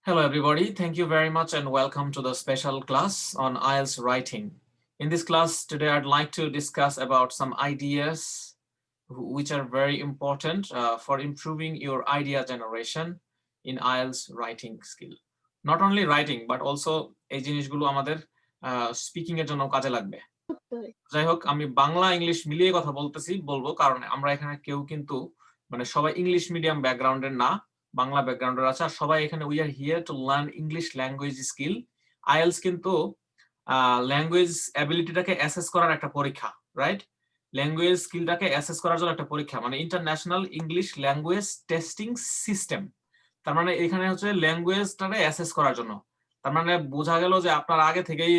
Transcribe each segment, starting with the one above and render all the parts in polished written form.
Hello, everybody. Thank you very much and welcome to the special class on IELTS writing. In this class today, I'd like to discuss about some ideas which are very important for improving your idea generation in IELTS writing skill. Not only writing, but also এই জিনিসগুলো আমাদের speaking এর জন্য কাজে লাগবে। যাই হোক, আমি বাংলা ইংলিশ মিলিয়ে কথা বলবো কারণ আমরা এখানে কেউ কিন্তু মানে সবাই ইংলিশ মিডিয়াম ব্যাকগ্রাউন্ডের না, বাংলা ব্যাকগ্রাউন্ডের আছে। আর সবাই এখানে we are here to learn English language skill. IELTS কিন্তু ল্যাঙ্গুয়েজ অ্যাবিলিটিটাকে অ্যাসেস করার একটা পরীক্ষা, রাইট? ল্যাঙ্গুয়েজ স্কিলটাকে অ্যাসেস করার জন্য একটা পরীক্ষা, মানে international English language testing system. তার মানে এখানে হচ্ছে ল্যাঙ্গুয়েজটাকে অ্যাসেস করার জন্য। তার মানে বোঝা গেল যে আপনারা আগে থেকেই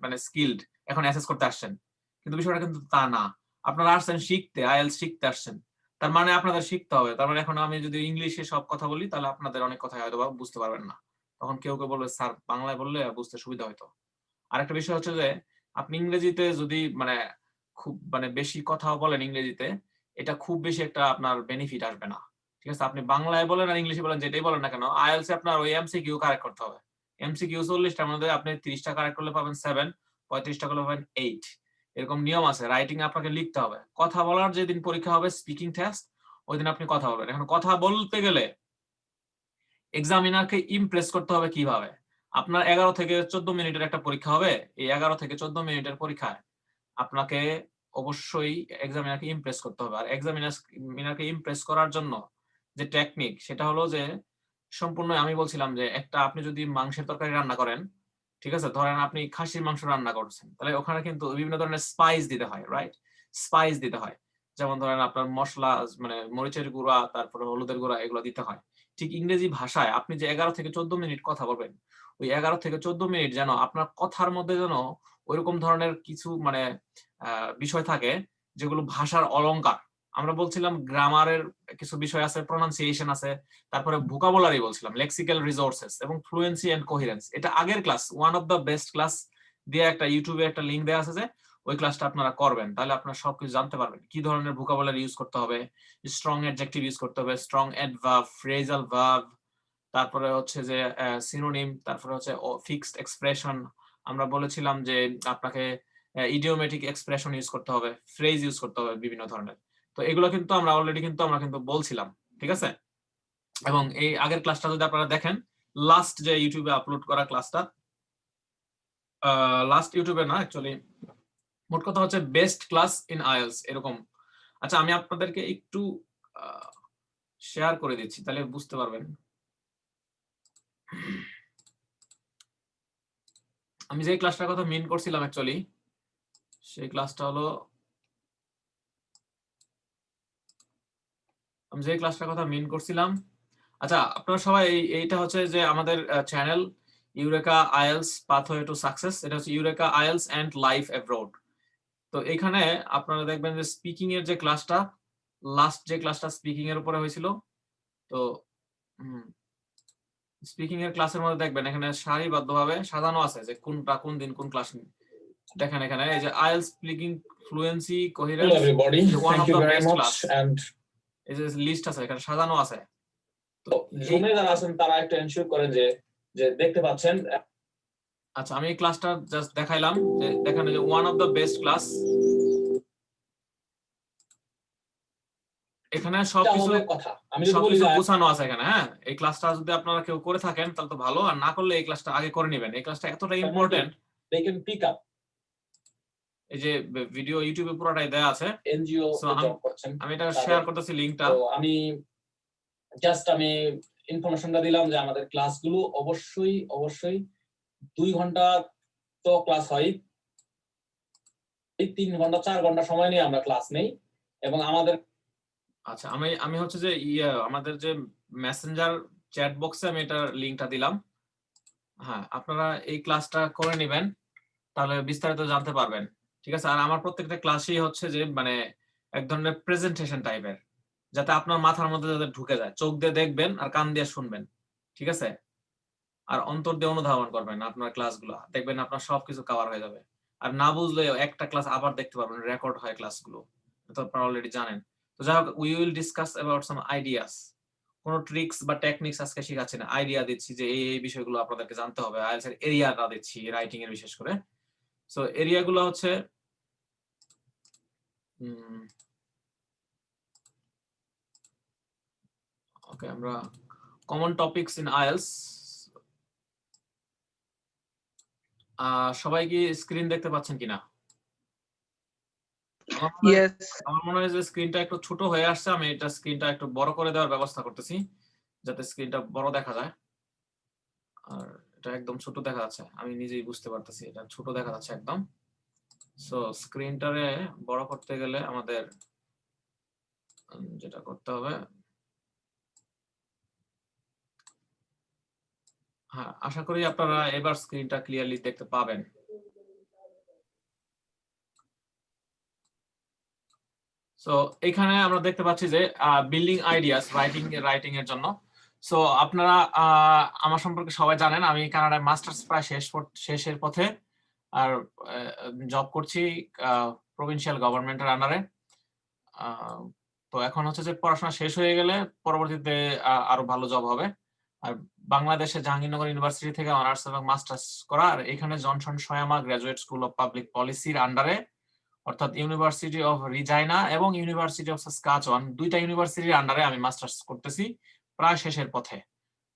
মানে স্কিলড, এখন অ্যাসেস করতে আসছেন, কিন্তু বিষয়টা কিন্তু তা না। আপনারা আসছেন শিখতে, আইএলস শিখতে আসছেন, তার মানে আপনাদের শিখতে হবে। তার মানে এখন আমি যদি ইংলিশে সব কথা বলি তাহলে আপনাদের অনেক কথা হয়তো বুঝতে পারবেন না। তখন কেউ কেউ বলবে স্যার বাংলায় বললে বুঝতে সুবিধা হতো। আরেকটা বিষয় হচ্ছে যে আপনি ইংরেজিতে যদি মানে খুব মানে বেশি কথাও বলেন ইংরেজিতে, এটা খুব বেশি একটা আপনার বেনিফিট আসবে না। ঠিক আছে, আপনি বাংলায় বলেন আর ইংলিশে বলেন, যেটাই বলেন না কেন, আইএলস এ আপনার ওই এমসিকিউ কারেক্ট করতে হবে। এমসিকিউ 40টার মধ্যে আপনি 30টা কারেক্ট করলে পাবেন 7, 35টা করলে পাবেন 8। এরকম নিয়ম আছে। রাইটিং আপনাকে লিখতে হবে। কথা বলার যেদিন পরীক্ষা হবে, স্পিকিং টেস্ট, ওই দিন আপনি কথা বলবেন। এখন কথা বলতে গেলে এক্সামিনারকে ইমপ্রেস করতে হবে কিভাবে? আপনার 11 থেকে 14 মিনিটের একটা পরীক্ষা হবে। এই 11 থেকে 14 মিনিটের পরীক্ষায় আপনাকে অবশ্যই এক্সামিনারকে ইমপ্রেস করতে হবে। আর এক্সামিনারকে ইমপ্রেস করার জন্য যে টেকনিক, সেটা হলো যে সম্পূর্ণ আমি বলছিলাম যে একটা আপনি যদি মাংসের তরকারি রান্না করেন, ঠিক আছে, ধরেন আপনি খাসির মাংস রান্না করছেন, তাহলে ওখানে কিন্তু বিভিন্ন ধরনের স্পাইস দিতে হয়, রাইট? স্পাইস দিতে হয়। যেমন ধরেন আপনার মসলা, মানে মরিচের গুঁড়া, তারপরে হলুদের গুঁড়া, এগুলো দিতে হয়। ঠিক ইংরেজি ভাষায় আপনি যে 11 থেকে 14 মিনিট কথা বলবেন, ওই 11 থেকে 14 মিনিট যেন আপনার কথার মধ্যে যেন ওইরকম ধরনের কিছু মানে বিষয় থাকে যেগুলো ভাষার অলংকার। আমরা বলছিলাম গ্রামারের কিছু বিষয় আছে, প্রনাউন্সিয়েশন আছে, তারপরে ভোকাবুলারি বলছিলাম, লেক্সিক্যাল রিসোর্সেস এবং ফ্লুয়েন্সি এন্ড কোহেরেন্স। এটা আগের class, one of the best class দিয়ে একটা ইউটিউবে একটা লিংক দেওয়া আছে, যে ওই ক্লাসটা আপনারা করবেন, তাহলে আপনারা সবকিছু জানতে পারবেন কি ধরনের ভোকাবুলারি ইউজ করতে হবে, স্ট্রং অ্যাডজেক্টিভ ইউজ করতে হবে, স্ট্রং অ্যাডভার্ব, ফ্রেজাল ভার্ব, তারপরে হচ্ছে যে সিনোনিম, তারপরে হচ্ছে ফিক্সড এক্সপ্রেশন। আমরা বলেছিলাম যে আপনাকে ইডিওমেটিক এক্সপ্রেশন ইউজ করতে হবে, ফ্রেজ ইউজ করতে হবে বিভিন্ন ধরনের। তো এগুলো কিন্তু আমরা অলরেডি কিন্তু বলছিলাম, ঠিক আছে? এবং এই আগের ক্লাসটা যদি আপনারা দেখেন, লাস্ট যে ইউটিউবে আপলোড করা ক্লাসটা, লাস্ট ইউটিউবে না অ্যাকচুয়ালি, মোট কথা হচ্ছে বেস্ট ক্লাস ইন আইএলস এরকম। আচ্ছা, আমি আপনাদেরকে একটু শেয়ার করে দিচ্ছি, তাহলে বুঝতে পারবেন। আমি যে ক্লাসটার কথা মিন করছিলাম অ্যাকচুয়ালি, সেই ক্লাসটা হলো, আমি যে ক্লাসটার কথা মিন করছিলাম। আচ্ছা, আপনারা সবাই এইটা হচ্ছে যে আমাদের channel Eureka IELTS pathway to success. এটা হচ্ছে Eureka IELTS and life abroad. তো এখানে আপনারা দেখবেন যে স্পিকিং এর যে ক্লাসটা, লাস্ট যে ক্লাসটা স্পিকিং এর উপরে হয়েছিল, তো স্পিকিং এর ক্লাসের মধ্যে দেখবেন এখানে সারিবদ্ধভাবে সাজানো আছে যে কোনটা কোন দিন কোন ক্লাস। দেখেন এখানে এই যে IELTS speaking fluency coherence, Hello everybody, one of thank you the very best class, much. And এই যে লিস্ট আছে এখানে সাজানো আছে। তো জুমে যারা আছেন তারা একটু এনশিওর করেন যে যে দেখতে পাচ্ছেন। আচ্ছা, আমি এই ক্লাসটা জাস্ট দেখাইলাম, যে দেখেন যে one of the best class. এখানে সবকিছু কথা আমি যদি বলি গোছানো আছে এখানে। হ্যাঁ, এই ক্লাসটা যদি আপনারা কেউ করে থাকেন তাহলে তো ভালো, আর না করলে এই ক্লাসটা আগে করে নেবেন। এই ক্লাসটা এতটা important, they can pick up এই যে ভিডিও ইউটিউবে পুরোটাই দেয়া আছে। এনজিও জব করছেন, আমি এটা শেয়ার করতেছি লিংকটা। তো আমি জাস্ট ইনফরমেশনটা দিলাম যে আমাদের ক্লাসগুলো অবশ্যই 2 ঘন্টা তো ক্লাস হয়, এই 3 ঘন্টা 4 ঘন্টা সময় নিয়ে আমরা ক্লাস নেই। এবং আমাদের আচ্ছা, আমি হচ্ছে যে আমাদের যে মেসেঞ্জার চ্যাট বক্সে আমি এটা লিংকটা দিলাম। হ্যাঁ, আপনারা এই ক্লাসটা করে নেবেন, তাহলে বিস্তারিত জানতে পারবেন, ঠিক আছে? আর আমার প্রত্যেকটা ক্লাসই হচ্ছে যে মানে এক ধরনের প্রেজেন্টেশন টাইপের, যাতে আপনার মাথার মধ্যে যাতে ঢুকে যায়। চোখ দিয়ে দেখবেন আর কান দিয়ে শুনবেন, ঠিক আছে? আর অন্তর দিয়ে অনুধাবন করবেন আপনার ক্লাসগুলো, দেখবেন আপনার সবকিছু কভার হয়ে যাবে। আর না বুঝলে একটা ক্লাস আবার দেখতে পারবেন, রেকর্ড হয় ক্লাসগুলো, তো আপনারা অলরেডি জানেন। তো যাই হোক, we will discuss about some ideas কোনো ট্রিক্স বা টেকনিক্স আজকে শেখাচ্ছি না, আইডিয়া দিচ্ছি যে এই বিষয়গুলো আপনাদেরকে জানতে হবে। আইএলটিএস এর এরিয়াটা দিচ্ছি রাইটিং এর বিশেষ করে। সো এরিয়াগুলো হচ্ছে ওকে, আমরা কমন টপিকস ইন আইএলটিএস। সবাই কি স্ক্রিন দেখতে পাচ্ছেন কিনা? আমার মনে হয় যে স্ক্রিনটা একটু ছোট হয়ে আসছে, আমি এটা স্ক্রিনটা একটু বড় করে দেওয়ার ব্যবস্থা করতেছি যাতে স্ক্রিনটা বড় দেখা যায়। আর এটা একদম ছোট দেখা যাচ্ছে, আমি নিজেই বুঝতে পারতেছি এটা ছোট দেখা যাচ্ছে একদম। সো স্ক্রিনটারে বড় করতে গেলে আমাদের যেটা করতে হবে, হ্যাঁ আশা করি আপনারা এবার স্ক্রিনটা ক্লিয়ারলি দেখতে পাবেন। সো এখানে আমরা দেখতে পাচ্ছি যে বিল্ডিং আইডিয়াস রাইটিং এর জন্য। সো আপনারা আমার সম্পর্কে সবাই জানেন, আমি কানাডায় মাস্টার্স প্রায় শেষের পথে, আর জব করছি প্রভিন্সিয়াল গভর্নমেন্টের আন্ডারে। তো এখন হচ্ছে যে পড়াশোনা শেষ হয়ে গেলে পরবর্তীতে আরো ভালো জব হবে। আর বাংলাদেশে জাহাঙ্গীরনগর ইউনিভার্সিটি থেকে অনার্স এবং মাস্টার্স করা, আর এখানে জনসন সয়ামা গ্রাজুয়েট স্কুল অফ পাবলিক পলিসির আন্ডারে, অর্থাৎ ইউনিভার্সিটি অফ রিজাইনা এবং ইউনিভার্সিটি অফ সাসকাচুয়ান, দুইটা ইউনিভার্সিটির আন্ডারে আমি মাস্টার্স করতেছি, প্রায় শেষের পথে,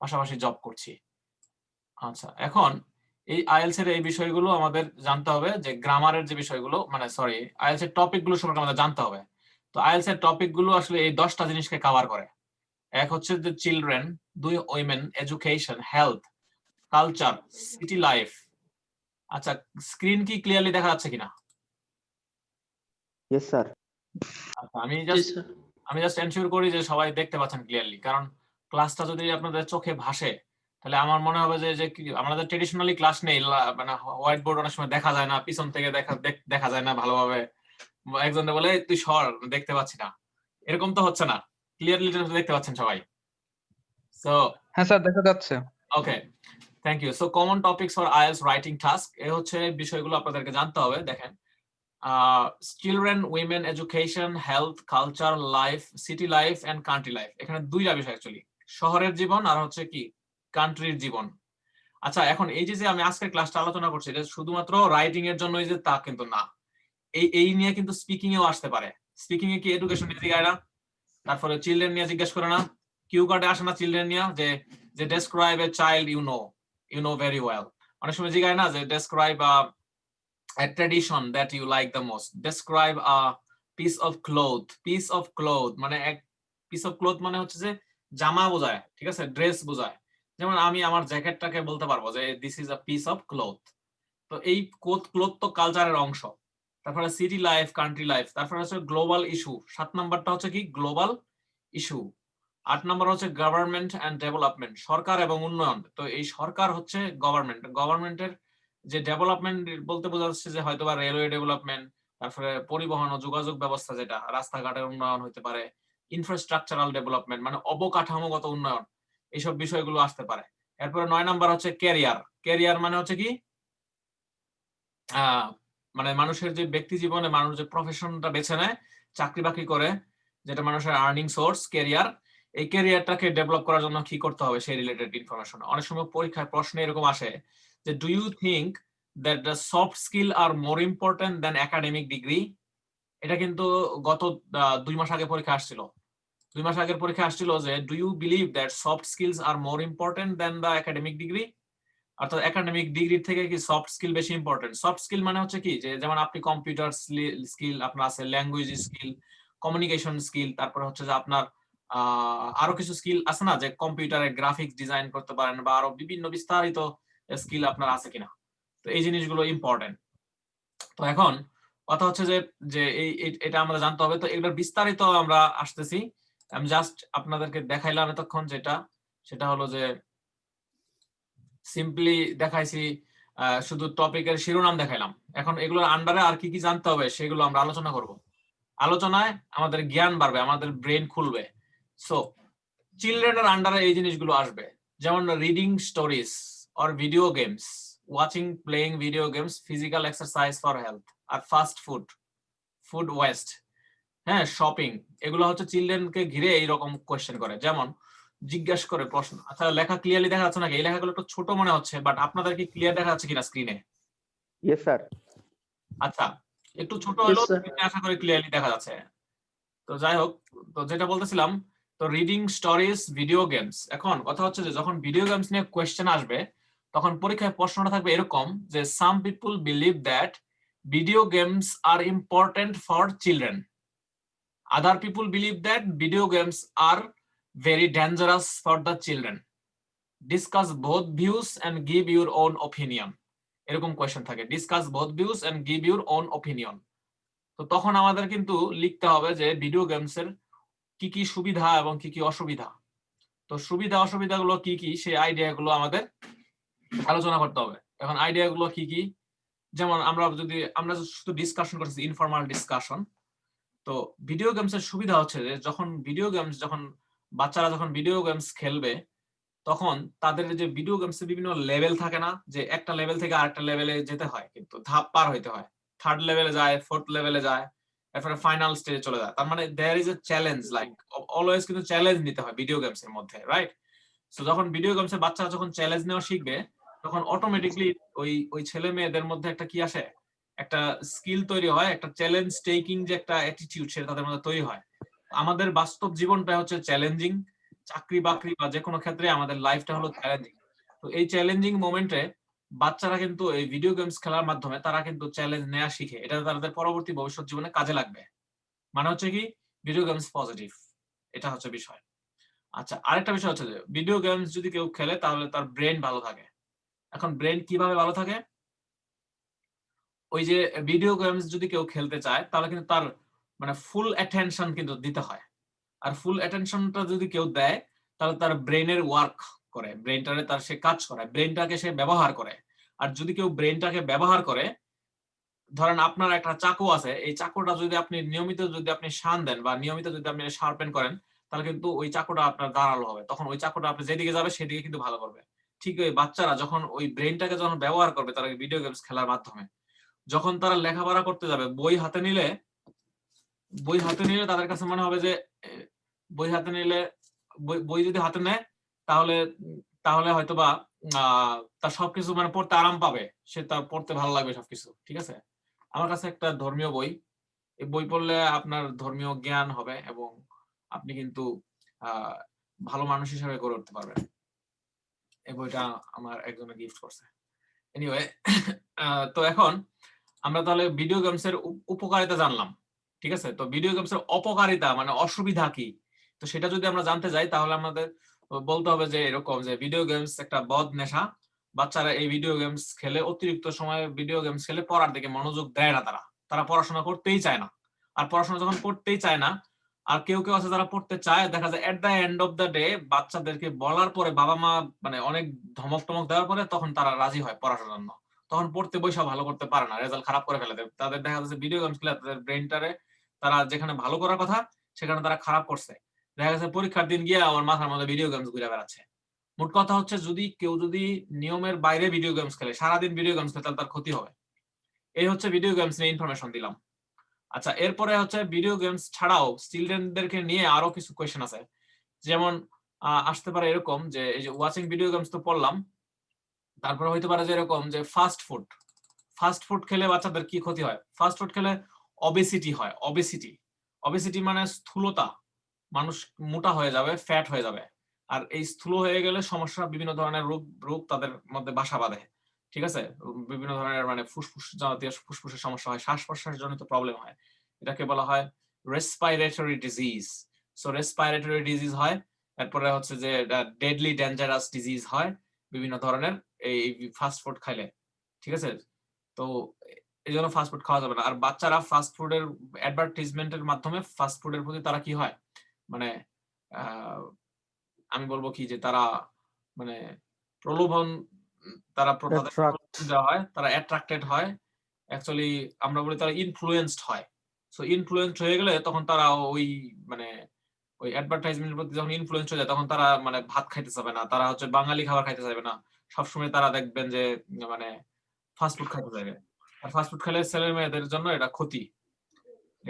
পাশাপাশি জব করছি। আচ্ছা, এখন এই আইএলটিএস এর এই বিষয়গুলো আমাদের জানতে হবে, যে গ্রামারের যে বিষয়গুলো, মানে সরি আইএলটিএস এর টপিকগুলো সম্পর্কে আমাদের জানতে হবে। তো আইএলটিএস এর টপিকগুলো আসলে এই 10টা জিনিসকে কভার করে। এক হচ্ছে যে চিলড্রেন, দুই women, education, health, culture, city life. আচ্ছা, স্ক্রিন কি ক্লিয়ারলি দেখা যাচ্ছে কিনা? Yes sir. আচ্ছা, আমি জাস্ট এনশিওর করি যে সবাই দেখতে পাচ্ছেন ক্লিয়ারলি, কারণ ক্লাসটা যদি আপনাদের চোখে ভাসে তাহলে আমার মনে হবে যে আমাদের ট্রেডিশনালি ক্লাস নেই, মানে হোয়াইট বোর্ড অনেক সময় দেখা যায় না, পিছন থেকে দেখা যায় না ভালোভাবে, একজন বলে তুই সর দেখতে পাচ্ছি না, এরকম তো হচ্ছে না, ক্লিয়ারলি দেখতে পাচ্ছেন সবাই? সো হ্যাঁ স্যার, দেখা যাচ্ছে। Okay, thank you. So common topics for IELTS writing task, এই হচ্ছে বিষয়গুলো আপনাদেরকে জানতে হবে। দেখেন, children, women, education, health, culture, life, city life and country life. এখানে দুইটা বিষয় অ্যাকচুয়ালি, শহরের জীবন আর হচ্ছে কি কান্ট্রির জীবন। আচ্ছা, এখন এই যে আমি আজকের ক্লাসটা আলোচনা করছি, এটা শুধুমাত্র রাইটিং এর জন্যই যে তা কিন্তু না, এই নিয়ে কিন্তু স্পিকিং এও আসতে পারে। স্পিকিং এ কি এডুকেশন নিয়ে জিজ্ঞাসা না, তারপরে চিলড্রেন নিয়ে জিজ্ঞেস করে না, কিউ কার্ডে আসে না চিলড্রেন নিয়ে, যে describe a child you know very well. অনেক সময় জিজ্ঞাসা না যে describe a tradition that you like the most, describe a piece of cloth মানে এক piece of cloth মানে হচ্ছে যে জামা বোঝায়, ঠিক আছে, ড্রেস বোঝায়। যেমন আমি আমার জ্যাকেটটাকে বলতে পারবো যে this is a piece of cloth. তো এই ক্লথ তো কালচারের অংশ। তারপরে সিটি লাইফ, কান্ট্রি লাইফ, তারপরে হচ্ছে গ্লোবাল ইস্যু, 7 নাম্বারটা হচ্ছে কি গ্লোবাল ইস্যু। 8 নাম্বার হচ্ছে গভর্নমেন্ট এন্ড ডেভেলপমেন্ট, সরকার এবং উন্নয়ন। তো এই সরকার হচ্ছে গভর্নমেন্টের যে ডেভেলপমেন্ট বলতে বোঝা যাচ্ছে যে হয়তোবা রেলওয়ে ডেভেলপমেন্ট, তারপরে পরিবহন ও যোগাযোগ ব্যবস্থা, যেটা রাস্তাঘাটের উন্নয়ন হতে পারে, ইনফ্রাস্ট্রাকচারাল ডেভেলপমেন্ট মানে অবকাঠামোগত উন্নয়ন, এইসব বিষয়গুলো আসতে পারে। এরপরে 9 নাম্বার হচ্ছে ক্যারিয়ার মানে হচ্ছে কি মানে মানুষের যে ব্যক্তি জীবনে মানুষ যে প্রফেশনটা বেছে নেয়, চাকরি বাকরি করে, যেটা মানুষের আর্নিং সোর্স, ক্যারিয়ার, এই ক্যারিয়ারটাকে ডেভেলপ করার জন্য কি করতে হবে সেই রিলেটেড ইনফরমেশন। অনেক সময় পরীক্ষায় প্রশ্ন এরকম আসে যে do you think that the soft skill are more important than academic degree. এটা কিন্তু গত 2 মাস আগে পরীক্ষা আসছিল, 2 মাস আগের পরীক্ষা আসছিল যে do you believe that soft skills are more important than the academic degree. অর্থাৎ একাডেমিক ডিগ্রি থেকে কি সফট স্কিল বেশি ইম্পর্টেন্ট। সফট স্কিল মানে হচ্ছে কি, যে যেমন আপনি কম্পিউটার স্কিল আপনার আছে, ল্যাঙ্গুয়েজ স্কিল, কমিউনিকেশন স্কিল, তারপরে হচ্ছে যে আপনার আরো কিছু স্কিল আছে না, যে কম্পিউটারে গ্রাফিক্স ডিজাইন করতে পারেন, বা আরো বিভিন্ন বিস্তারিত স্কিল আপনার আছে কিনা। তো এই জিনিসগুলো ইম্পর্টেন্ট। তো এখন কথা হচ্ছে যে এটা আমাদের জানতে হবে। তো এগুলোর বিস্তারিত আমরা আসতেছি, আমি জাস্ট আপনাদেরকে দেখাইলাম এতক্ষণ, সেটা হলো যে সিম্পলি দেখাইছি, শুধু টপিকের শিরোনাম দেখাইলাম। এখন এগুলোর আন্ডারে আর কি কি জানতে হবে সেগুলো আমরা আলোচনা করব। আলোচনায় আমাদের জ্ঞান বাড়বে, আমাদের ব্রেন খুলবে। সো চিলড্রেনের আন্ডারে এই জিনিসগুলো আসবে, যেমন reading stories or video games, watching playing video games, physical exercise for health, আর ফাস্ট ফুড ওয়েস্ট, হ্যাঁ শপিং। এগুলো হচ্ছে চিলড্রেনকে ঘিরে এইরকম কোয়েশ্চেন করে। যেমন জিজ্ঞাসা করে প্রশ্ন। আচ্ছা লেখা ক্লিয়ারলি দেখা যাচ্ছে নাকি? এই লেখাগুলো একটু ছোট মনে হচ্ছে, বাট আপনাদের কি ক্লিয়ার দেখা যাচ্ছে কিনা স্ক্রিনে? Yes sir. আচ্ছা, একটু ছোট Yes, হলেও sir. আশা করি ক্লিয়ারলি দেখা যাচ্ছে। তো যাই হোক, তো যেটা বলতেছিলাম, তো রিডিং স্টোরিজ, ভিডিও গেমস। এখন কথা হচ্ছে যে যখন ভিডিও গেমস নিয়ে কোয়েশ্চেন আসবে, তখন পরীক্ষায় প্রশ্নটা থাকবে এরকম যে some people believe that video games are important for children, other people believe that video games are very dangerous for the children, discuss both views and give your own opinion. এরকম question থাকে, discuss both views and give your own opinion. তো তখন আমাদের কিন্তু লিখতে হবে যে video games এর কি কি সুবিধা এবং কি কি অসুবিধা। তো সুবিধা অসুবিধা গুলো কি কি, সেই আইডিয়া গুলো আমাদের আলোচনা করতে হবে। এখন আইডিয়া গুলো কি কি, যেমন আমরা শুধু ডিসকাশন করছি, ইনফর্মাল ডিসকাশন। তো ভিডিও গেমস এর সুবিধা হচ্ছে যে যখন বাচ্চারা যখন ভিডিও গেমস খেলবে, তখন তাদের যে ভিডিও গেমস এর বিভিন্ন লেভেল থাকে না, যে একটা লেভেল থেকে আরেকটা লেভেলে যেতে হয়, কিন্তু ধাপ পার হইতে হয়, থার্ড লেভেলে যায়, ফোর্থ লেভেলে যায়, এরপরে ফাইনাল স্টেজে চলে যায়। তার মানে there is a challenge, like always কিন্তু চ্যালেঞ্জ নিতে হয় ভিডিও গেমস এর মধ্যে, রাইট? সো যখন ভিডিও গেমস এর বাচ্চারা যখন চ্যালেঞ্জ নেওয়া শিখবে, তখন অটোমেটিকলি ওই ছেলে মেয়েদের মধ্যে একটা কি আসে, একটা স্কিল তৈরি হয়, একটা চ্যালেঞ্জ টেকিং যে একটা অ্যাটিটিউড, সেটা তাদের মধ্যে তৈরি হয়। আমাদের বাস্তব জীবনটা হচ্ছে চ্যালেঞ্জিং, চাকরি বাকরি বা যে কোনো ক্ষেত্রে আমাদের লাইফটা হলো চ্যালেঞ্জিং। তো এই চ্যালেঞ্জিং মোমেন্টে বাচ্চারা কিন্তু এই ভিডিও গেমস খেলার মাধ্যমে তারা কিন্তু চ্যালেঞ্জ নেওয়া শিখে, এটা তাদের পরবর্তী ভবিষ্যৎ জীবনে কাজে লাগবে। মানে হচ্ছে কি, ভিডিও গেমস পজিটিভ, এটা হচ্ছে বিষয়। আচ্ছা, আরেকটা বিষয় হচ্ছে যে ভিডিও গেমস যদি কেউ খেলে তাহলে তার ব্রেন ভালো থাকে। এখন ব্রেন কিভাবে ভালো থাকে? ওই যে ভিডিও গেমস যদি কেউ খেলতে চায়, তাহলে কিন্তু তার মানে ফুল অ্যাটেনশন কিন্তু দিতে হয়। আর ফুল অ্যাটেনশনটা যদি কেউ দেয়, তাহলে তার ব্রেনের ওয়ার্ক করে, ব্রেনটারে তার সে কাজ করে, ব্রেনটাকে সে ব্যবহার করে। আর যদি কেউ ব্রেনটাকে ব্যবহার করে, ধরেন আপনার একটা চাকু আছে, এই চাকুটা যদি আপনি নিয়মিত শান দেন বা নিয়মিত যদি আপনি শার্পেন করেন, তাহলে কিন্তু ওই চাকুটা আপনার ধারালো হবে, তখন ওই চাকুটা আপনি যেদিকে যাবে সেদিকে কিন্তু ভালো করবে। ঠিক ওই বাচ্চারা যখন ওই ব্রেনটাকে যখন ব্যবহার করবে তারা ভিডিও গেমস খেলার মাধ্যমে, যখন তারা লেখাপড়া করতে যাবে, বই হাতে নিলে তাদের কাছে মনে হবে যে বই হাতে নিলে, বই যদি হাতে নেয়, তাহলে তাহলে হয়তোবা তার সবকিছু মানে পড়তে আরাম পাবে, সে তার পড়তে ভালো লাগবে সবকিছু, ঠিক আছে? আমার কাছে একটা ধর্মীয় বই, এই বই পড়লে আপনার ধর্মীয় জ্ঞান হবে এবং আপনি কিন্তু ভালো মানুষ হিসেবে গড়ে উঠতে পারবেন। এই বইটা আমার একজনে গিফট করছে। এনিওয়ে, তো এখন আমরা তাহলে ভিডিও গেমস এর উপকারিতা জানলাম, ঠিক আছে? তো ভিডিও গেমস এর অপকারিতা মানে অসুবিধা কি, তো সেটা যদি আমরা জানতে যাই, তাহলে আমাদের বলতে হবে যে এরকম যে ভিডিও গেমস একটা বদ নেশা। বাচ্চারা এই ভিডিও গেমস খেলে, অতিরিক্ত সময় ভিডিও গেমস খেলে পড়ার দিকে মনোযোগ দেয় না, তারা পড়াশোনা করতেই চায় না। আর পড়াশোনা যখন করতেই চায় না, আর কেউ কেউ আছে যারা পড়তে চায়, দেখা যায় at the end of the day বাচ্চাদেরকে বলার পরে, বাবা মা মানে অনেক ধমক টমক দেওয়ার পরে তখন তারা রাজি হয় পড়াশোনার জন্য, তখন পড়তে বসে ভালো করতে পারে না, রেজাল্ট খারাপ করে ফেলে। তাদের দেখা যাচ্ছে ভিডিও গেমস খেলে তাদের ব্রেনটারে তারা যেখানে ভালো করার কথা সেখানে তারা খারাপ করছে। দেখা যাচ্ছে পরীক্ষার দিন গিয়ে আমার মাথার মধ্যে ভিডিও গেমস ঘুরে বেড়াচ্ছে। মোট কথা হচ্ছে, কেউ যদি নিয়মের বাইরে ভিডিও গেমস খেলে, সারাদিন ভিডিও গেমস খেলে, তাহলে তার ক্ষতি হবে। এই হচ্ছে ভিডিও গেমস নিয়ে ইনফরমেশন দিলাম। আচ্ছা, এরপরে হচ্ছে ভিডিও গেমস ছাড়াও চিলড্রেনদেরকে নিয়ে আরো কিছু কোয়েশ্চেন আছে। যেমন আসতে পারে এরকম যে এই যে ওয়াচিং ভিডিও গেমস তো পড়লাম, তারপরে হইতে পারে যে এরকম যে ফাস্ট ফুড খেলে বাচ্চাদের কি ক্ষতি হয়। ফাস্ট ফুড খেলে অবেসিটি হয়। অবেসিটি মানে স্থূলতা, মানুষ মোটা হয়ে যাবে, ফ্যাট হয়ে যাবে। আর এই স্থূল হয়ে গেলে সমস্যা, বিভিন্ন ধরনের রোগ তাদের মধ্যে বাসা বাঁধে, ঠিক আছে? বিভিন্ন ধরনের মানে ফুসফুসের সমস্যা হয়, শ্বাস প্রশ্বাস জনিত প্রবলেম হয়, এটাকে বলা হয় respiratory disease. So respiratory disease হয়, এরপরে হচ্ছে যে ডেডলি ডেঞ্জারাস ডিজিজ হয় বিভিন্ন ধরনের এই ফাস্ট ফুড খাইলে, ঠিক আছে? তো এই জন্য ফাস্ট ফুড খাওয়া যাবে না। আর বাচ্চারা ফাস্ট ফুডের অ্যাডভার্টাইজমেন্টের মাধ্যমে ফাস্ট ফুডের প্রতি তারা কি হয়, মানে আমি বলবো কি যে তারা মানে প্রলোভন, তারা দেওয়া হয়, তারা অ্যাট্রাক্টেড হয়, অ্যাকচুয়ালি আমরা বলি তারা ইনফ্লুয়েন্সড হয়। সো ইনফ্লুয়েন্সড হয়ে গেলে তখন তারা মানে ওই অ্যাডভার্টাইজমেন্টের প্রতি যখন ইনফ্লুয়েন্স হয়ে যায়, তখন তারা মানে ভাত খাইতে চাবে না, তারা হচ্ছে বাঙালি খাবার খাইতে চাইবে না, সবসময় তারা দেখবেন যে মানে ফাস্ট ফুড খাইতে চাইবে। আর ফাস্ট ফুড খেলে ছেলে মেয়েদের জন্য এটা ক্ষতি,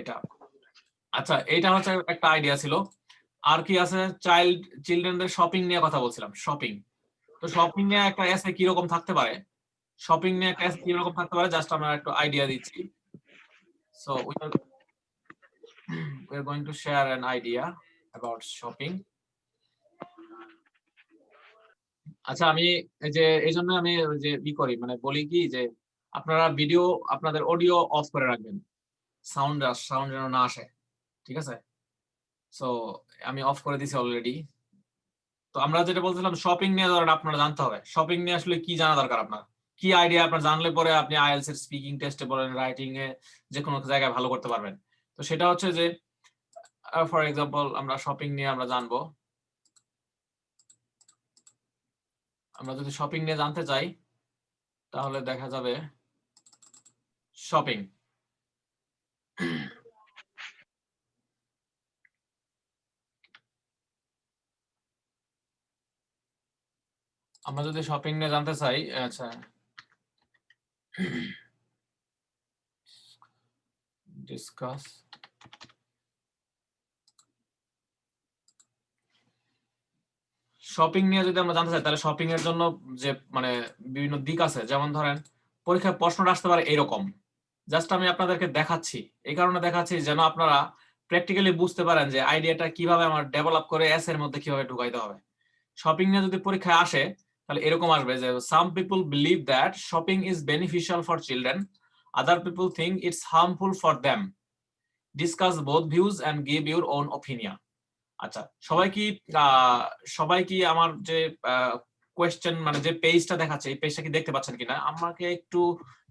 এটা। আচ্ছা, এইটা হচ্ছে একটা আইডিয়া ছিল। আর কি আছে, চিলড্রেনদের শপিং নিয়ে কথা বলছিলাম, শপিং। তো শপিং নিয়ে একটা এসে কি রকম থাকতে পারে, শপিং নিয়ে একটা এসে কি রকম থাকতে পারে, জাস্ট আমরা একটু আইডিয়া দিচ্ছি। So we are going to share an idea about shopping. আচ্ছা, আমি এই যে এই জন্য আমি ওই যে করি, মানে বলি কি যে আপনারা ভিডিও, আপনাদের অডিও অফ করে রাখবেন, সাউন্ড যেন না আসে, ঠিক আছে? সো আমি অফ করে দিছি অলরেডি। তো আমরা যেটা বলছিলাম, শপিং নিয়ে ধরেন আপনারা জানতে হবে, শপিং নিয়ে আসলে কি জানা দরকার, আপনার কি আইডিয়া, আপনার জানলে পরে আপনি আইএলটিএস এর স্পিকিং টেস্টে বলেন, রাইটিং এ যে কোনো জায়গায় ভালো করতে পারবেন। তো সেটা হচ্ছে যে ফর এক্সাম্পল আমরা শপিং নিয়ে আমরা জানবো, আমরা যদি শপিং নিয়ে জানতে চাই তাহলে দেখা যাবে শপিং। আমরা যদি শপিং নিয়ে জানতে চাই, আচ্ছা ডিসকাস, শপিং নিয়ে যদি আমরা জানতে চাই তাহলে শপিং এর জন্য যে মানে বিভিন্ন দিক আছে, যেমন ধরেন পরীক্ষায় প্রশ্নটা আসতে পারে এরকম, জাস্ট আমি আপনাদেরকে দেখাচ্ছি, এই কারণে দেখাচ্ছি যেন আপনারা প্র্যাকটিক্যালি বুঝতে পারেন যে আইডিয়াটা কিভাবে আমার ডেভেলপ করে এস এর মধ্যে কিভাবে ঢুকাইতে হবে। শপিং নিয়ে যদি পরীক্ষায় আসে তাহলে এরকম আসবে যে some people believe that shopping is beneficial for children, other people think it's harmful for them, discuss both views and give your own opinion. আচ্ছা, সবাই কি আমার যে কোয়েশ্চেন মানে যে পেজটা দেখাচ্ছে এই পেজটা কি দেখতে পাচ্ছেন কিনা? আমাকে একটু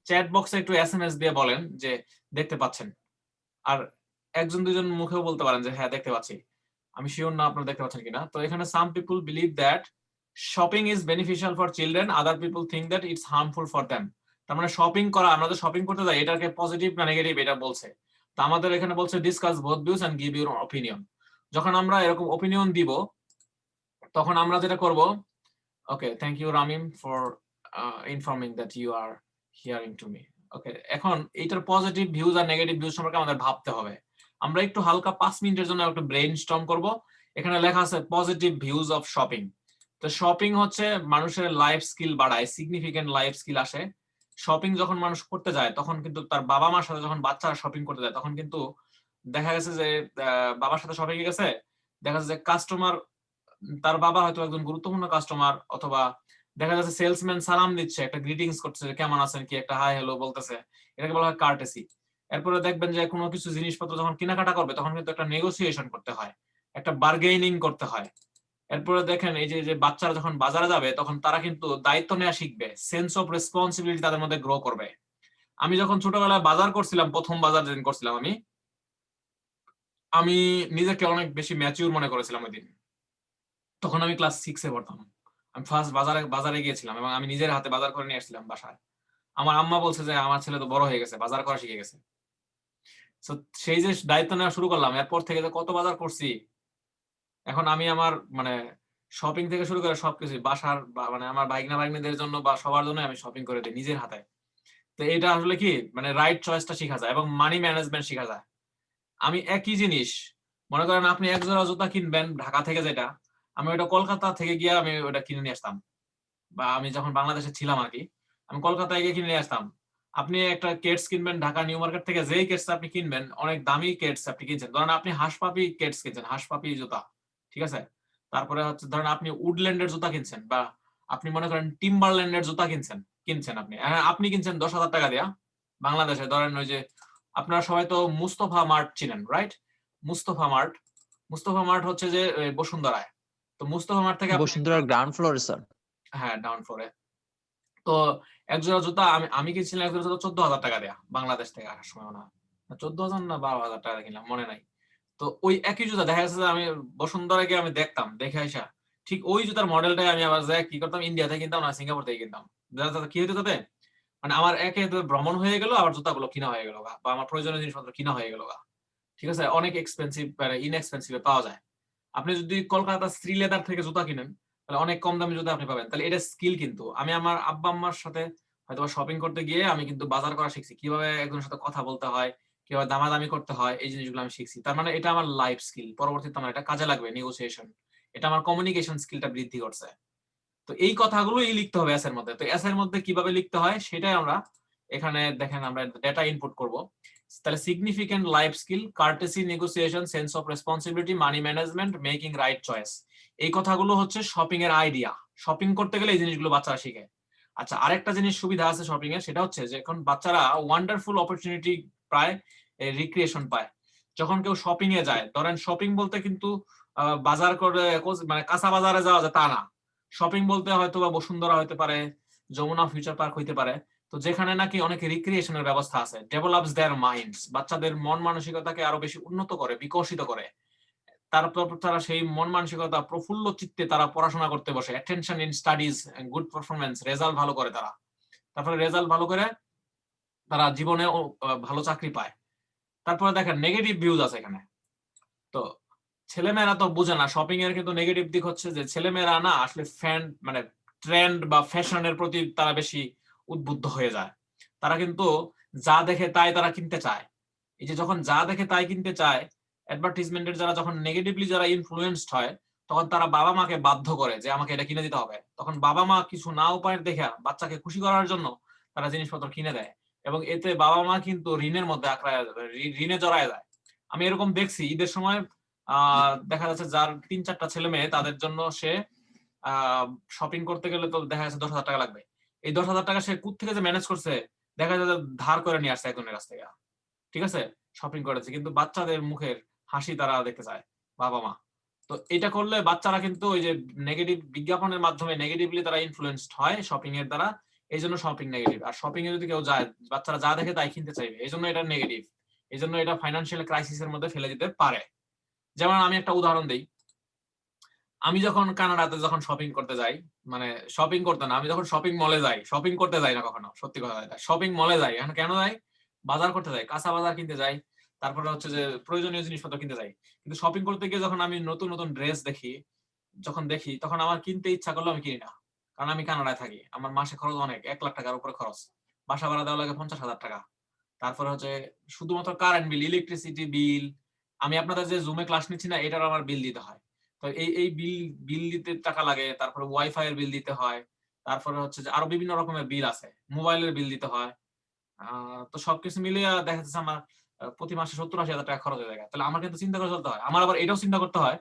চ্যাট বক্সে একটু এসএমএস দিয়ে বলেন যে দেখতে পাচ্ছেন। আর একজন দুজন মুখেও বলতে পারেন যে হ্যাঁ দেখতে পাচ্ছি। আমি শিওর না আপনারা দেখতে পাচ্ছেন কিনা। তো এখানে সাম people believe that shopping is beneficial for children, other people think that it's harmful for them. তার মানে শপিং করা, আমরা যে শপিং করতে যাই এটাকে পজিটিভ না নেগেটিভ এটা বলছে। তো আমাদের এখানে বলছে discuss both views and give your opinion. যখন আমরা এরকম অপিনিয়ন দিব তখন আমরা যেটা করব, okay thank you Ramim for informing that you are hearing to me. Okay, এখন এইটার পজিটিভ ভিউজ আর নেগেটিভ ভিউজ সম্পর্কে আমাদের ভাবতে হবে। আমরা একটু হালকা 5 মিনিটের জন্য একটু ব্রেইন স্টর্ম করব। এখানে লেখা আছে পজিটিভ ভিউজ অফ শপিং। তো শপিং হচ্ছে মানুষের লাইফ স্কিল বাড়ায়, সিগনিফিকেন্ট লাইফ স্কিল আসে। শপিং যখন মানুষ করতে যায় তখন কিন্তু তার বাবা মার সাথে, যখন বাচ্চারা শপিং করতে যায় তখন কিন্তু দেখা গেছে যে বাবার সাথে শপিং এ গেছে, দেখা যাচ্ছে যে কাস্টমার, তার বাবা হয়তো একজন গুরুত্বপূর্ণ কাস্টমার, অথবা দেখা যাচ্ছে সেলসম্যান সালাম দিচ্ছে, একটা গ্রিটিংস করছে, কেমন আছেন, কি একটা হাই হ্যালো বলতেছে, এটাকে বলা হয় কার্টেসি। এরপরে দেখবেন যে কোনো কিছু জিনিসপত্র যখন কেনাকাটা করবে তখন কিন্তু একটা নেগোসিয়েশন করতে হয়, একটা বার্গেনিং করতে হয়। এরপরে দেখেন এই যে বাচ্চারা যখন বাজারে যাবে তখন তারা কিন্তু দায়িত্ব নেওয়া শিখবে, সেন্স অফ রেসপন্সিবিলিটি তাদের মধ্যে গ্রো করবে। আমি যখন ছোটবেলায় বাজার করছিলাম, প্রথম বাজার যেদিন করছিলাম আমি নিজেকে অনেক বেশি ম্যাচিউর মনে করেছিলাম ওই দিন। তখন আমি ক্লাস 6-এ পড়তাম। আমি ফার্স্ট বাজারে গিয়েছিলাম এবং আমি নিজের হাতে বাজার করে নিয়ে আসছিলাম বাসায়। আমার আম্মা বলছে যে আমার ছেলে তো বড় হয়ে গেছে, বাজার করা শিখে গেছে। তো সেই যে দায়িত্ব নেওয়া শুরু করলাম, এরপর থেকে যে কত বাজার করছি। এখন আমি আমার মানে শপিং থেকে শুরু করে সবকিছু বাসার মানে আমার ভাইগনা ভাইগনাদের জন্য বা সবার জন্য আমি শপিং করে দিই নিজের হাতে। তো এটা আসলে কি মানে রাইট চয়েসটা শেখা যায় এবং মানি ম্যানেজমেন্ট শেখা যায়। আমি একই জিনিস, মনে করেন আপনি এক জোড়া জুতা কিনবেন ঢাকা থেকে, যেটা আমি ওটা কলকাতা থেকে গিয়ে আমি ওটা কিনে নিয়ে আসতাম, বা আমি যখন বাংলাদেশে ছিলাম আর কি, আমি কলকাতায় গিয়ে কিনে নিয়ে আসতাম। আপনি একটা কেটস কিনবেন ঢাকা নিউ মার্কেট থেকে, যেই কেটস আপনি কিনবেন অনেক দামি কেটস আপনি কিনছেন, ধরেন আপনি হাঁসপাপি কেটস কিনছেন, হাঁসপাপি জুতা, ঠিক আছে? তারপরে হচ্ছে ধরেন আপনি উডল্যান্ডের জুতা কিনছেন, বা আপনি মনে করেন টিম্বারল্যান্ডের জুতা কিনছেন আপনি কিনছেন 10,000 টাকা দিয়া বাংলাদেশে। ধরেন ওই যে আপনারা সবাই তো মুস্তফা মার্ট চিনেন, right? Mustafa mart, Mustafa mart হচ্ছে যে বসুন্ধরায়। তো মুস্তফা মার্ট থেকে আপনি, বসুন্ধরার গ্রাউন্ড ফ্লোরে স্যার। হ্যাঁ ডাউন ফ্লোরে। তো এক জোড়া জুতা আমি কিনছিলাম এক জোড়া জুতা 14,000 টাকা দেয়া বাংলাদেশ থেকে আসার সময়, মনে হয় 14,000 না 12,000 টাকা কিনলাম, মনে নাই। তো ওই একই জুতা দেখা যাচ্ছে যে আমি বসুন্ধরা গিয়ে আমি দেখতাম, দেখে আসা ঠিক ওই জুতার মডেলটাই আমি আবার যাই কি করতাম, ইন্ডিয়া থেকে কিনতাম না সিঙ্গাপুর থেকে কিনতাম। কি হইতো তাতে, মানে আমার একে তো ভ্রমণ হয়ে গেল, আবার জুতাগুলো কিনা হয়ে গেল, বা আমার প্রয়োজনীয় জিনিসপত্র কিনা হয়ে গেল, ঠিক আছে? অনেক এক্সপেন্সিভ মানে ইনএক্সপেন্সিভে পাওয়া যায়। আপনি যদি কলকাতা শ্রী লেদার থেকে জুতা কিনেন তাহলে অনেক কম দামি জুতা আপনি পাবেন। তাহলে এটা স্কিল। কিন্তু আমি আমার আব্বা আম্মার সাথে হয়তো শপিং করতে গিয়ে আমি কিন্তু বাজার করা শিখছি, কিভাবে একজনের সাথে কথা বলতে হয়, কিভাবে দামাদামি করতে হয়, এই জিনিসগুলো আমি শিখছি। তার মানে এটা আমার লাইফ স্কিল, পরবর্তীতে আমার এটা কাজে লাগবে, নেগোসিয়েশন। এটা আমার কমিউনিকেশন স্কিলটা বৃদ্ধি করছে। তো এই কথাগুলোই লিখতে হবে এস এর মধ্যে। তো এস এর মধ্যে কিভাবে লিখতে হয় সেটাই আমরা এখানে দেখেন আমরা ডেটা ইনপুট করব। তাহলে significant life skill, courtesy, negotiation, sense of responsibility, money management, making right choice. এই কথাগুলো হচ্ছে শপিং এর আইডিয়া। শপিং করতে গেলে এই জিনিসগুলো বাচ্চারা শিখে। আচ্ছা, আরেকটা জিনিস সুবিধা আছে শপিং এর, সেটা হচ্ছে যে এখন বাচ্চারা ওয়ান্ডারফুল অপরচুনিটি প্রায় রিক্রিয়েশন পায় যখন কেউ শপিং এ যায়। ধরেন শপিং বলতে কিন্তু বাজার করে মানে কাঁচা বাজারে যাওয়া যায় তা না। শপিং বলতে হয়তো বা বসুন্ধরা হইতে পারে, যমুনা ফিউচার পার্ক হইতে পারে, তো যেখানে নাকি অনেক রিক্রিয়েশনের ব্যবস্থা আছে, ডেভেলপস দেয়ার মাইন্ডস, বাচ্চাদের মন মানসিকতাকে আরো বেশি উন্নত করে, বিকশিত করে। তারপর তারা সেই মন মানসিকতা প্রফুল্ল চিত্তে তারা পড়াশোনা করতে বসে, attention in studies, good performance, result ভালো করে তারা। তারপরে রেজাল্ট ভালো করে তারা জীবনে ভালো চাকরি পায়। তারপরে দেখেন নেগেটিভ ভিউজ আছে এখানে। তো ছেলেমেয়েরা তো বুঝে না শপিং এর, কিন্তু নেগেটিভ দিক হচ্ছে যে ছেলেমেয়েরা না আসলে ফ্যান মানে ট্রেন্ড বা ফ্যাশনের প্রতি তারা বেশি উদ্বুদ্ধ হয়ে যায়। তারা কিন্তু যা দেখে তাই তারা কিনতে চায়। এই যে যখন যা দেখে তাই কিনতে চায়, অ্যাডভার্টাইজমেন্টের যারা যখন নেগেটিভলি যারা ইনফ্লুয়েন্সড হয়, তখন তারা বাবা মাকে বাধ্য করে যে আমাকে এটা কিনে দিতে হবে। তখন বাবা মা কিছু না উপায় দেখে বাচ্চাকে খুশি করার জন্য তারা জিনিসপত্র কিনে দেয়, এবং এতে বাবা মা কিন্তু ঋণের মধ্যে আঁকড়ায় ঋণে জড়ায় যায়। আমি এরকম দেখছি ঈদের সময় দেখা যাচ্ছে যার 3-4টা ছেলে মেয়ে, তাদের জন্য সে শপিং করতে গেলে তো দেখা যাচ্ছে 10,000 টাকা লাগবে। এই 10,000 টাকা সে কোথা থেকে যে ম্যানেজ করছে, দেখা যাচ্ছে ধার করে নিয়ে আসছে একজনের কাছ থেকে। ঠিক আছে, শপিং করেছে, কিন্তু বাচ্চাদের মুখের হাসি তারা দেখতে চায় বাবা মা। তো এটা করলে বাচ্চারা কিন্তু ওই যে নেগেটিভ বিজ্ঞাপনের মাধ্যমে নেগেটিভলি তারা ইনফ্লুয়েন্সড হয় শপিং এর দ্বারা। এই জন্য শপিং নেগেটিভ। আর শপিং এ যদি কেউ যায়, বাচ্চারা যা দেখে তাই কিনতে চাইবে, এই জন্য এটা নেগেটিভ। এই জন্য এটা ফাইন্যান্সিয়াল ক্রাইসিসের মধ্যে ফেলে দিতে পারে। যেমন আমি একটা উদাহরণ দিই। আমি যখন কানাডাতে যখন শপিং করতে যাই, মানে শপিং করতে না, আমি যখন শপিং মলে যাই, শপিং করতে যাই না কখনো, সত্যি কথা এটা, শপিং মলে যাই। এখন কেন যাই? বাজার করতে যাই, কাঁচা বাজার কিনতে যাই, তারপরে হচ্ছে যে প্রয়োজনীয় জিনিসপত্র কিনতে যাই। কিন্তু শপিং করতে গিয়ে যখন আমি নতুন নতুন ড্রেস দেখি, যখন দেখি, তখন আমার কিনতে ইচ্ছা করলেও আমি কিনি না। কারণ আমি কানাডায় থাকি, আমার মাসে খরচ অনেক, 1 লাখ টাকার উপরে খরচ। বাসা ভাড়া দেওয়া লাগে 50,000 টাকা। তারপরে হচ্ছে শুধুমাত্র কারেন্ট বিল, ইলেকট্রিসিটি বিল, আমি আপনাদের যে জুমে ক্লাস নিচ্ছি না, এটার আমার বিল দিতে হয়। তো এই বিল বিল দিতে টাকা লাগে, তারপরে ওয়াইফাই এর বিল দিতে হয়, তারপরে হচ্ছে যে আরো বিভিন্ন রকমের বিল আছে, মোবাইলের বিল দিতে হয়। তো সবকিছু মিলিয়ে দেখা যাচ্ছে আমার প্রতি মাসে 70-80 হাজার টাকা খরচ হয়ে যায়। তাহলে আমার কিন্তু চিন্তা করে চলতে হয়। আমার আবার এটাও চিন্তা করতে হয়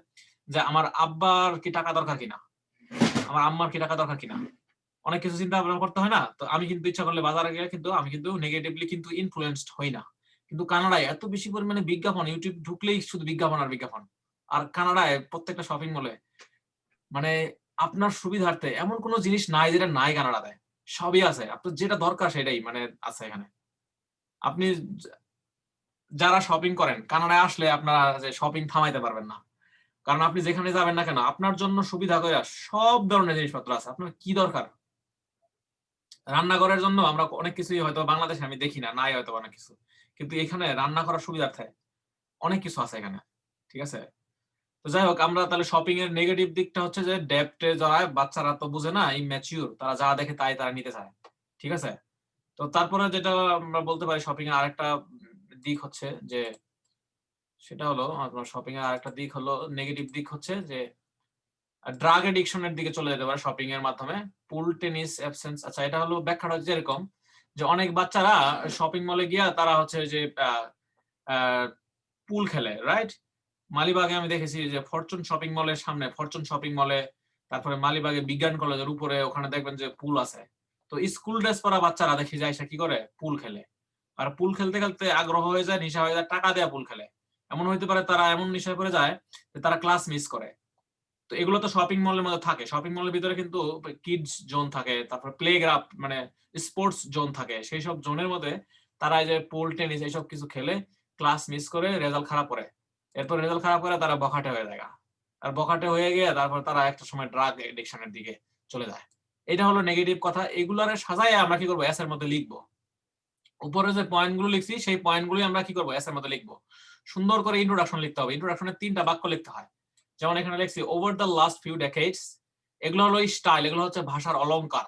যে আমার আব্বার কি টাকা দরকার কিনা, আমার আম্মার কি টাকা দরকার কিনা, অনেক কিছু চিন্তা ভাবনা করতে হয় না। তো আমি কিন্তু ইচ্ছা করলে বাজারে গেলে কিন্তু আমি কিন্তু নেগেটিভলি কিন্তু ইনফ্লুয়েন্সড হই না। কিন্তু কানাডায় এত বেশি পরিমাণে বিজ্ঞাপন, ইউটিউব ঢুকলেই শুধু বিজ্ঞাপন আর বিজ্ঞাপন। আর কানাডায় প্রত্যেকটা শপিং মলে মানে আপনার সুবিধার্থে এমন কোনো জিনিস নাই যেটা নাই কানাডাতে। সবই আছে, আপনার যেটা দরকার সেটাই মানে আছে এখানে। আপনি যারা শপিং করেন কানাডায় আসলে আপনারা যে শপিং থামাইতে পারবেন না। কারণ আপনি যেখানে যাবেন না কেন, আপনার জন্য সুবিধা করে সব ধরনের জিনিসপত্র আছে। আপনার কি দরকার? রান্নাঘরের জন্য আমরা অনেক কিছুই হয়তো বাংলাদেশে আমি দেখি না, নাই হয়তো অনেক কিছু, কিন্তু এখানে রান্না করার সুবিধার্থে অনেক কিছু আছে এখানে। ঠিক আছে, তো যাই হোক, আমরা তাহলে শপিং এর নেগেটিভ দিকটা হচ্ছে যে ডেপ্টে জড়ায়, বাচ্চারা তো বুঝে না, ইম্যাচিউর, তারা যা দেখে তাই তারা নিতে চায়। ঠিক আছে, তো তারপরে যেটা আমরা বলতে পারি শপিং এর আরেকটা দিক হচ্ছে যে, সেটা হলো আপনার শপিং এর আরেকটা দিক হলো, নেগেটিভ দিক হচ্ছে যে ড্রাগ এডিকশনের দিকে চলে যেতে পারে শপিং এর মাধ্যমে। পুল টেনিস অ্যাবসেন্স। আচ্ছা, এটা হলো ব্যাখ্যাটা হচ্ছে এরকম যে অনেক বাচ্চারা শপিং মলে গিয়া তারা হচ্ছে যে পুল খেলে, রাইট? মালিবাগে আমি দেখেছি যে ফরচুন শপিং মলের সামনে, ফরচুন শপিং মলে, তারপরে মালিবাগে বিজ্ঞান কলেজের উপরে, ওখানে দেখবেন যে পুল আছে। তো স্কুল ড্রেস পরা বাচ্চারা দেখি যায় সে কি করে, পুল খেলে। আর পুল খেলতে খেলতে আগ্রহ হয়ে যায়, নেশা হয়ে যায়, টাকা দেয়া পুল খেলে। এমন হইতে পারে তারা এমন নেশায় পড়ে যায় যে তারা ক্লাস মিস করে। তো এগুলো তো শপিং মলের মধ্যে থাকে। শপিং মলের ভিতরে কিন্তু কিডস জোন থাকে, তারপর প্লে গ্রাউন্ড মানে স্পোর্টস জোন থাকে। সেই সব জোনের মধ্যে তারা এই যে পুল টেনিস এইসব কিছু খেলে ক্লাস মিস করে রেজাল্ট খারাপ করে। এরপর রেজাল্ট খারাপ করে তারা বখাটে হয়ে যায়। আর বখাটে হয়ে গিয়ে তারপর তারা একটা সময় ড্রাগ এডিকশনের দিকে চলে যায়। এটা হলো নেগেটিভ কথা। এগুলারে সাজায় আমরা কি করবো, এস এর মধ্যে লিখবো। উপরে যে পয়েন্ট গুলো লিখছি সেই পয়েন্ট গুলো আমরা কি করবো, এস এর মধ্যে লিখবো। সুন্দর করে ইন্ট্রোডাকশন লিখতে হবে। ইন্ট্রোডাকশনের 3টা বাক্য লিখতে হয়। যেমন এখানে লিখছি over the last few decades, এগুলো হলো স্টাইল, এগুলো হচ্ছে ভাষার অলংকার।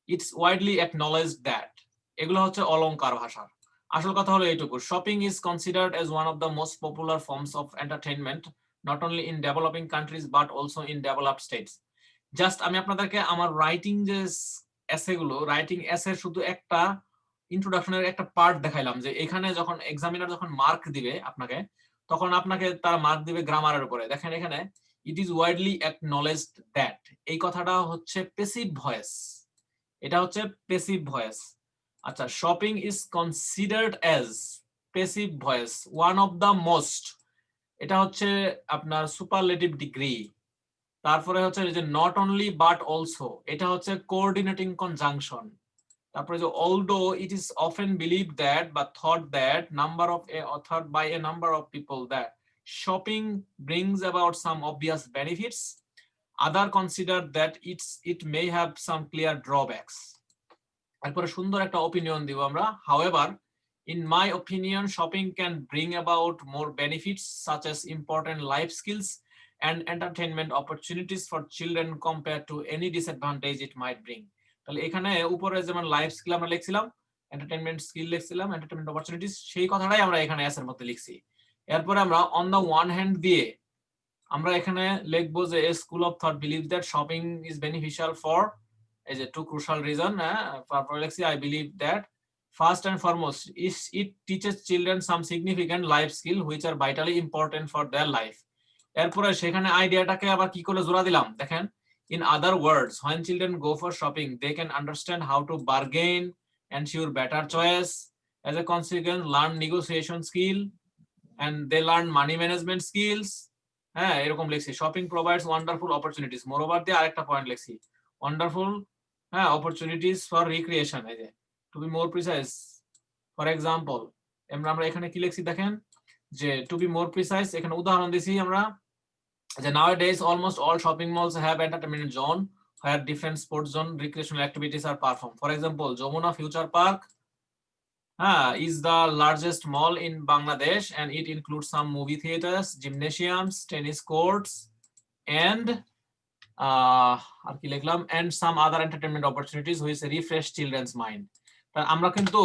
ইটস ওয়াইডলি অ্যাকনলেজড দ্যাট, এগুলো হচ্ছে অলংকার ভাষার। আসল কথা হলো এইটুকু, shopping is considered age one of the most popular forms of entertainment not only in developing countries but also in developed states. Just আমি আপনাদেরকে আমার রাইটিং যে এসেগুলো, রাইটিং এসের শুধু একটা ইন্ট্রোডাকশনের একটা পার্ট দেখাইলাম, যে এখানে যখন এক্সামিনার যখন মার্ক দিবে আপনাকে, তখন আপনাকে তারা মার্ক দিবে গ্রামারের উপরে। দেখেন এখানে ইট ইজ ওয়াইডলি অ্যাকনলেজড দ্যাট, এই কথাটা হচ্ছে প্যাসিভ ভয়েস, এটা হচ্ছে প্যাসিভ ভয়েস। আচ্ছা, shopping is considered as passive voice one of the most, এটা হচ্ছে আপনার সুপারলেটিভ ডিগ্রি। তারপরে হচ্ছে যে নট অনলি বাট অলসো, এটা হচ্ছে কোঅর্ডিনেটিং কনজাংশন। তারপরে যে although it is often believed that বা thought that number of thought by a number of people that shopping brings about some obvious benefits, other consider that it may have some clear drawbacks. তারপরে সুন্দর একটা opinion দিব আমরা, however in my opinion shopping can bring about more benefits such as important life skills and entertainment opportunities for children compared to any disadvantage it might bring। তাহলে এখানে উপরে যেমন life skill আমরা লিখছিলাম, এন্টারটেইনমেন্ট স্কিল লিখছিলাম, এন্টারটেইনমেন্ট অপরচুনিটিস, সেই কথাটাই আমরা এখানে S এর মধ্যে লিখছি। এরপরে আমরা অন দা ওয়ান হ্যান্ড দিয়ে আমরা এখানে লিখবো যে school of thought believe that shopping is beneficial for এই যে টু ক্রুশাল রিজন। তারপরে লিখছি I believe that first and foremost it teaches children some significant life skill which are vitally important for their life। এরপরে সেখানে আইডিয়াটাকে আবার কি করে জোড়া দিলাম দেখেন, in other words when children go for shopping they can understand how to bargain, ensure better choice, as a consequence learn negotiation skill and they learn money management skills। হ্যাঁ, এরকম লিখছি shopping provides wonderful opportunities, moreover দিয়ে আরেকটা point লিখছি wonderful opportunities for recreation. এই যে to be more precise, for example আমরা এখানে কি লিখছি দেখেন যে to be more precise এখানে উদাহরণ দিছি আমরা যে nowadays almost all shopping malls have entertainment zone where different sports zone recreational activities are performed। for example Jamuna Future Park is the largest mall in Bangladesh and it includes some movie theaters, gymnasiums, tennis courts and আর কি লিখলাম and some other entertainment opportunities which refresh children's mind। আমরা কিন্তু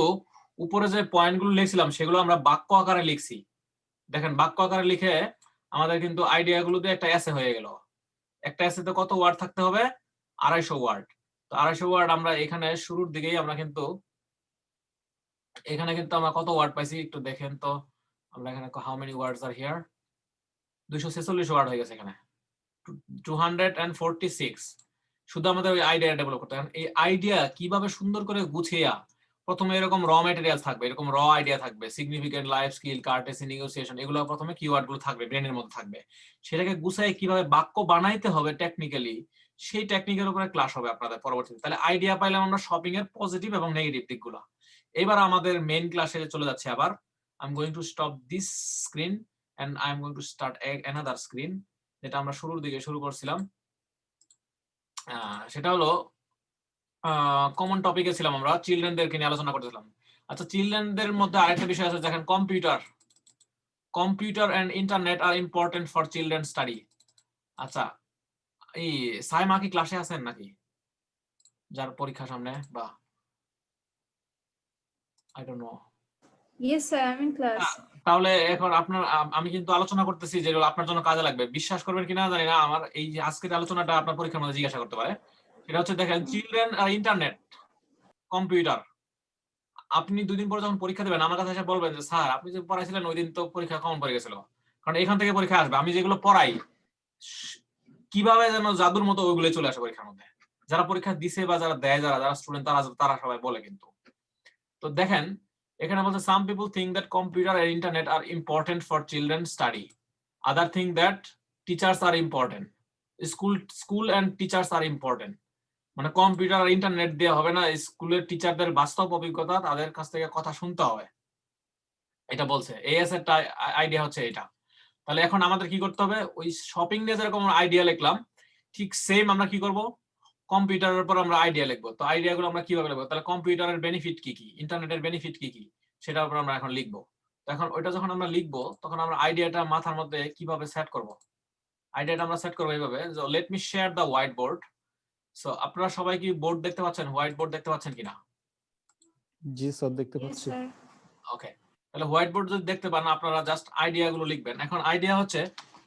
উপরে যে পয়েন্টগুলো লিখছিলাম সেগুলো আমরা বাক্য আকারে লিখছি। দেখেন বাক্য আকারে লিখে আমাদের কিন্তু আইডিয়াগুলোতে একটা এসে হয়ে গেল। একটা এসেতে কত ওয়ার্ড থাকতে হবে? 250 ওয়ার্ড। তো 250 ওয়ার্ড আমরা এখানে শুরুর দিকেই আমরা কিন্তু আমরা কত ওয়ার্ড পাইছি একটু দেখেন তো। আমরা এখানে how many words are here, 246 word হয়ে গেছে এখানে, 246। শুধু আমাদের ওই আইডিয়া ডেভেলপ করতে হবে। এই আইডিয়া কিভাবে সুন্দর করে গুছিয়ে, প্রথমে এরকম র ম্যাটেরিয়াল থাকবে, এরকম র আইডিয়া থাকবে, significant, life skill, courtesy, negotiation, এগুলো প্রথমে কিওয়ার্ড গুলো থাকবে ব্রেনের মধ্যে থাকবে। সেটাকে গুছাই কিভাবে বাক্য বানাইতে হবে টেকনিক্যালি, সেই টেকনিকের উপরে ক্লাস হবে আপনাদের পরবর্তীতে। তাহলে আইডিয়া পাইলাম আমরা শপিং এর পজিটিভ এবং নেগেটিভ দিকগুলো। এবার আমাদের মেইন ক্লাসে চলে যাচ্ছে। আবার I am going to stop this screen and I am going to start another screen, যেটা আমরা শুরুর দিকে শুরু করছিলাম। সেটা হলো কমন টপিকে ছিলাম, আমরা চিলড্রেনদেরকে নিয়ে আলোচনা করতেছিলাম। আচ্ছা, চিলড্রেনদের মধ্যে আরেকটা বিষয় আছে, দেখেন computer and internet are important for children study. আচ্ছা, এই সাইমা কি ক্লাসে আছেন নাকি, যার পরীক্ষা সামনে? বা I don't know. Yes sir, I'm in class. তাহলে এখন আপনার আমি কিন্তু আলোচনা করতেছি যেগুলো আপনার জন্য কাজে লাগবে। বিশ্বাস করবেন কিনা জানি না, আমার এই যে আজকের আলোচনাটা আপনার পরীক্ষার মধ্যে জিজ্ঞাসা করতে পারে। সেটা হচ্ছে দেখেন চিলড্রেন আর ইন্টারনেট, কম্পিউটার। আপনি 2 দিন পরে যখন পরীক্ষা দেবেন আমার কাছে এসে বলবেন যে স্যার আপনি যে পড়াইছিলেন ওই দিন তো পরীক্ষা কমন পড়ে গেছিল। কারণ এখান থেকে পরীক্ষা আসবে, আমি যেগুলো পড়াই কিভাবে যেন জাদুর মতো ওইগুলো চলে আসে পরীক্ষার মধ্যে। যারা পরীক্ষা দিছে বা যারা দেয়, যারা স্টুডেন্ট, তারা সবাই বলে কিন্তু। তো দেখেন এখানে বলছে some people think that computer আর internet are important for children study, other think that teachers are important, school and teachers are important. মানে কম্পিউটার আর ইন্টারনেট দিয়ে হবে না, স্কুলের টিচারদের বাস্তব অভিজ্ঞতা, তাদের কাছ থেকে কথা শুনতে হবে, এটা বলছে। এএস এর আইডিয়া হচ্ছে এটা। তাহলে এখন আমাদের কি করতে হবে, ওই শপিং নিয়ে যেরকম আইডিয়া লিখলাম ঠিক সেম আমরা কি করব, কম্পিউটারের উপর আমরা আইডিয়া লিখবো। তো আইডিয়াগুলো আমরা কিভাবে লিখবো, তাহলে কম্পিউটারের বেনিফিট কি কি, ইন্টারনেটের বেনিফিট কি কি, সেটার উপর আমরা এখন লিখবো। তো এখন ওইটা যখন আমরা লিখবো তখন আমরা আইডিয়াটা মাথার মধ্যে কিভাবে সেট করব। আইডিয়াটা আমরা সেট করবো এইভাবে, let me share the white board. So আপনারা সবাই কি বোর্ড দেখতে পাচ্ছেন, হোয়াইট বোর্ড দেখতে পাচ্ছেন কিনা? জি স্যার, দেখতে Yes পাচ্ছি। sir. ওকে, তাহলে হোয়াইট বোর্ড যদি দেখতে পান আপনারা জাস্ট আইডিয়া গুলো লিখবেন। এখন আইডিয়া হচ্ছে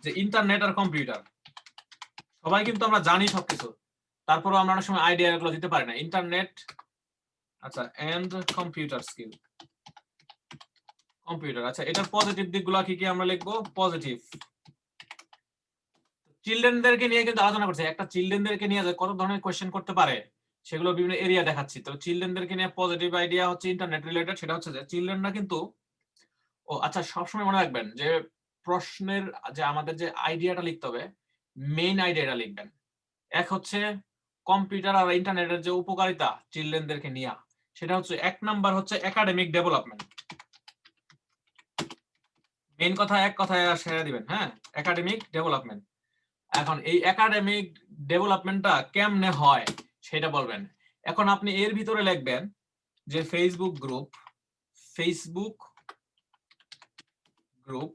যে ইন্টারনেট আর কম্পিউটার, সবাই কিন্তু আমরা জানি সবকিছু, তারপরেও আমরা অনেক সময় আইডিয়া গুলো দিতে পারি না। ইন্টারনেট, আচ্ছা, এন্ড কম্পিউটার স্কিল, কম্পিউটার, আচ্ছা, এটার পজিটিভ দিকগুলো কি কি আমরা লিখবো? পজিটিভ। চিলড্রেনদেরকে নিয়ে কিন্তু আলোচনা করছে, একটা চিলড্রেনদেরকে নিয়ে কত ধরনের কোয়েশ্চেন করতে পারে সেগুলো বিভিন্ন এরিয়া দেখাচ্ছি। তো চিলড্রেনদেরকে নিয়ে পজিটিভ আইডিয়া হচ্ছে ইন্টারনেট রিলেটেড, সেটা হচ্ছে যে চিলড্রেনরা কিন্তু, ও আচ্ছা, সবসময় মনে রাখবেন যে প্রশ্নের যে আমাদের যে আইডিয়াটা লিখতে হবে, মেইন আইডিয়াটা লিখবেন। এক হচ্ছে কম্পিউটার আর ইন্টারনেটের যে উপকারিতা চিলড্রেনদেরকে নিয়ে, সেটা হচ্ছে 1 নাম্বার হচ্ছে একাডেমিক ডেভেলপমেন্ট। মেইন কথা এক কথায় সেরে দিবেন, হ্যাঁ, একাডেমিক ডেভেলপমেন্ট। এখন এই একাডেমিক ডেভেলপমেন্টটা কেমনে হয় সেটা বলবেন। এখন আপনি এর ভিতরে লিখবেন যে ফেসবুক গ্রুপ, ফেসবুক গ্রুপ,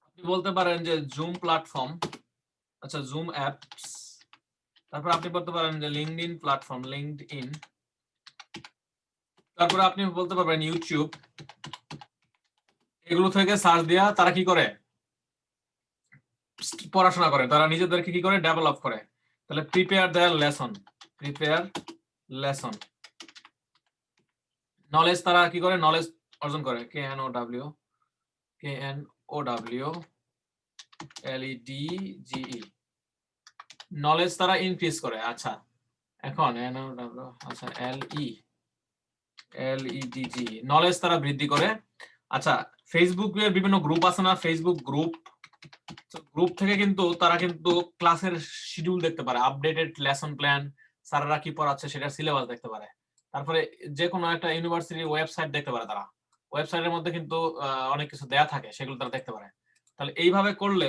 আপনি বলতে পারেন যে জুম প্ল্যাটফর্ম, আচ্ছা, জুম অ্যাপস, তারপর আপনি বলতে পারেন যে লিঙ্কডইন প্ল্যাটফর্ম, লিঙ্কডইন, তারপর আপনি বলতে পারবেন ইউটিউব। এগুলো থেকে সার্চ দেয়া তারা কি করে? পড়াশোনা করে, তারা নিজেদেরকে কি করে? ডেভেলপ করে। তাহলে প্রিপেয়ার দেয়ার লেসন, প্রিপেয়ার লেসন, নলেজ, তারা কি করে? নলেজ অর্জন করে। KNOW, KNOWLEDGE, নলেজ তারা ইনক্রিজ করে। আচ্ছা, এখন NOW, আচ্ছা, LEDG, নলেজ তারা বৃদ্ধি করে। আচ্ছা, ফেসবুকের বিভিন্ন গ্রুপ আছে না, ফেসবুক গ্রুপ, গ্রুপ থেকে কিন্তু তারা কিন্তু ক্লাসের শিডিউল দেখতে পারে, আপডেটেড লেসন প্ল্যান, স্যাররা কি পড়াচ্ছে সেটার সিলেবাস দেখতে পারে। তারপরে যে কোনো একটা ইউনিভার্সিটির ওয়েবসাইট দেখতে পারে, তারা ওয়েবসাইটের মধ্যে কিন্তু অনেক কিছু দেয়া থাকে, সেগুলো তারা দেখতে পারে। তাহলে এইভাবে করলে,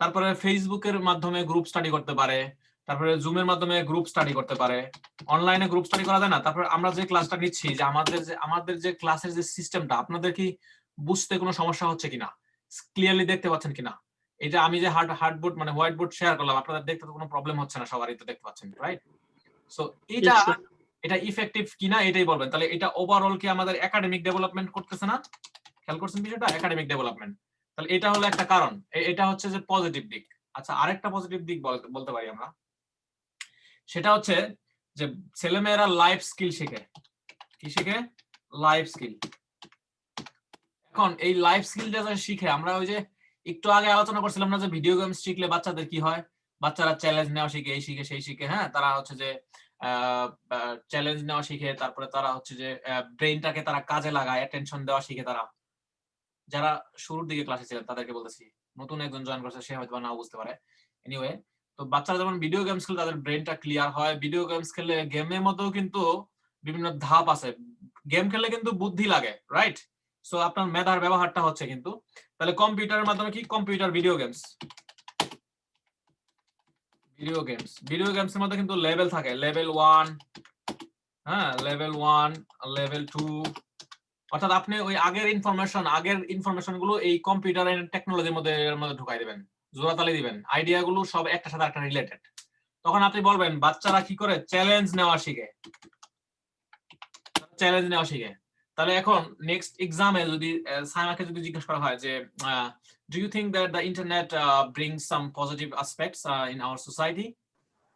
তারপরে ফেসবুকের মাধ্যমে গ্রুপ স্টাডি করতে পারে, তারপরে জুমের মাধ্যমে গ্রুপ স্টাডি করতে পারে, অনলাইনে গ্রুপ স্টাডি করা যায় না। তারপরে আমরা যে ক্লাসটা নিচ্ছি, যে আমাদের যে ক্লাসের যে সিস্টেমটা, আপনাদের কি বুঝতে কোনো সমস্যা হচ্ছে কিনা, ক্লিয়ারলি দেখতে পাচ্ছেন কিনা? এটা আমি যে হার্ডবোর্ড মানে হোয়াইট বোর্ড শেয়ার করলাম, আপনাদের দেখতে তো কোনো প্রবলেম হচ্ছে না, সবারই তো দেখতে পাচ্ছেন, রাইট? সো এটা Yes, sir. এটা ইফেক্টিভ কিনা এটাই বলবেন। তাহলে এটা ওভারঅল কি আমাদের একাডেমিক ডেভেলপমেন্ট করতেছে না? খেয়াল করছেন বিষয়টা, একাডেমিক ডেভেলপমেন্ট। তাহলে এটা হলো একটা কারণ, এটা হচ্ছে যে পজিটিভ দিক। আচ্ছা, আরেকটা পজিটিভ দিক বলতে পারি আমরা, সেটা হচ্ছে যে ছেলেমেয়েরা লাইফ স্কিল শিখে। কি শিখে? Life skill. এখন এই লাইফ স্কিল যা শিখে, আমরা ওই যে একটু আগে আলোচনা করছিলাম না যে ভিডিও গেমস শিখলে বাচ্চাদের কি হয়? বাচ্চারা চ্যালেঞ্জ নেওয়া শিখে, এই শিখে সেই শিখে, হ্যাঁ, তারা হচ্ছে যে চ্যালেঞ্জ নেওয়া শিখে, তারপরে তারা হচ্ছে যে ব্রেইনটাকে তারা কাজে লাগায়, অ্যাটেনশন দেওয়া শিখে। তারা যারা শুরুর দিকে ক্লাসে ছিলেন তাদেরকে বলতেছি, নতুন একজন জয়েন করছে সে হয়তো নাও বুঝতে পারে। এনিওয়ে, তো বাচ্চারা যখন ভিডিও গেমস খেলে তাদের ব্রেনটা ক্লিয়ার হয়। ভিডিও গেমস খেলে, গেমের মধ্যেও কিন্তু বিভিন্ন ধাপ আছে, গেম খেললে কিন্তু বুদ্ধি লাগে, রাইট? সো আপনার মেধার ব্যবহারটা হচ্ছে কিন্তু। তাহলে কম্পিউটারের মাধ্যমে কি? Computer video games, video games এর মধ্যে কিন্তু লেভেল থাকে, লেভেল 1, হ্যাঁ, লেভেল 1, লেভেল 2, অর্থাৎ আপনি ওই আগের ইনফরমেশন গুলো এই কম্পিউটার টেকনোলজির মধ্যে ঢুকাই দিবেন, জোড়াতালি দিবেন, আইডিয়া গুলো সব একটার সাথে একটা রিলেটেড। তখন আপনি বলবেন বাচ্চারা কি করে? চ্যালেঞ্জ নেওয়া শিখে, চ্যালেঞ্জ নেওয়া শিখে। তাহলে এখন নেক্সট এক্সামে যদি সাইমাকে যদি জিজ্ঞেস করা হয় যে do you think that the internet brings some positive aspects in our society,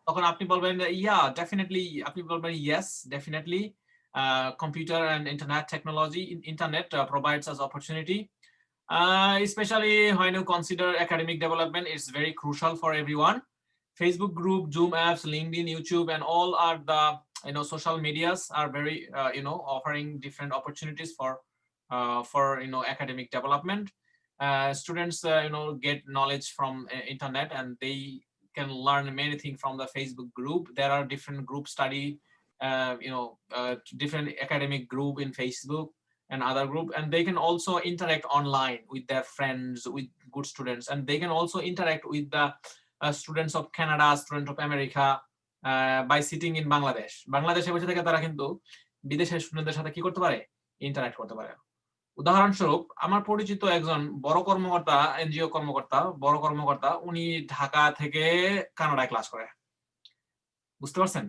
তখন আপনি বলবেন ইয়া ডেফিনেটলি, আপনি বলবেন yes definitely, computer and internet technology, internet provides us opportunity, especially when you consider academic development. It's very crucial for everyone. Facebook group, Zoom apps, LinkedIn, YouTube, and all are the social medias are very offering different opportunities for academic development. Students get knowledge from internet, and they can learn many things from the Facebook group. There are different group study, different academic group in Facebook and other group, and they can also interact online with their friends, with good students, and they can also interact with the students of Canada, students of America, by sitting in Bangladesh. বাংলাদেশে বসে থেকে তারা কিন্তু বিদেশের স্টুডেন্টদের সাথে কি করতে পারে? ইন্টারঅ্যাক্ট করতে পারে। উদাহরণস্বরূপ, আমার পরিচিত একজন বড় কর্মকর্তা, এনজিও কর্মকর্তা, বড় কর্মকর্তা, উনি ঢাকা থেকে কানাডায় ক্লাস করে। বুঝতে পারছেন?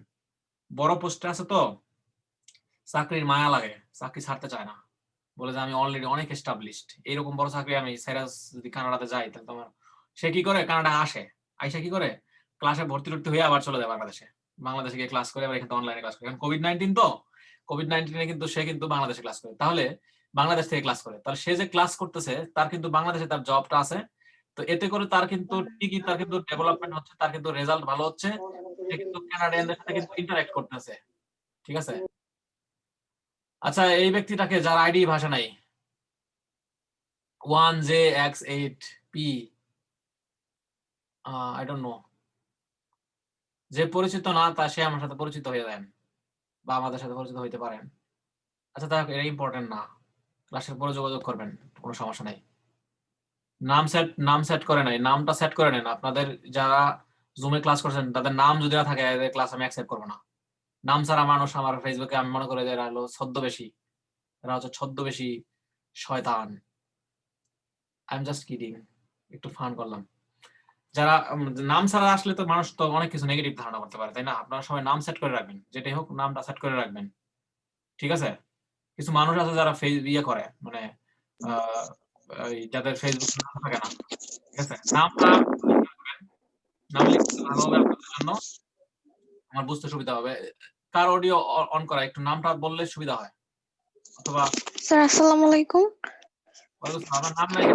বড় পোস্টে আছে তো। চাকরির মায়া লাগে, চাকরি ছাড়তে চায় না, বলে যে আমি অলরেডি অনেক এস্টাবলিশড, এরকম বড় চাকরি আমি সাইরাস যদি কানাডাতে যাই তাহলে তোমার, সে কি করে কানাডা আসে, আইসা কি করে ক্লাসে ভর্তি টর্তি হয়ে আবার চলে যায় বাংলাদেশে গিয়ে ক্লাস করে, আবার এখানে অনলাইনে ক্লাস করে। কোভিড-19 তো, কোভিড-19 কিন্তু সে কিন্তু বাংলাদেশে ক্লাস করে, তাহলে বাংলাদেশ থেকে ক্লাস করে, তাহলে সে যে ক্লাস করতেছে তার কিন্তু বাংলাদেশে তার জবটা আছে, তো এতে করে তার কিন্তু ঠিকই তার কিন্তু ডেভেলপমেন্ট হচ্ছে, তার কিন্তু রেজাল্ট ভালো হচ্ছে, সে কিন্তু কানাডিয়ানদের সাথে কিন্তু ইন্টারঅ্যাক্ট করতেছে, ঠিক আছে। আচ্ছা, এই ব্যক্তিটাকে যার আইডি ভাষা নাই, 1JX8P, আই ডোন্ট নো, যে পরিচিত না তা সে আমার সাথে পরিচিত হয়ে যান বা আমাদের সাথে পরিচিত হইতে পারেন। আচ্ছা, তা এটা ইম্পর্টেন্ট না, ক্লাসের পরে যোগাযোগ করবেন, কোনো সমস্যা নাই। নাম সেট করে নাই, নামটা সেট করে নেন। আপনাদের যারা জুমে ক্লাস করছেন তাদের নাম যদি না থাকে এদের ক্লাস আমি অ্যাকসেপ্ট করবো না। নাম ছাড়া মানুষ আমার ফেসবুকে আমি মনে করি যে এরা হলো ছদ্মবেশী, এরা হচ্ছে ছদ্মবেশী শয়তান। আই এম জাস্ট কিডিং, একটু ফান করলাম। যারা নাম ছাড়া আসলে তো মানুষ তো অনেক কিছু নেগেটিভ ধারণা করতে পারে, তাই না? আপনারা সবাই নাম সেট করে রাখবেন, যেটাই হোক নামটা সেট করে রাখবেন, ঠিক আছে? কিছু মানুষ আছে যারা ইয়ে করে, মানে যাদের ফেসবুক নাম থাকে না, ঠিক আছে? নামটা নাম লিখতে ভালো হবে আপনাদের জন্য, আমার বুঝতে সুবিধা হবে। কার অডিও অন করা, একটু নামটা বললে সুবিধা হয়। অথবা স্যার আসসালামু আলাইকুম। আমার নাম নাই,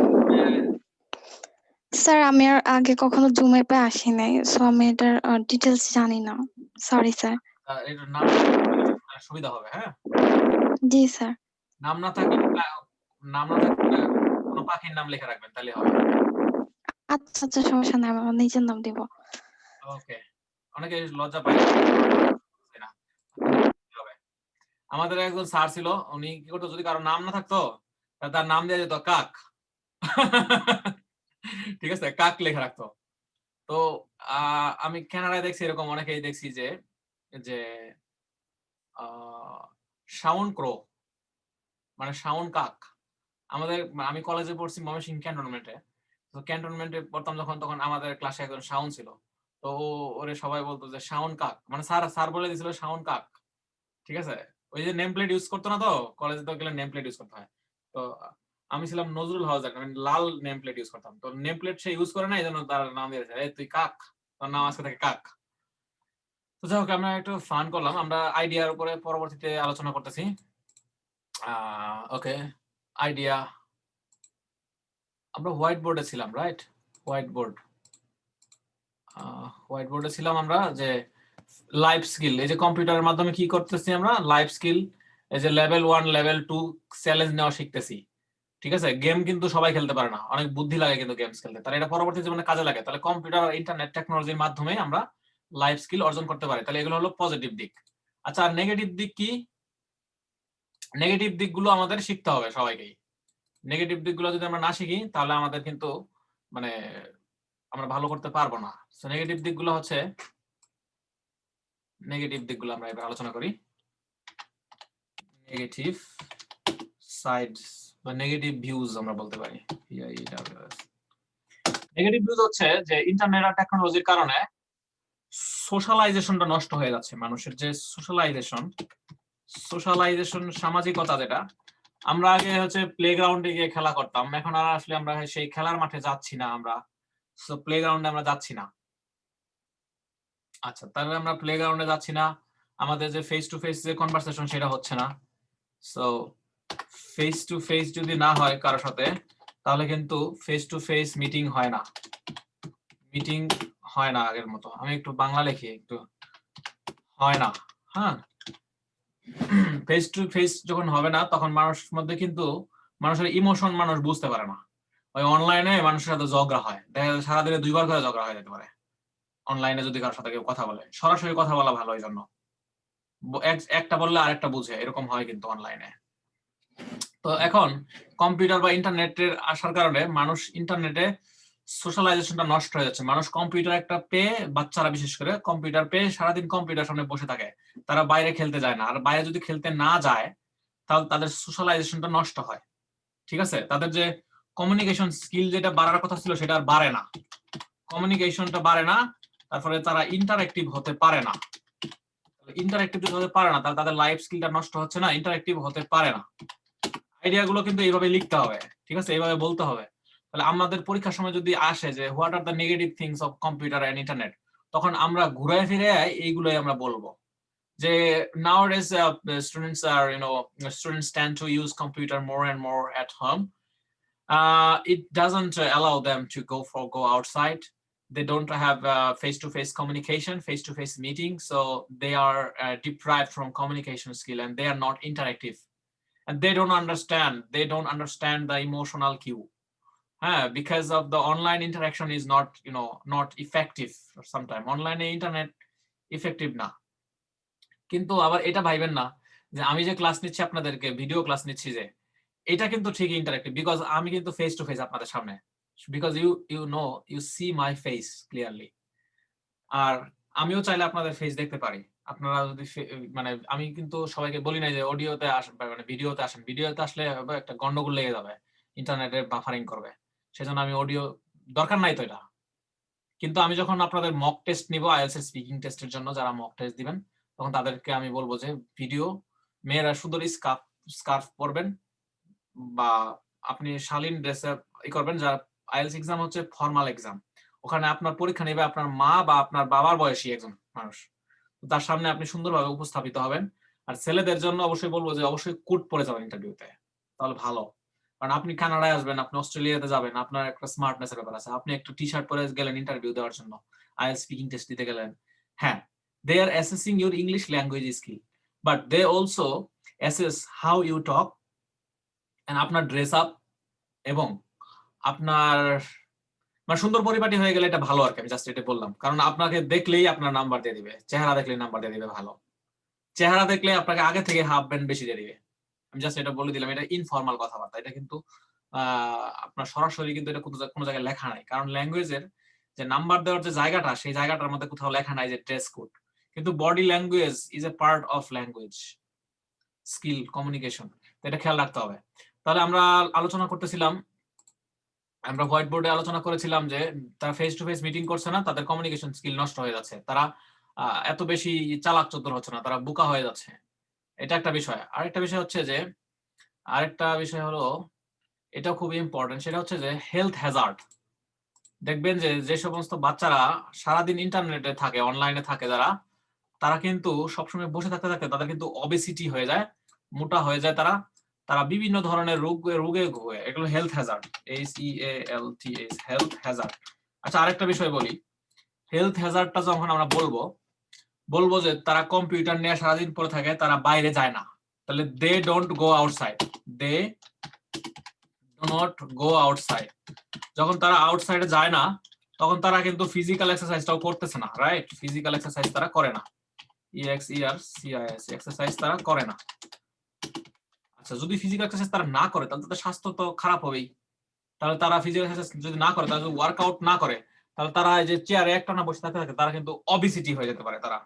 স্যার আমি আর আগে কখনো জুম অ্যাপে আসি নাই, সো আমি এটার ডিটেলস জানি না, সরি স্যার। এটার নাম সুবিধা হবে। হ্যাঁ, জি স্যার। নাম না থাকলে কোনো পাখির নাম লিখে রাখবেন, তাহলে হবে। আচ্ছা আচ্ছা, সমস্যা নাই, আমি আমার নিজের নাম দিব। ওকে, অনেকে লজ্জা পায় না, হবে। আমাদের একজন স্যার ছিল, উনি কি করতো, যদি কারো নাম না থাকতো তার নাম দিয়ে যেত কাক। ঠিক আছে, কাক লেখা রাখতো। তো আমি কানাডায় দেখছি এরকম অনেকেই দেখছি যে যে শাওন ক্রো, মানে শাওন কাক। আমি কলেজে পড়ছি ময়মনসিংহ ক্যান্টনমেন্টে, তো ক্যান্টনমেন্টে পড়তাম যখন, তখন আমাদের ক্লাসে একজন শাওন ছিল। তো ওরে সবাই বলতো যে শাওন কাক, মানে স্যার বলে দিয়েছিল শাওন কাক, ঠিক আছে। ওই যে নেম প্লেট ইউজ করতো না, তো কলেজে তো গেলে নেম প্লেট ইউজ করতে হয়। তো আমি ছিলাম নজরুল হাওয়াজার, মানে লাল নেম প্লেট ইউজ করতাম, তো নেম প্লেট সে ইউজ করে না, এই জন্য তার নাম দিয়েছে এই তুই কাক, তোর নাম আজকে থেকে কাক। তো যাই হোক, আমরা একটু ফান করলাম, আমরা আইডিয়ার উপরে পরবর্তীতে আলোচনা করতেছি। ওকে, আইডিয়া, আমরা হোয়াইট বোর্ডে ছিলাম, রাইট? হোয়াইট বোর্ডে ছিলাম আমরা, যে লাইফ স্কিল, এই যে কম্পিউটারের মাধ্যমে কি করতেছি আমরা, লাইফ স্কিল, এই যে লেভেল 1 লেভেল 2 চ্যালেঞ্জ নেওয়া শিখতেছি, ঠিক আছে। গেম কিন্তু সবাই খেলতে পারে না, অনেক বুদ্ধি লাগে কিন্তু গেমস খেলতে, তাহলে এটা পরবর্তী জীবনে কাজে লাগে। তাহলে কম্পিউটার আর ইন্টারনেট টেকনোলজির মাধ্যমে আমরা লাইফ স্কিল অর্জন করতে পারি, তাহলে এগুলো হলো পজিটিভ দিক। আচ্ছা, আর নেগেটিভ দিক কি? নেগেটিভ দিকগুলো আমাদের শিখতে হবে সবাইকেই। নেগেটিভ দিকগুলো যদি আমরা না শিখি তাহলে আমাদের কিন্তু মানে আমরা ভালো করতে পারবো না। সো নেগেটিভ দিকগুলো হচ্ছে, নেগেটিভ দিকগুলো আমরা এবার আলোচনা করি। নেগেটিভ সাইডস বা নেগেটিভ ভিউজ আমরা বলতে পারি। নেগেটিভ ভিউজ হচ্ছে যে ইন্টারনেট আর টেকনোলজির কারণে সোশ্যালাইজেশনটা নষ্ট হয়ে যাচ্ছে, মানুষের যে সোশ্যালাইজেশন সামাজিকতা, যেটা আমরা আগে হচ্ছে প্লেগ্রাউন্ডে গিয়ে খেলা করতাম, এখন আর আসলে আমরা সেই খেলার মাঠে যাচ্ছি না, আমরা প্লেগ্রাউন্ডে আমরা যাচ্ছি না। আচ্ছা, তাহলে আমরা প্লেগ্রাউন্ডে যাচ্ছি না, আমাদের যে ফেস টু ফেস যে কনভারসেশন সেটা হচ্ছে না। সো ফেস টু ফেস যদি না হয় কারো সাথে, তাহলে কিন্তু ফেস টু ফেস মিটিং হয় না, আগের মতো। আমি একটু বাংলা লিখি, একটু হয় না। হ্যাঁ, ফেস টু ফেস যখন হবে না, তখন মানুষের মধ্যে কিন্তু মানুষের ইমোশন মানুষ বুঝতে পারে না। ওই অনলাইনে মানুষের সাথে ঝগড়া হয়, দেখা যায় সারাদিনে 2 বার করে ঝগড়া হয়ে যেতে পারে অনলাইনে যদি কারোর সাথে কেউ কথা বলে। সরাসরি কথা বলা ভালো, এই জন্য একটা বললে আরেকটা বুঝে, এরকম হয় কিন্তু অনলাইনে। তো এখন কম্পিউটার বা ইন্টারনেটের আসার কারণে মানুষ ইন্টারনেটে সোশ্যালাইজেশনটা নষ্ট হয়ে যাচ্ছে। মানুষ কম্পিউটার একটা পেয়ে, বাচ্চারা বিশেষ করে কম্পিউটার পেয়ে সারাদিন কম্পিউটার সামনে বসে থাকে, তারা বাইরে খেলতে যায় না। আর বাইরে যদি খেলতে না যায় তাহলে তাদের সোশ্যালাইজেশনটা নষ্ট হয়, ঠিক আছে। তাদের যে কমিউনিকেশন স্কিল যেটা বাড়ার কথা ছিল সেটা আর বাড়ে না, কমিউনিকেশনটা বাড়ে না, তারপরে তারা ইন্টারঅ্যাক্টিভ হতে পারে না। ইন্টারেক্টিভ যদি হতে পারে না তাহলে তাদের লাইফ স্কিলটা নষ্ট হচ্ছে না, ইন্টারেক্টিভ হতে পারে না। আইডিয়া গুলো কিন্তু এইভাবে লিখতে হবে, ঠিক আছে, এইভাবে বলতে হবে। তাহলে আমাদের পরীক্ষার সময় যদি আসে যে what are the negative things of computer and internet, তখন আমরা ঘুরায় ফিরে এইগুলোই আমরা বলবো যে nowadays students are students tend to use computer more and more at home. It doesn't allow them to go outside. They don't have face-to-face communication, face-to-face meeting, so they are deprived from communication skill and they are not interactive. And they don't understand the emotional cue, because of the online interaction is not effective. Sometimes online internet effective না। কিন্তু আবার এটা ভাইবেন না যে আমি যে class নিচ্ছি আপনাদেরকে ভিডিও ক্লাস নিচ্ছি যে এটা কিন্তু ঠিক ইন্টারেক্টিভ, বিকজ আমি কিন্তু ফেস টু ফেস আপনাদের সামনে, because you see my face clearly. আর আমিও চাইলে আপনাদের ফেস দেখতে পারি। আপনারা যদি মানে আমি কিন্তু সবাইকে বলি না যে অডিওতে আসেন, মানে ভিডিওতে আসেন, ভিডিওতে আসলে একটা গন্ডগোল লেগে যাবে, ইন্টারনেটে বাফারিং করবে, সেজন্য আমি অডিও দরকার নাই তো এটা। কিন্তু আমি যখন আপনাদের মক টেস্ট নিব আইএলটিএস এর স্পিকিং টেস্টের জন্য, যারা মক টেস্ট দিবেন, তখন তাদেরকে আমি বলবো যে ভিডিও, মেয়েরা সুন্দর স্কার্ফ পরবেন বা আপনি শালীন ড্রেসে করবেন। যারা আইএলটিএস এক্সাম হচ্ছে ফর্মাল এক্সাম, ওখানে আপনার পরীক্ষা নেবে আপনার মা বা আপনার বাবার বয়সী একজন মানুষ, তার সামনে আপনি সুন্দরভাবে উপস্থাপিত হবেন। আর ছেলেদের জন্য অবশ্যই বলবো যে অবশ্যই কোট পরে যাবেন ইন্টারভিউতে, তাহলে ভালো। কারণ আপনি কানাডায় আসবেন, আপনি অস্ট্রেলিয়াতে যাবেন, আপনার একটা স্মার্টনেসের ব্যাপার আছে। আপনি একটা টি শার্ট পরে গেলেন ইন্টারভিউ দেওয়ার জন্য, আইএলটিএস স্পিকিং টেস্ট দিতে গেলেন, হ্যাঁ, they are assessing your English language skill, but they also assess how you talk and আপনার ড্রেস আপ এবং আপনার মানে সুন্দর পরিপাটি হয়ে গেলে এটা ভালো আর কি। আমি জাস্ট এটা বললাম, কারণ আপনাকে দেখলেই আপনার নাম্বার দিয়ে দিবে, চেহারা দেখলেই নাম্বার দিয়ে দিবে ভালো, চেহারা দেখলে আপনাকে আগে থেকে হাফ ব্যান্ড বেশি দিয়ে দিবে। আমি জাস্ট এটা বলে দিলাম, এটা ইনফর্মাল কথাবার্তা, এটা কিন্তু আপনার সরাসরি কিন্তু এটা কোনো জায়গায় লেখা নাই। কারণ ল্যাঙ্গুয়েজের যে নাম্বার দেওয়ার যে জায়গাটা, সেই জায়গাটার মধ্যে কোথাও লেখা নাই যে ড্রেস কোড, কিন্তু body language is a part of language skill communication, এটা খেয়াল রাখতে হবে। তাহলে আমরা আলোচনা করতেছিলাম, আমরা হোয়াইট বোর্ডে আলোচনা করেছিলাম যে তারা ফেস টু ফেস মিটিং করছে না, তাদের কমিউনিকেশন স্কিল নষ্ট হয়ে যাচ্ছে, তারা এত বেশি চালাক চতুর হচ্ছে না, তারা বোকা হয়ে যাচ্ছে, এটা একটা বিষয়। আরেকটা বিষয় হচ্ছে যে হলো, এটা খুবই ইম্পর্টেন্ট, সেটা হচ্ছে যে হেলথ হ্যাজার্ড। দেখবেন যে যে সমস্ত বাচ্চারা সারাদিন ইন্টারনেটে থাকে, অনলাইনে থাকে, তারা কিন্তু সবসময় বসে থাকতে থাকতে তাদের কিন্তু অবেসিটি হয়ে যায়, মোটা হয়ে যায়, তারা বিভিন্ন ধরনের রোগে ভোগে, এগুলো health Hazard, HEALTH, health Hazard. আচ্ছা, আরেকটা বিষয় বলি, হেলথ হ্যাজার্ডটা যখন আমরা বলবো যে তারা কম্পিউটার নিয়ে সারাদিন পড়ে থাকে, তারা বাইরে যায় না, তাহলে they don't go outside, they do not go outside. যখন তারা আউটসাইডে যায় না, তখন তারা কিন্তু ফিজিক্যাল এক্সারসাইজটাও করতেছে না, রাইট? ফিজিক্যাল এক্সারসাইজ তারা করে না, EXERCIS এক্সারসাইজ তারা করে না। আচ্ছা, যদি ফিজিক্যাল এক্সারসাইজ তারা না করে তাহলে তাদের স্বাস্থ্য তো খারাপ হবেই। তাহলে তারা ফিজিক্যাল এক্সারসাইজ যদি না করে, তারা যদি ওয়ার্কআউট না করে, তাহলে তারা এই যে চেয়ারে একটানা বসে থাকতে থাকে, তারা কিন্তু অবেসিটি হয়ে যেতে পারে তারা।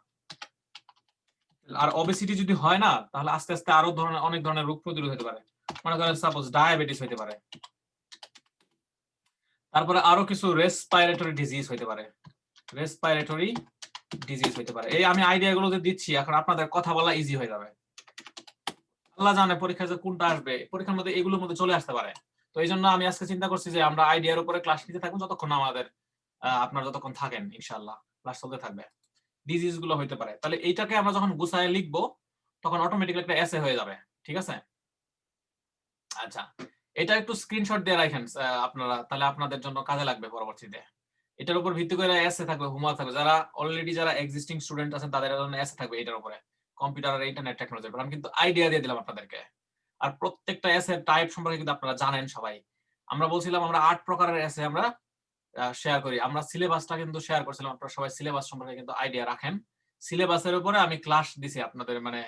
আর অবেসিটি যদি হয় না, তাহলে আস্তে আস্তে আরো অনেক ধরনের রোগ প্রতিরোধ হতে পারে, মনে করেন সাপোজ ডায়াবেটিস হতে পারে, তারপরে আরো কিছু রেসপিরেটরি ডিজিজ হতে পারে, রেসপিরেটরি ডিজিজ হতে পারে। এই আমি আইডিয়া গুলো যে দিচ্ছি, এখন আপনাদের কথা বলা ইজি হয়ে যাবে। আল্লাহ জানে পরীক্ষায় যে কোনটা আসবে, পরীক্ষার মধ্যে এগুলোর মধ্যে চলে আসতে পারে। তো এই জন্য আমি আজকে চিন্তা করছি যে আমরা আইডিয়ার উপরে ক্লাস নিতে থাকবো যতক্ষণ আমাদের আপনারা যতক্ষণ থাকেন, ইনশাআল্লাহ ক্লাস চলতে থাকবে। ডিজিজ গুলো হইতে পারে, তাহলে এইটাকে আমরা যখন গুছায় লিখবো তখন অটোমেটিক্যালি একটা এসে হয়ে যাবে, ঠিক আছে? আচ্ছা, এটা একটু স্ক্রিনশট দিয়ে রাখেন আপনারা, তাহলে আপনাদের জন্য কাজে লাগবে পরবর্তীতে। এটার উপর ভিত্তি করে এসে থাকবে, হোমওয়ার্ক থাকবে, যারা এক্সিস্টিং স্টুডেন্ট আছেন তাদের জন্য এসে থাকবে এটার উপরে, কম্পিউটার আর ইন্টারনেট টেকনোলজির উপর। আমি কিন্তু আইডিয়া দিয়ে দিলাম আপনাদেরকে। আর প্রত্যেকটা এসে টাইপ সম্পর্কে কিন্তু আপনারা জানেন সবাই। আমরা বলছিলাম আমরা 8 প্রকারের এসে আমরা শেয়ার করি, আমরা সিলেবাসটা কিন্তু শেয়ার করছিলাম, আপনারা সবাই সিলেবাস সম্পর্কে কিন্তু আইডিয়া রাখেন। সিলেবাসের উপরে আমি ক্লাস দিছি আপনাদের, মানে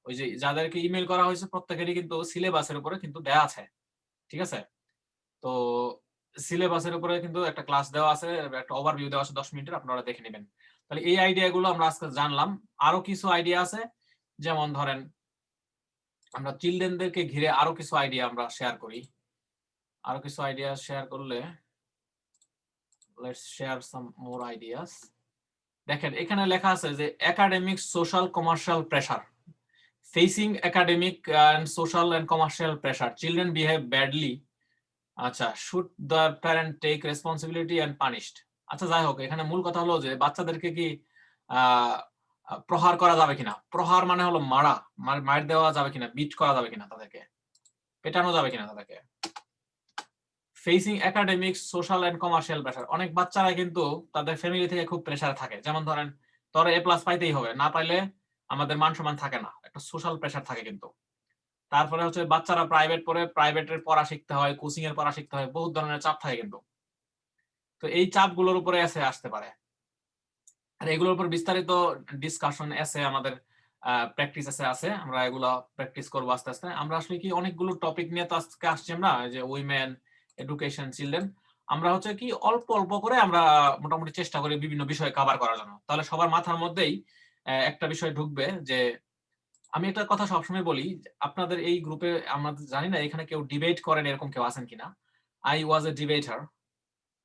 ওই যে যাদেরকে ইমেল করা হয়েছে প্রত্যেকেরই কিন্তু সিলেবাসের উপরে কিন্তু দেয়া আছে, ঠিক আছে? তো সিলেবাসের উপরে কিন্তু একটা ক্লাস দেওয়া আছে, একটা ওভারভিউ দেওয়া আছে 10 মিনিটের, আপনারা দেখে নেবেন। তাহলে এই আইডিয়াগুলো আমরা আজকে জানলাম। আরো কিছু আইডিয়া আছে, যেমন ধরেন আমরা চিলড্রেনদেরকে ঘিরে আরো কিছু আইডিয়া আমরা শেয়ার করি। আরো কিছু আইডিয়া শেয়ার করলে, let's share some more ideas. দেখেন এখানে লেখা আছে যে academic social commercial pressure, facing academic and social and commercial pressure, children behave badly. আচ্ছা, should the parent take responsibility and punished. আচ্ছা যাই হোক, এখানে মূল কথা হলো যে বাচ্চাদেরকে কি প্রহার করা যাবে কিনা। প্রহার মানে হলো মারা, মার দেওয়া যাবে কিনা, বিট করা যাবে কিনা, তাদেরকে পেটানো যাবে কিনা তাদেরকে। Facing academic social and commercial pressure, অনেক বাচ্চারা কিন্তু তাদের ফ্যামিলি থেকে খুব প্রেসার থাকে, যেমন ধরেন তোরা এ প্লাস পাইতেই হবে, না পাইলে আমাদের মান সম্মান থাকে না, একটা সোশ্যাল প্রেসার থাকে কিন্তু। তারপরে হচ্ছে বাচ্চারা প্রাইভেট পড়ে, প্রাইভেটের পড়া শিখতে হয়, কোচিং এর পড়া শিখতে হয়, বহুত ধরনের চাপ থাকে কিন্তু। তো এই চাপগুলোর উপরে এসে আসতে পারে, আর এগুলোর উপর বিস্তারিত ডিসকাশন এসে আমাদের প্র্যাকটিস আছে, আমরা এগুলা প্র্যাকটিস করবো আস্তে আস্তে। আমরা আসলে কি অনেকগুলো টপিক নিয়ে তো আজকে আসছি আমরা, যে উইমেন, এডুকেশন, চিলড্রেন, আমরা হচ্ছে কি অল্প অল্প করে আমরা মোটামুটি চেষ্টা করি বিভিন্ন বিষয় কভার করার জন্য, তাহলে সবার মাথার মধ্যেই একটা বিষয় ঢুকবে। যে আমি একটা কথা সবসময় বলি, আপনাদের এই গ্রুপে আমরা জানি না এখানে কেউ ডিবেট করেন এরকম কেউ আছেন কিনা। I was A ডিবেটার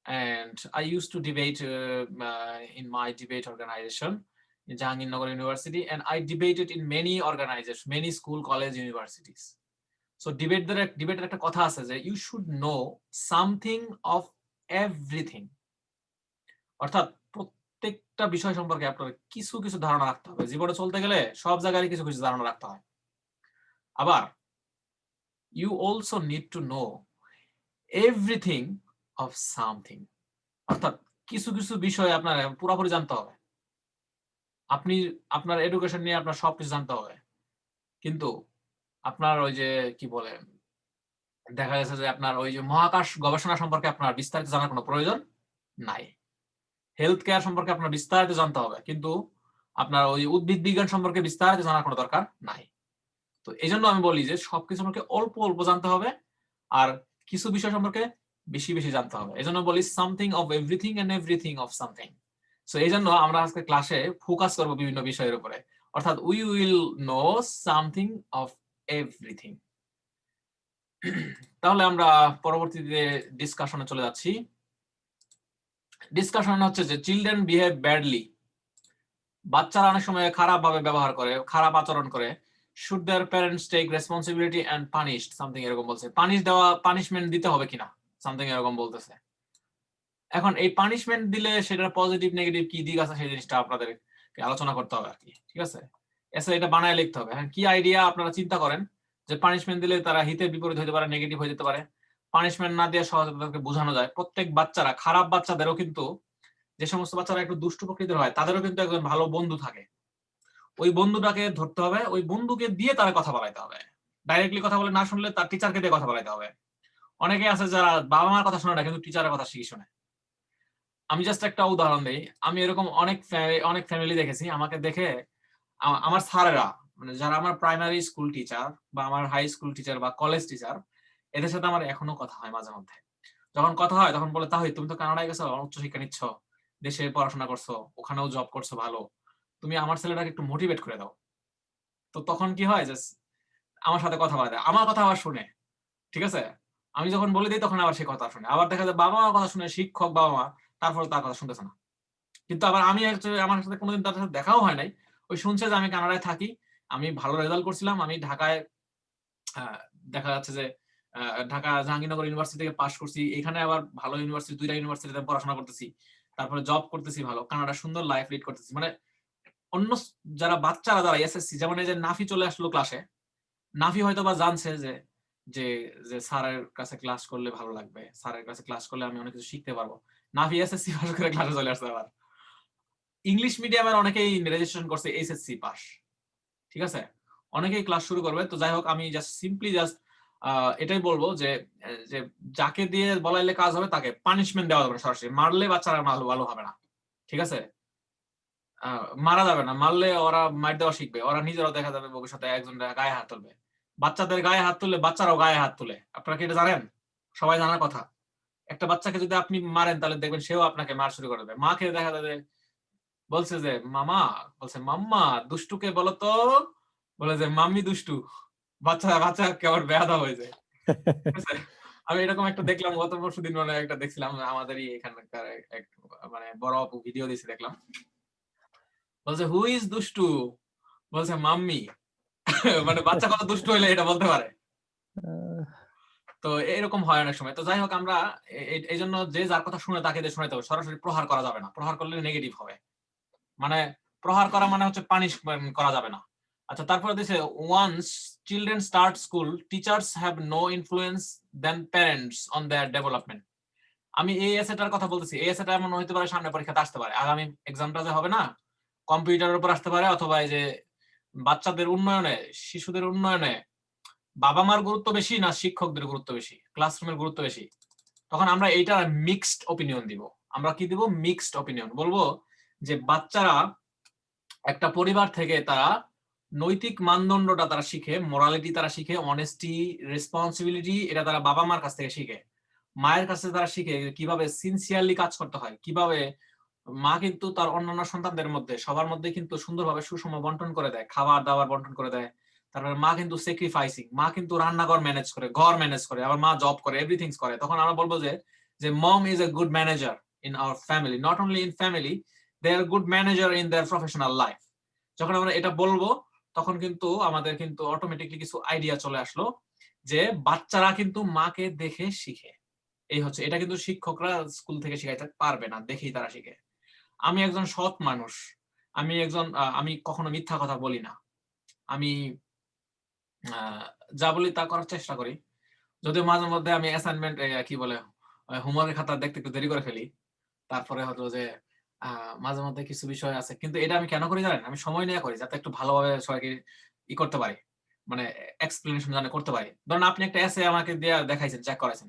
and I used to debate in my debate organization in Jahangirnagar University, and I debated in many organizations, many school, college, universities. So debate একটা কথা আছে যে you should know something of everything, অর্থাৎ প্রত্যেকটা বিষয় সম্পর্কে আপনার কিছু কিছু ধারণা রাখতে হবে। জীবনে চলতে গেলে সব জায়গায় কিছু কিছু ধারণা রাখতে হয়। আবার you also need to know everything of something, অর্থাৎ কিছু কিছু বিষয় আপনার পুরোপুরি জানতে হবে। আপনি আপনার এডুকেশন নিয়ে আপনার সবকিছু জানতে হবে, কিন্তু আপনার ওই যে কি বলে, দেখা যাচ্ছে যে আপনার ওই যে মহাকাশ গবেষণা সম্পর্কে আপনার বিস্তারিত জানার কোনো প্রয়োজন নাই। হেলথ কেয়ার সম্পর্কে আপনার বিস্তারিত জানতে হবে, কিন্তু আপনার ওই উদ্ভিদ বিজ্ঞান সম্পর্কে বিস্তারিত জানার কোনো দরকার নাই। তো এই জন্য আমি বলি যে সবকিছু সম্পর্কে অল্প অল্প জানতে হবে, আর কিছু বিষয় সম্পর্কে বেশি বেশি জানতে হবে। এই জন্য বলি something of everything and everything of something. So এই জন্য আমরা আজকে ক্লাসে ফোকাস করবো বিভিন্ন বিষয়ের উপরে, অর্থাৎ we will no something of everything. তাহলে আমরা পরবর্তীতে ডিসকাশনে চলে যাচ্ছি। ডিসকাশন হচ্ছে যে চিলড্রেন বিহেভ ব্যাডলি, বাচ্চারা অনেক সময় খারাপ ভাবে ব্যবহার করে, খারাপ আচরণ করে। Should their parents take responsibility and punished, something এরকম বলছে। পানিশমেন্ট দিতে হবে কিনা, সামথিং এরকম বলতেছে। এখন এই পানিশমেন্ট দিলে সেটার পজিটিভ নেগেটিভ কি দিক আছে সেই জিনিসটা আপনাদেরকে আলোচনা করতে হবে আর কি, ঠিক আছে। এসে এটা বানায় লিখতে হবে। হ্যাঁ, কি আইডিয়া আপনারা চিন্তা করেন যে পানিশমেন্ট দিলে তারা হিতে বিপরীত হতে পারে, নেগেটিভ হয়ে যেতে পারে। পানিশমেন্ট না দিয়ে সহজে তাদেরকে বোঝানো যায়। প্রত্যেক বাচ্চারা, খারাপ বাচ্চাদেরও কিন্তু, যে সমস্ত বাচ্চারা একটু দুষ্টু প্রকৃতির হয় তাদেরও কিন্তু একজন ভালো বন্ধু থাকে। ওই বন্ধুটাকে ধরতে হবে, ওই বন্ধুকে দিয়ে তারা কথা বলাইতে হবে। ডাইরেক্টলি কথা বলে না শুনলে তার টিচারকে দিয়ে কথা বলাইতে হবে। অনেকে আছে যারা বাবা মার কথা শোনে না, কিন্তু টিচারের কথা শিখে শোনে। আমি জাস্ট একটা উদাহরণ দিই, আমি এরকম অনেক ফ্যামিলি দেখেছি। আমাকে দেখে আমার স্যারেরা, মানে যারা আমার প্রাইমারি স্কুল টিচার বা আমার হাই স্কুল টিচার বা কলেজ টিচার, এদের সাথে আমার এখনো কথা হয় মাঝে মধ্যে। যখন কথা হয় তখন বলে, তাহলে তুমি তো কানাডায় গেছো, উচ্চশিক্ষা নিচ্ছ, দেশে পড়াশোনা করছো, ওখানেও জব করছো ভালো, তুমি আমার ছেলেটাকে একটু মোটিভেট করে দাও। তো তখন কি হয় যে আমার সাথে কথা বলা যায়, আমার কথা আবার শুনে, ঠিক আছে। আমি যখন বলে দিই তখন আবার সে কথা শুনে। আবার দেখা যায় বাবা মার কথা শুনে, শিক্ষক বাবা মা, তারপরে তার কথা শুনতেছে না। কিন্তু আবার আমি আমার সাথে কোনোদিন তার সাথে দেখাও হয় নাই, ওই শুনছে যে আমি কানাডায় থাকি, আমি ভালো রেজাল্ট করছিলাম, আমি ঢাকায় দেখা যাচ্ছে যে ঢাকা জাহাঙ্গীরনগর ইউনিভার্সিটি থেকে পাশ করছি, এখানে আবার ভালো ইউনিভার্সিটি, 2টা ইউনিভার্সিটিতে পড়াশোনা করতেছি, তারপরে জব করতেছি ভালো, কানাডা সুন্দর লাইফ লিড করতেছি। মানে অন্য যারা বাচ্চারা, যারা এসএসসি, যেমন এই যে নাফি চলে আসলো ক্লাসে, নাফি হয়তো বা জানছে যে যে যে স্যারের কাছে ক্লাস করলে ভালো লাগবে, স্যারের কাছে ক্লাস করলে আমি অনেক কিছু শিখতে পারবো। নাফি এসএসসি পাস করে ক্লাসে চলে আসছে। আবার ইংলিশ মিডিয়ামের অনেকেই রেজিস্ট্রেশন করছে এইচএসসি পাস, ঠিক আছে, অনেকেই ক্লাস শুরু করবে। তো যাই হোক, আমি জাস্ট সিম্পলি এটাই বলবো যে যে যাকে দিয়ে বলাইলে কাজ হবে তাকে পানিশমেন্ট দেওয়া যাবে না সরাসরি। মারলে বাচ্চারা ভালো হবে না, ঠিক আছে। মারা যাবে না, মারলে ওরা মার দেওয়া শিখবে, ওরা নিজেরাও দেখা যাবে ভবিষ্যতে একজন গায়ে হাত তুলবে। বাচ্চাদের গায়ে হাত তুললে বাচ্চারাও গায়ে হাত তুলে, আপনারা কি এটা জানেন? সবাই জানার কথা। একটা বাচ্চাকে যদি আপনি মারেন তাহলে দেখবেন সেও আপনাকে মার শুরু করে দেবে। মাকে দেখা যাবে বলছে যে মামা, বলছে মাম্মা দুষ্টুকে বলো তো, বলে যে মাম্মি দুষ্টু, বাচ্চা কেমন বেয়াদব হয়ে যায়। আমি এরকম একটা দেখলাম গত পরশুদিন, মানে একটা দেখছিলাম আমাদেরই এখানকার এক মানে বড় আপু ভিডিও দিয়েছে দেখলাম। বলছে হু ইজ দুষ্টু, বলছে মাম্মি। মানে বাচ্চা কত দুষ্টু হইলে এটা বলতে পারে। তো এরকম হয় অনেক সময়। তো যাই হোক, আমরা এই জন্য যে যার কথা শুনে তাকে দিয়ে শোনাতে হবে, সরাসরি প্রহার করা যাবে না। প্রহার করলে নেগেটিভ হবে, মানে প্রহার করা মানে হচ্ছে পানিশমেন্ট করা যাবে না। আচ্ছা, তারপরে দিছে once children start school teachers have no influence then parents on their development. আমি এই এসেটার কথা বলতেছি। এই এসেটা এমন হইতে পারে সামনে পরীক্ষাতে আসতে পারে, আগামী এক্সামটা যে হবে না কম্পিউটারের উপর আসতে পারে, অথবা এই যে বাচ্চাদের উন্নয়নে, শিশুদের উন্নয়নে বাবা মার গুরুত্ব বেশি না শিক্ষকদের গুরুত্ব বেশি, ক্লাসরুমের গুরুত্ব বেশি, তখন আমরা এইটা মিক্সড অপিনিয়ন দিব। আমরা কি দিব? Mixed opinion. বলবো যে বাচ্চারা একটা পরিবার থেকে তারা নৈতিক মানদণ্ডটা তারা শিখে, মোরালিটি তারা শিখে, অনেস্টি, রেসপন্সিবিলিটি, এটা তারা বাবা মার কাছ থেকে শিখে। মায়ের কাছে তারা শিখে কিভাবে সিনসিয়ারলি কাজ করতে হয়, কিভাবে মা কিন্তু তার অন্যান্য সন্তানদের মধ্যে সবার মধ্যে কিন্তু সুন্দরভাবে সুষম বন্টন করে দেয়, খাবার দাবার বন্টন করে দেয়। তারপরে মা কিন্তু স্যাক্রিফাইসিং, মা কিন্তু রান্নাঘর ম্যানেজ করে, ঘর ম্যানেজ করে, আবার মা জব করে, এভরিথিংস করে। তখন আমরা বলবো যে mom is a good manager in our family, not only in family, they are good manager in their professional life. যখন আমরা এটা বলবো তখন কিন্তু আমাদের কিন্তু অটোমেটিকলি কিছু আইডিয়া চলে আসলো যে বাচ্চারা কিন্তু মাকে দেখে শিখে। এই হচ্ছে, এটা কিন্তু শিক্ষকরা স্কুল থেকে শিখাইতে পারবে না, দেখেই তারা শিখে। আমি একজন সৎ মানুষ, আমি কখনো মিথ্যা কথা বলি না, আমি যা বলি তা করার চেষ্টা করি। যদিও মাঝে মধ্যে আমি অ্যাসাইনমেন্ট কি বলে হোমওয়ার্কের খাতা দেখতে একটু দেরি করে ফেলি। তারপরে হয়তো যে মাঝে মধ্যে কিছু বিষয় আছে, কিন্তু এটা আমি কেন করি জানেন? আমি সময় নিয়ে করি, যাতে একটু ভালোভাবে সবাইকে করতে পারি, মানে এক্সপ্লেনেশন জানে করতে পারি। ধরুন আপনি একটা এসে আমাকে দিয়ে দেখাইছেন, চেক করাইছেন,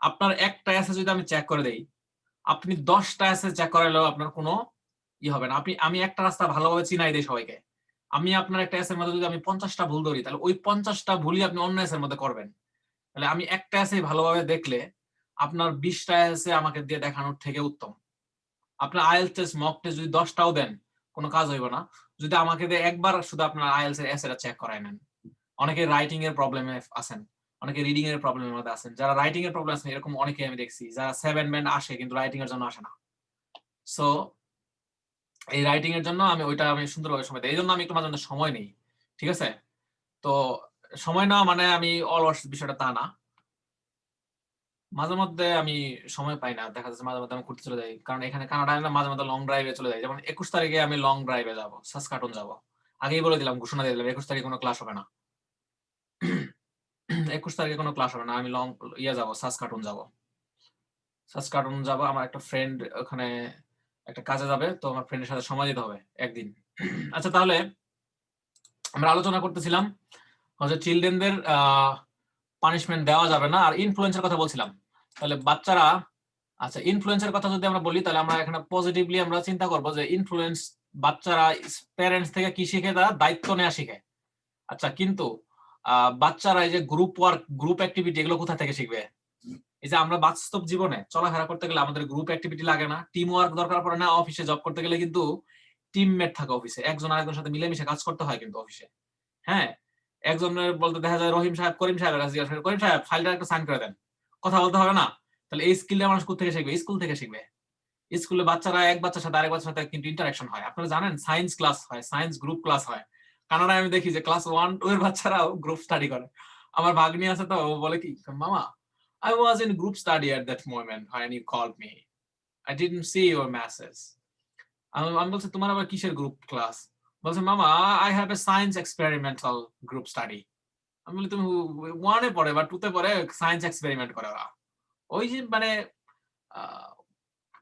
আপনার একটা এসে যদি আমি চেক করে দেই, আপনি 10টা এসে চেক করাইলেও আপনার কোনো হবে না। আমি একটা রাস্তা ভালোভাবে চিনাই দিই সবাইকে। আমি আপনার একটা এসের মধ্যে যদি আমি 50টা ভুল ধরি, তাহলে ওই 50টা ভুলই আপনি অন্য এসের মধ্যে করবেন। তাহলে আমি একটা এসে ভালোভাবে দেখলে আপনার 20টা এসে আমাকে দিয়ে দেখানোর থেকে উত্তম। আপনার আইএলটিএস টেস্ট, মক টেস্ট যদি 10টাও দেন, কোনো কাজ হইব না যদি আমাকে দিয়ে একবার শুধু আপনার আইএলটিএস এর এসেটা চেক করায় নেন। অনেকে রাইটিং এর প্রবলেমে আছেন, অনেকে রিডিং এর প্রবলেমের মধ্যে আছেন। যারা রাইটিং এর প্রবলেম আছে এরকম অনেকে আমি দেখছি, যারা 7 ব্যান্ড আসে কিন্তু রাইটিং এর জন্য আসে না। সো এই রাইটিং এর জন্য আমি সুন্দরভাবে সময় দিই। এই জন্য আমি একটু মাঝে মধ্যে সময় নেই, ঠিক আছে? তো সময় না মানে আমি অলস, বিষয়টা তা না। মাঝে মধ্যে আমি সময় পাই না, দেখা যাচ্ছে মাঝে মধ্যে আমি ঘুরতে চলে যাই, কারণ এখানে কানাডায় না মাঝে মধ্যে লং ড্রাইভে চলে যাই। যেমন 21 তারিখে আমি লং ড্রাইভে যাবো, সাসকাটুন যাবো। আগেই বলে দিলাম, ঘোষণা দিয়ে দিলাম 21 তারিখে কোনো ক্লাস হবে না। 21 তারিখে কোনো ক্লাস হবে না, আমি যাবো, সাসকাটুন যাবো। সাসকাটুন যাবো, আমার একটা ফ্রেন্ড ওখানে একটা কাজে যাবে, তো আমার ফ্রেন্ডের সাথে সময় দিতে হবে একদিন। আচ্ছা, তাহলে আমরা আলোচনা করতেছিলাম হচ্ছে চিলড্রেনদের পানিশমেন্ট দেওয়া যাবে না, আর ইনফ্লুয়েন্সের কথা বলছিলাম। তাহলে বাচ্চারা, আচ্ছা ইনফ্লুয়েন্সের কথা যদি আমরা বলি, তাহলে আমরা এখানে পজিটিভলি আমরা চিন্তা করবো যে ইনফ্লুয়েন্স, বাচ্চারা প্যারেন্টস থেকে কি শিখে? তারা দায়িত্ব নেওয়া শিখে। আচ্ছা, কিন্তু বাচ্চারা এই যে গ্রুপ ওয়ার্ক, গ্রুপ অ্যাক্টিভিটি, এগুলো কোথা থেকে শিখবে? এই যে আমরা বাস্তব জীবনে চলাফেরা করতে গেলে আমাদের গ্রুপ অ্যাক্টিভিটি লাগে না? টিম ওয়ার্ক দরকার পড়ে না? অফিসে জব করতে গেলে কিন্তু টিমমেট থাকে অফিসে, একজন আরেকজনের সাথে মিলেমিশে কাজ করতে হয় কিন্তু অফিসে। হ্যাঁ, একজনের বলতে দেখা যায় রহিম সাহেব করিম সাহেবের কাছে জিজ্ঞাসা করে, করিম সাহেব ফাইলটা একটু সাইন করে দেন, কথা বলতে হবে না? তাহলে এই স্কিলটা মানুষ কোথা থেকে শিখবে? স্কুল থেকে শিখবে। স্কুলে বাচ্চারা এক বাচ্চার সাথে আরেক বাচ্চার সাথে কিন্তু ইন্টারাকশন হয়। আপনারা জানেন সায়েন্স ক্লাস হয়, সায়েন্স গ্রুপ ক্লাস হয়। কানাডায় আমি দেখি যে ক্লাস 1-2 এর বাচ্চারাও গ্রুপ স্টাডি করে। আমার ভাগ্নি আছে, তো ও বলে কি, মামা I was in group study at that moment when you called me. I didn't see your message. আমি বলছি তোমার আবার কিসের গ্রুপ ক্লাস? বলছে মামা I have a science experimental group study. আমি বলি তুমি 1-এ পড়ে বা 2-তে পড়ে সায়েন্স এক্সপেরিমেন্ট করে ওরা। ওই যে মানে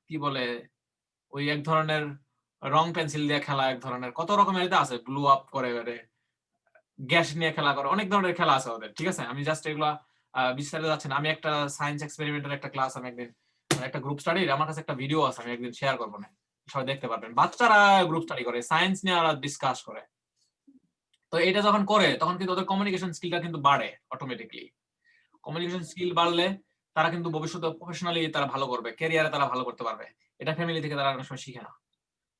কি বলে, ওই এক ধরনের রং পেন্সিল দিয়ে খেলা, এক ধরনের কত রকমের এটা আছে, ব্লু আপ করে, গ্যাস নিয়ে খেলা করে, অনেক ধরনের খেলা আছে ওদের, ঠিক আছে? আমি জাস্ট এগুলা বিস্তারিত যাচ্ছি না। আমি একটা সায়েন্স এক্সপেরিমেন্টের একটা ক্লাস, আমি একদিন একটা গ্রুপ স্টাডির, আমার কাছে একটা ভিডিও আছে, আমি একদিন শেয়ার করবো না, সবাই দেখতে পারবেন। বাচ্চারা গ্রুপ স্টাডি করে, সায়েন্স নিয়ে ওরা ডিসকাস করে। তো এটা যখন করে তখন কিন্তু ওদের কমিউনিকেশন স্কিলটা কিন্তু বাড়ে অটোমেটিকলি। কমিউনিকেশন স্কিল বাড়লে তারা কিন্তু ভবিষ্যতে প্রফেশনালি তারা ভালো করবে, ক্যারিয়ারে তারা ভালো করতে পারবে। এটা ফ্যামিলি থেকে তারা অনেক সময় শিখে না।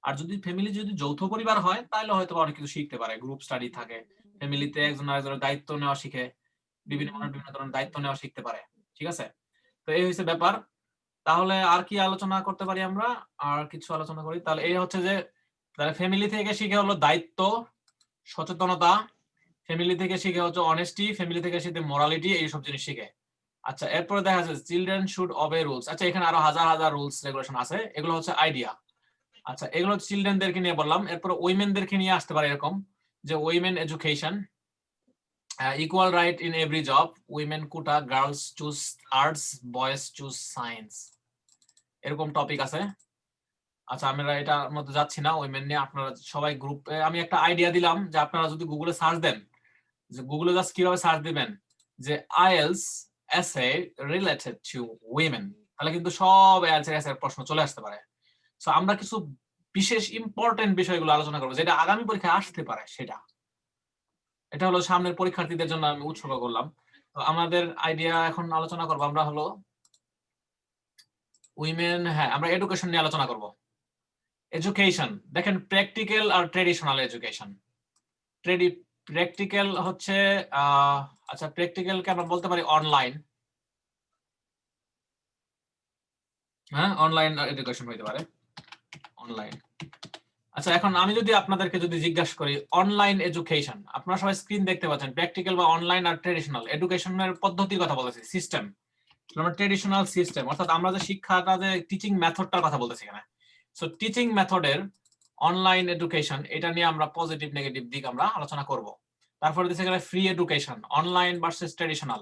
আর যদি ফ্যামিলি যদি যৌথ পরিবার হয়, তাহলে হয়তো অনেক কিছু শিখতে পারে। গ্রুপ স্টাডি থাকে, ফ্যামিলিতে একজন আরেকজনের দায়িত্ব নেওয়া শিখে, বিভিন্ন মানুষ বিভিন্ন ধরনের দায়িত্ব নেওয়া শিখতে পারে, ঠিক আছে? তো এই হচ্ছে ব্যাপার। তাহলে আর কি আলোচনা করতে পারি আমরা? আর কিছু আলোচনা করি তাহলে। এই হচ্ছে যে তাহলে ফ্যামিলি থেকে শিখে হলো দায়িত্ব, সচেতনতা, ফ্যামিলি থেকে শিখে হচ্ছে অনেস্টি, ফ্যামিলি থেকে শিখে মোরালিটি, এইসব জিনিস শিখে। আচ্ছা, এরপরে দেখা যাচ্ছে চিলড্রেন শুড অবে রুলস। আচ্ছা, এখানে আরো হাজার হাজার রুলস রেগুলেশন আছে, এগুলো হচ্ছে আইডিয়া। আচ্ছা, এগুলো চিলড্রেনদেরকে নিয়ে বললাম। এরপর উইমেনদেরকে নিয়ে আসতে পারে এরকম যে women education, equal right in every job, women quota, girls choose arts, boys choose science, এরকম টপিক আছে। আচ্ছা, আমরা এটার মধ্যে যাচ্ছি না। উইমেন নিয়ে আপনারা সবাই গ্রুপে, আমি একটা আইডিয়া দিলাম যে আপনারা যদি গুগলে সার্চ দেন, যে গুগলে জাস্ট কিভাবে সার্চ দিবেন যে IELTS SA related to women, তাহলে কিন্তু সব আইএলস এর প্রশ্ন চলে আসতে পারে। সো আমরা কিছু বিশেষ ইম্পর্টেন্ট বিষয়গুলো আলোচনা করবো যেটা আগামী পরীক্ষায় আসতে পারে। সেটা এটা হলো সামনের পরীক্ষার্থীদের জন্য আমি উৎসর্গ করলাম। তো আমাদের আইডিয়া এখন আলোচনা করবো আমরা হলো উইমেন, হ্যাঁ আমরা এডুকেশন নিয়ে আলোচনা করব। এডুকেশন দেখেন, প্র্যাকটিক্যাল আর ট্রেডিশনাল এডুকেশন। প্র্যাকটিক্যাল হচ্ছে আচ্ছা, প্র্যাকটিক্যালকে আমরা বলতে পারি অনলাইন, হ্যাঁ অনলাইন এডুকেশন হইতে পারে, অনলাইন। আচ্ছা, এখন আমি যদি আপনাদেরকে যদি জিজ্ঞাসা করি অনলাইন এডুকেশন, আপনারা সবাই স্ক্রিন দেখতে পাচ্ছেন, প্র্যাকটিক্যাল বা অনলাইন আর ট্রেডিশনাল এডুকেশনের পদ্ধতির কথা বলেছি, সিস্টেম। আমরা ট্রেডিশনাল সিস্টেম অর্থাৎ আমরা যে শিক্ষাটা, যে টিচিং মেথডটার কথা বলতেছি এখানে। সো টিচিং মেথডের অনলাইন এডুকেশন, এটা নিয়ে আমরা পজিটিভ নেগেটিভ দিক আমরা আলোচনা করব। তারপরে দিচ্ছে এখানে free education, online versus traditional.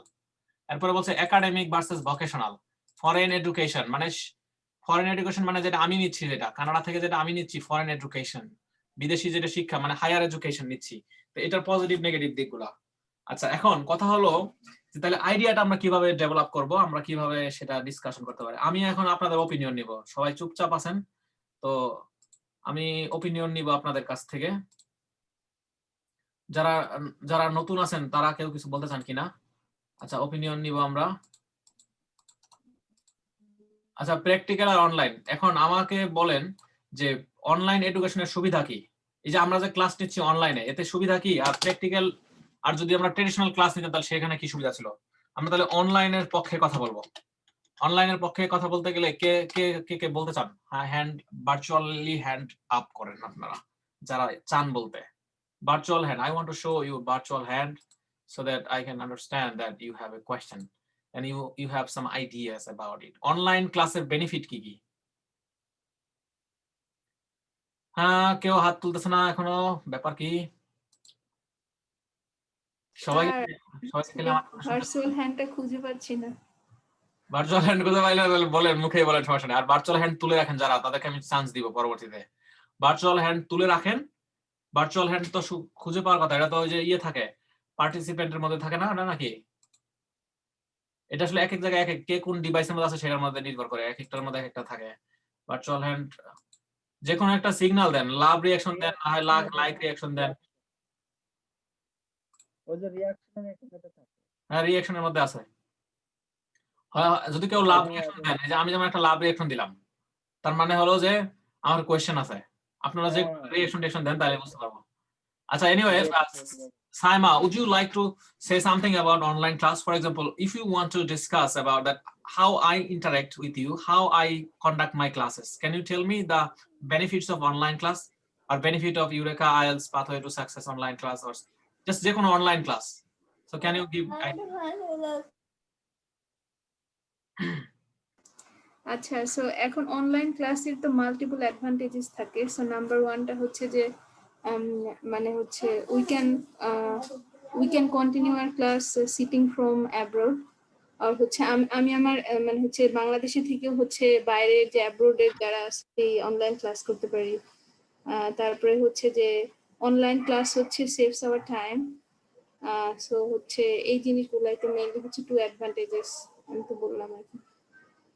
এরপরে বলছে academic versus vocational. Foreign education মানে, ফরেন এডুকেশন মানে যেটা আমি নিচ্ছি, যেটা কানাডা থেকে যেটা আমি নিচ্ছি ফরেন এডুকেশন, বিদেশি যেটা শিক্ষা মানে হায়ার এডুকেশন নিচ্ছি। তো এটার পজিটিভ নেগেটিভ দিকগুলো। আচ্ছা, এখন কথা হলো যে তাহলে আইডিয়াটা আমরা কিভাবে ডেভেলপ করব, আমরা কিভাবে সেটা ডিসকাশন করতে পারি। আমি এখন আপনাদের ওপিনিয়ন নিব, সবাই চুপচাপ আছেন তো আমি ওপিনিয়ন নিব আপনাদের কাছ থেকে। যারা যারা নতুন আছেন তারা কেউ কিছু বলতে চান কিনা? আচ্ছা, ওপিনিয়ন নিব আমরা। আচ্ছা, প্র্যাকটিক্যাল আর অনলাইন, এখন আমাকে বলেন যে অনলাইন এডুকেশনের সুবিধা কি? এই যে আমরা যে ক্লাস নিচ্ছি অনলাইনে, এতে সুবিধা কি? আর প্র্যাকটিক্যাল আর যদি আমরা ট্রেডিশনাল ক্লাস নিতাম তাহলে সেখানে কি সুবিধা ছিল? আমরা তাহলে অনলাইনের পক্ষে কথা বলবো। অনলাইনের পক্ষে কথা বলতে গেলে কে কে কে কে বলতে চান? হ্যাঁ, হ্যান্ড ভার্চুয়ালি হ্যান্ড আপ করেন আপনারা যারা চান বলতে। Virtual hand, I want to show you virtual hand so that I can understand that you have a question and you have some ideas about it. Online ক্লাসের benefit কি কি? হ্যাঁ, কেউ হাত তুলতেছে না এখনো, ব্যাপার কি? সবাই আর সবাই খেলে আমার কথা শুনতে, ভার্চুয়াল হ্যান্ডটা খুঁজে পাচ্ছি না। ভার্চুয়াল হ্যান্ড কোথায় পাইলে বলেন, মুখেই বলেন, সমস্যা নেই। আর ভার্চুয়াল হ্যান্ড তুলে রাখেন যারা, তাদেরকে আমি চান্স দিব পরবর্তীতে। ভার্চুয়াল হ্যান্ড তুলে রাখেন। ভার্চুয়াল হ্যান্ড তো খুঁজে পাওয়ার কথা, এটা তো ওই যে ইয়ে থাকে, পার্টিসিপেন্টের মধ্যে থাকে না, ওটা নাকি? এটা আসলে এক এক জায়গায় এক এক, কে কোন ডিভাইসের মধ্যে আছে সেটার মধ্যে নির্ভর করে, এক একটার মধ্যে এক একটা থাকে। ভার্চুয়াল হ্যান্ড যে কোনো একটা সিগন্যাল দেন, লাভ রিঅ্যাকশন দেন, না হয় লাইক রিঅ্যাকশন দেন। ওই যে রিঅ্যাকশনের একটা থাকে। হ্যাঁ, রিঅ্যাকশনের মধ্যে আছে। যদি কেউ লাভ রিঅ্যাকশন দেন, এই যে আমি যেমন একটা লাভ রিঅ্যাকশন দিলাম, তার মানে হলো যে আমার কোয়েশ্চেন আছে। আপনারা যে রিঅ্যাকশন দেন তাহলে বুঝতে পারবো। আচ্ছা, anyway, Saima, would you like to say something about online class? For example, if you want to discuss about that, how I interact with you, how I conduct my classes, can you tell me the benefits of online class or benefit of Eureka IELTS Pathway to Success online class, or just যে কোনো online class? So can you give আচ্ছা, so এখন online ক্লাসের তো multiple advantages থাকে। So number ওয়ানটা হচ্ছে যে মানে হচ্ছে we can continue our class sitting from abroad. আর হচ্ছে আমি আমার মানে হচ্ছে বাংলাদেশে থেকেও হচ্ছে বাইরে যে অ্যাব্রোডের যারা আছে অনলাইন ক্লাস করতে পারি। তারপরে হচ্ছে যে অনলাইন ক্লাস হচ্ছে সেভস আওয়ার টাইম। সো হচ্ছে এই জিনিসগুলাই তো মেইনলি হচ্ছে টু অ্যাডভান্টেজেস আমি তো বললাম আর কি।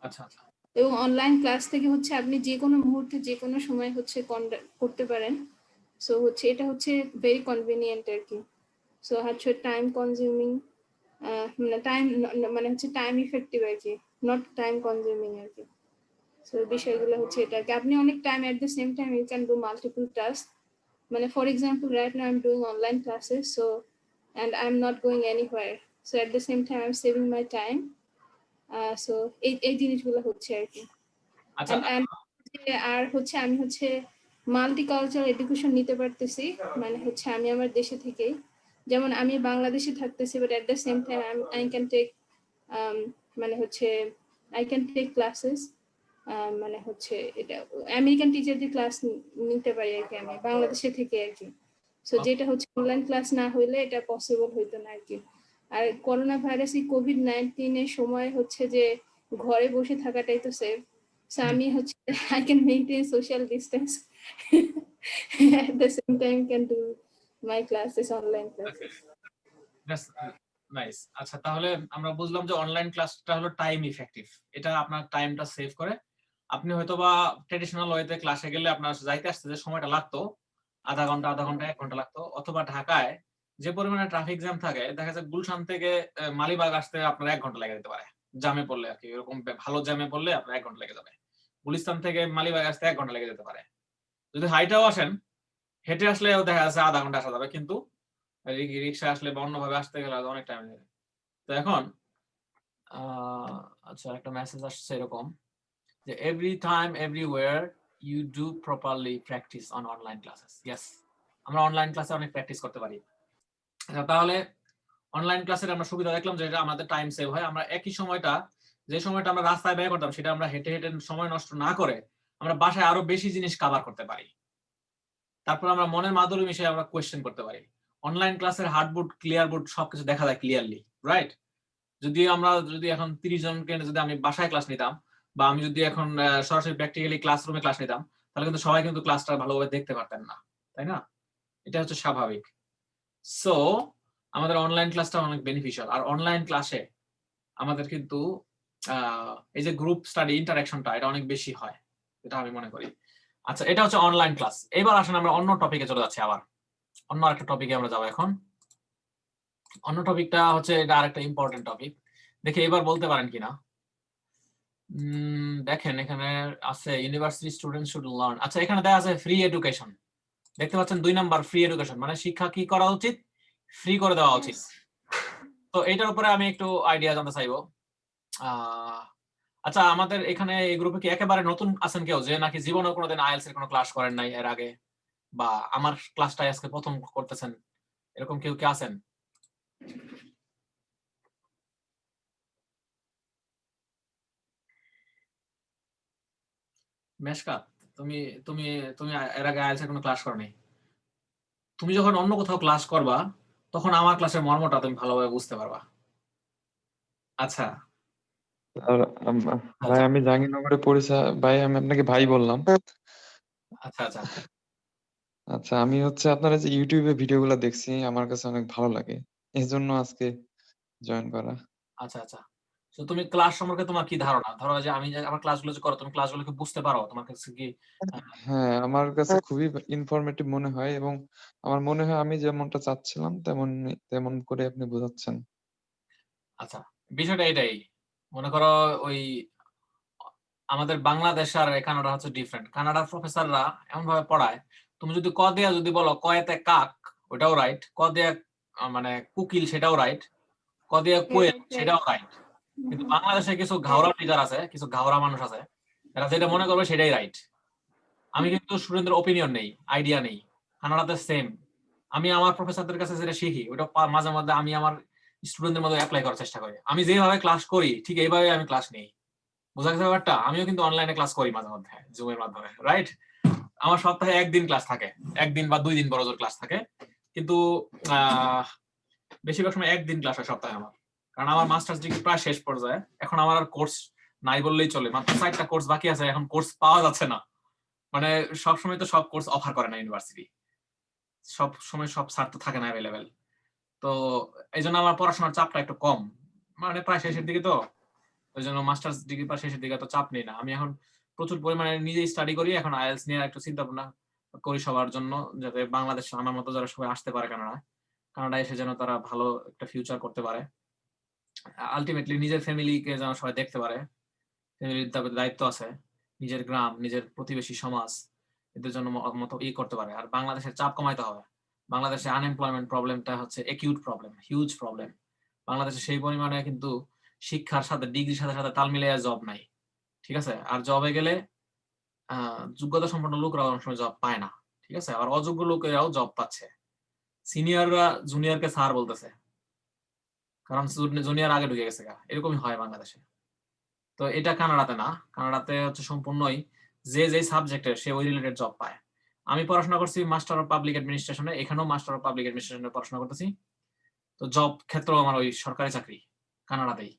আচ্ছা আচ্ছা, এবং অনলাইন ক্লাস থেকে হচ্ছে আপনি যে কোনো মুহূর্তে যে কোনো সময় হচ্ছে করতে পারেন। সো হচ্ছে এটা হচ্ছে ভেরি কনভিনিয়েন্ট আর কি। সো হচ্ছে টাইম কনজিউমিং, মানে টাইম মানে হচ্ছে টাইম ইফেক্টিভ আর কি, নট টাইম কনজিউমিং আর কি। সো বিষয়গুলো হচ্ছে এটা কি আপনি অনেক time at the same time you can do multiple task. মানে for example right now I am doing online classes, so and I'm not going anywhere, so at the same time I'm saving my time. So এই জিনিসগুলো হচ্ছে আর কি। আচ্ছা, আর হচ্ছে আমি হচ্ছে multicultural education নিতে পারতেছি, মানে হচ্ছে আমি আমার দেশে থেকেই, যেমন আমি বাংলাদেশে থাকতেছি but at the same time I can take মানে হচ্ছে আই ক্যান টেক ক্লাসেস, মানে হচ্ছে এটা আমেরিকান টিচারদের ক্লাস নিতে পারি আর কি আমি বাংলাদেশে থেকে আর কি। সো যেটা হচ্ছে অনলাইন ক্লাস না হইলে এটা পসিবল হইতো না আর কি। আর করোনা ভাইরাস COVID-19 এর সময় হচ্ছে যে ঘরে বসে থাকাটাই তো সেফ। সো আমি হচ্ছে I can maintain social distance at the same time can do my classes online classes. Nice. আচ্ছা, তাহলে আমরা বুঝলাম যে অনলাইন ক্লাসটা হলো টাইম ইফেক্টিভ, এটা আপনার টাইমটা সেভ করে। আপনি হয়তো বা ট্রেডিশনাল ওয়েতে ক্লাসে গেলে আপনার যাইতে আসতে যে সময়টা লাগতো আধা ঘন্টা 1 ঘন্টা লাগতো, অথবা ঢাকায় যে পরিমাণে ট্রাফিক জ্যাম থাকে দেখা যাচ্ছে গুলশান থেকে মালিবাগ আসতে আপনার 1 ঘন্টা লেগে যেতে পারে জ্যামে পড়লে আর কি। এরকম ভালো জ্যামে পড়লে আপনার 1 ঘন্টা লেগে যাবে। গুলিস্তান থেকে মালিবাগ আসতে 1 ঘন্টা লেগে যেতে পারে। যদি হাইটাও আসেন, হেঁটে আসলেও দেখা যাচ্ছে আধা ঘন্টা আসা যাবে, কিন্তু রিক্সা আসলে বা অন্যভাবে আসতে গেলে অনেক টাইম লাগে। তো এখন আচ্ছা, একটা মেসেজ আসছে এরকম যে every time everywhere you do properly practice on online classes. Yes, আমরা অনলাইন ক্লাসে অনেক প্র্যাকটিস করতে পারি। তাহলে অনলাইন ক্লাসের আমরা সুবিধা দেখলাম যে এটা আমাদের টাইম সেভ হয়। আমরা একই সময়টা, যে সময়টা আমরা রাস্তায় ব্যয় করতাম সেটা আমরা হেঁটে হেঁটে সময় নষ্ট না করে আমরা বাসায় আরো বেশি জিনিস কভার করতে পারি। তারপর আমরা মনের মাধুরী মিশিয়ে আমরা কোয়েশ্চেন করতে পারি। অনলাইন ক্লাসের হার্ডবোর্ড, ক্লিয়ার বোর্ড সবকিছু দেখা যায় ক্লিয়ারলি, রাইট? যদি এখন 30 জনকে যদি আমি বাসায় ক্লাস নিতাম, বা আমি যদি এখন সরাসরি প্র্যাকটিক্যালি ক্লাসরুমে ক্লাস নিতাম, তাহলে কিন্তু সবাই কিন্তু ক্লাসটা ভালোভাবে দেখতে পারতেন না, তাই না? এটা হচ্ছে স্বাভাবিক। সো আমাদের অনলাইন ক্লাসটা অনেক বেনিফিশিয়াল। আর অনলাইন ক্লাসে আমাদের কিন্তু এই যে গ্রুপ স্টাডি ইন্টারঅ্যাকশনটা এটা অনেক বেশি হয়, এটা আমি মনে করি। আচ্ছা, এটা হচ্ছে অনলাইন ক্লাস। এবার আসেন আমরা অন্য টপিকে চলে যাচ্ছি, আবার অন্য একটা টপিকে আমরা যাবো এখন। অন্য টপিকটা হচ্ছে, এটা আরেকটা ইম্পর্টেন্ট টপিক, দেখে এবার বলতে পারেন কিনা। দেখেন এখানে আছে ইউনিভার্সিটি স্টুডেন্ট শুড লার্ন। আচ্ছা, এখানে দেখা আছে ফ্রি এডুকেশন, দেখতে পাচ্ছেন 2 নাম্বার ফ্রি এডুকেশন, মানে শিক্ষা কি করা উচিত? ফ্রি করে দেওয়া উচিত। তো এটার উপরে আমি একটু আইডিয়া জানতে চাইবো। আচ্ছা, আমাদের এখানে এই গ্রুপে কি একেবারে নতুন আছেন কেউ, যে নাকি জীবনে কোনোদিন আইএলটিএস এর কোনো ক্লাস করেন নাই এর আগে, বা আমার ক্লাসটাই আজকে প্রথম করতেছেন, এরকম কেউ কি আছেন? মেশকাত, তুমি তুমি তুমি এর আগে আইএলটিএস এর কোনো ক্লাস করো নাই। তুমি যখন অন্য কোথাও ক্লাস করবা তখন আমার ক্লাসের মর্মটা তুমি ভালোভাবে বুঝতে পারবা। আচ্ছা আর ভাই, আমি জাহাঙ্গীরনগরে পড়েছি। ভাই, আমি আপনাকে ভাই বললাম। আচ্ছা আচ্ছা আচ্ছা, আমি হচ্ছে আপনারা যে ইউটিউবে ভিডিওগুলো দেখছি, আমার কাছে অনেক ভালো লাগে, এই জন্য আজকে জয়েন করা। আচ্ছা আচ্ছা। তো তুমি ক্লাস সম্পর্কে তোমার কি ধারণা? ধরো যে আমি যে আমার ক্লাসগুলো যে করো, তুমি ক্লাসগুলো কি বুঝতে পারো? তোমার কাছে কি হ্যাঁ, আমার কাছে খুবই ইনফরমেটিভ মনে হয়, এবং আমার মনে হয় আমি যেমনটা চাচ্ছিলাম তেমন করে আপনি বোঝাচ্ছেন। আচ্ছা, বিষয়টা এটাই। মনে করো ওই আমাদের বাংলাদেশ আর কানাডা হচ্ছে ডিফারেন্ট। কানাডার প্রফেসররা এমন ভাবে পড়ায়, তুমি যদি ক দিয়া যদি বলো কয়েতে কাক, ওটাও রাইট। ক দিয়া মানে কুকিল, সেটাও রাইট। ক দিয়া কোয়েল, সেটাও রাইট। কিন্তু বাংলাদেশে কিছু ঘাওড়া টিচার আছে, কিছু ঘাওড়া মানুষ আছে, এরা যেটা মনে করবে সেটাই রাইট। আমি কিন্তু স্টুডেন্টদের ওপিনিয়ন নেই, আইডিয়া নেই। কানাডাতে সেম। আমি আমার প্রফেসরদের কাছে যেটা শিখি ওটা মাঝে মধ্যে আমি আমার স্টুডেন্টদের মধ্যে অ্যাপ্লাই করার চেষ্টা করি। আমি যেভাবে ক্লাস করি ঠিক এইভাবে আমি ক্লাস নিই। বোঝা গেছে ব্যাপারটা? আমিও কিন্তু অনলাইনে ক্লাস করি মাঝে মধ্যে জুমের মাধ্যমে, রাইট? আমার সপ্তাহে 1 দিন ক্লাস থাকে, 1 দিন বা 2 দিন বড় জোর ক্লাস থাকে, কিন্তু বেশিরভাগ সময় 1 দিন ক্লাস হয় সপ্তাহে আমার। কারণ আমার মাস্টার্স ডিগ্রি প্রায় শেষ পর্যায়ে, এখন আমার আর কোর্স নাই বললেই চলে। মাত্র 4টা কোর্স বাকি আছে, এখন কোর্স পাওয়া যাচ্ছে না। মানে সবসময় তো সব কোর্স অফার করে না ইউনিভার্সিটি, সব সময় সব স্যার তো থাকে না অ্যাভেলেবেল। তো এই জন্য আমার পড়াশোনার চাপটা একটু কম, মানে প্রায় শেষের দিকে। তো ওই জন্য মাস্টার্স ডিগ্রি প্রায় শেষের দিকে, তো চাপ নেই না। আমি এখন প্রচুর পরিমাণে নিজেই স্টাডি করি। এখন আইএলটিএস নিয়ে একটু চিন্তা ভাবনা করি সবার জন্য, যাতে বাংলাদেশ আমার মতো যারা সবাই আসতে পারে কানাডায় এসে যেন তারা ভালো একটা ফিউচার করতে পারে। আলটিমেটলি নিজের ফ্যামিলিকে যেন সবাই দেখতে পারে। ফ্যামিলির দায়িত্ব আছে, নিজের গ্রাম, নিজের প্রতিবেশী সমাজ, এদের জন্য মতো করতে পারে। আর বাংলাদেশের চাপ কমাইতে হবে। বাংলাদেশে আনএমপ্লয়মেন্ট প্রবলেমটা হচ্ছে একিউট প্রবলেম, হিউজ প্রবলেম। বাংলাদেশে সেই পরিমাণে কিন্তু শিক্ষার সাথে ডিগ্রির সাথে সাথে তাল মিলিয়ে জব নাই, ঠিক আছে? আর জবে গেলে যোগ্যতা সম্পন্ন লোকরা অনেক সময় জব পায় না, ঠিক আছে, আবার অযোগ্য লোকেরাও জব পাচ্ছে। সিনিয়ররা জুনিয়রকে স্যার বলতেছে, কারণ জুনিয়র আগে ঢুকে গেছে, এরকমই হয় বাংলাদেশে। তো এটা কানাডাতে না, কানাডাতে হচ্ছে সম্পূর্ণই যে সাবজেক্টের সে ওই রিলেটেড জব পায়। আমি পড়াশোনা করছি মাস্টার অফ পাবলিক অ্যাডমিনিস্ট্রেশনে, এখানেও মাস্টার অফ পাবলিক অ্যাডমিনিস্ট্রেশনে পড়াশোনা করতেছি। তো জব ক্ষেত্র আমার ওই সরকারি চাকরি কানাডাতেই।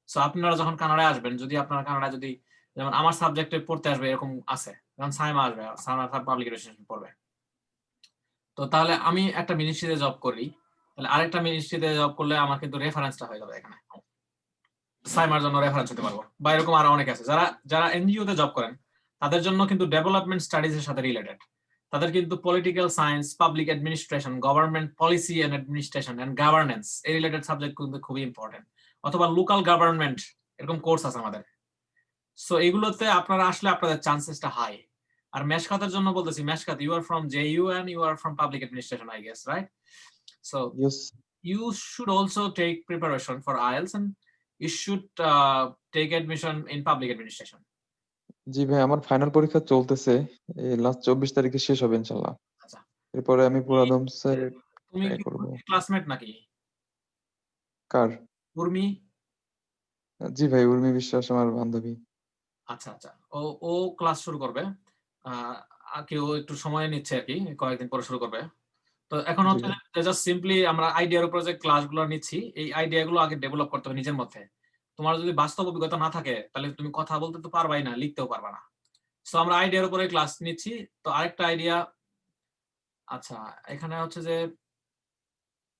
সো আপনারা যখন কানাডায় আসবেন, যদি আপনারা কানাডায় যদি যেমন আমার সাবজেক্টে পড়তে আসবে এরকম আছে, যেমন সাইমা আসবে, সাইমা পাবলিক অ্যাডমিনিস্ট্রেশন পড়বে, তো তাহলে আমি একটা মিনিস্ট্রিতে জব করি, তাহলে আরেকটা মিনিস্ট্রিতে জব করলে আমার কিন্তু রেফারেন্সটা হয়ে যাবে এখানে, সাইমার জন্য রেফারেন্স হতে পারবো, বা এরকম আরো অনেক আছে। যারা যারা এনজিও তে জব করেন তাদের জন্য কিন্তু ডেভেলপমেন্ট স্টাডিজ এর সাথে রিলেটেড, তাদের কিন্তু political science, public administration, government policy and administration and governance এই রিলেটেড সাবজেক্ট কিন্তু খুবই ইম্পর্টেন্ট, অথবা লোকাল গভর্নমেন্ট এরকম কোর্স আছে আমাদের। সো এগুলোতে আপনারা আসলে আপনাদের চান্সেসটা হাই। আর মেশকাতের জন্য বলতেছি, Meshkat you are from JU and you are from public administration I guess, right? So yes. you should also take preparation for IELTS and you should take admission in public administration. জি ভাই, আমার final পরীক্ষা চলতেছে, এই last 24 তারিখে শেষ হবে ইনশাল্লাহ। আচ্ছা, এরপরে আমি পুরাদম স্যার তুমি ট্রাই কি করব। ক্লাসমেট নাকি? কার? উর্মি? জি ভাই, উর্মি বিশ্বাস আমার বান্ধবী। আচ্ছা আচ্ছা, ও ও ক্লাস শুরু করবে, কেউ একটু সময় নিচ্ছে আর কি, কয়েকদিন পরে শুরু করবে। তো এখন জি হচ্ছে ভাই। জাস্ট সিম্পলি আমরা আইডিয়ার উপরে যে ক্লাসগুলো নিচ্ছি, এই আইডিয়াগুলো আগে ডেভেলপ করতে হবে নিজের মধ্যে। তোমার যদি বাস্তব অভিজ্ঞতা না থাকে তাহলে তুমি কথা বলতে তো পারবাই না, লিখতেও পারবা না। সো আমরা আইডিয়ার উপরে ক্লাস নিচ্ছি। তো আরেকটা আইডিয়া, আচ্ছা, এখানে হচ্ছে যে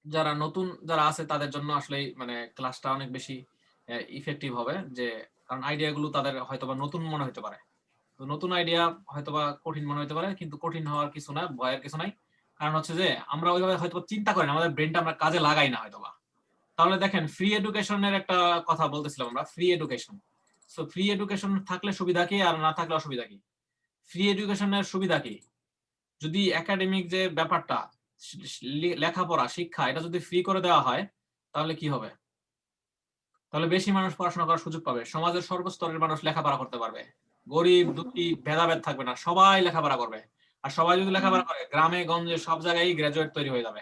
যারা নতুন যারা আছে তাদের জন্য আসলে মানে ক্লাসটা অনেক বেশি ইফেক্টিভ হবে, যে কারণ আইডিয়াগুলো তাদের হয়তোবা নতুন মনে হতে পারে। তো নতুন আইডিয়া হয়তোবা কঠিন মনে হতে পারে, কিন্তু কঠিন হওয়ার কিছু না, ভয়ের কিছু নাই। কারণ হচ্ছে যে আমরা ওইভাবে হয়তো চিন্তা করি না, আমাদের ব্রেনটা আমরা কাজে লাগাই না হয়তোবা। তাহলে দেখেন, ফ্রি এডুকেশনের একটা কথা বলতেছিলাম আমরা, free education. So free education থাকলে সুবিধা কি আর না থাকলে অসুবিধা কি? ফ্রি এডুকেশনের সুবিধা কি? যদি একাডেমিক যে ব্যাপারটা, লেখাপড়া শিক্ষা, এটা যদি ফ্রি করে দেওয়া হয় তাহলে কি হবে? তাহলে বেশি মানুষ পড়াশোনা করার সুযোগ পাবে, সমাজের সর্বস্তরের মানুষ লেখাপড়া করতে পারবে, গরিব দুঃখী ভেদাভেদ থাকবে না, সবাই লেখাপড়া করবে। আর সবাই যদি লেখাপড়া করে, গ্রামে গঞ্জে সব জায়গায় গ্রাজুয়েট তৈরি হয়ে যাবে,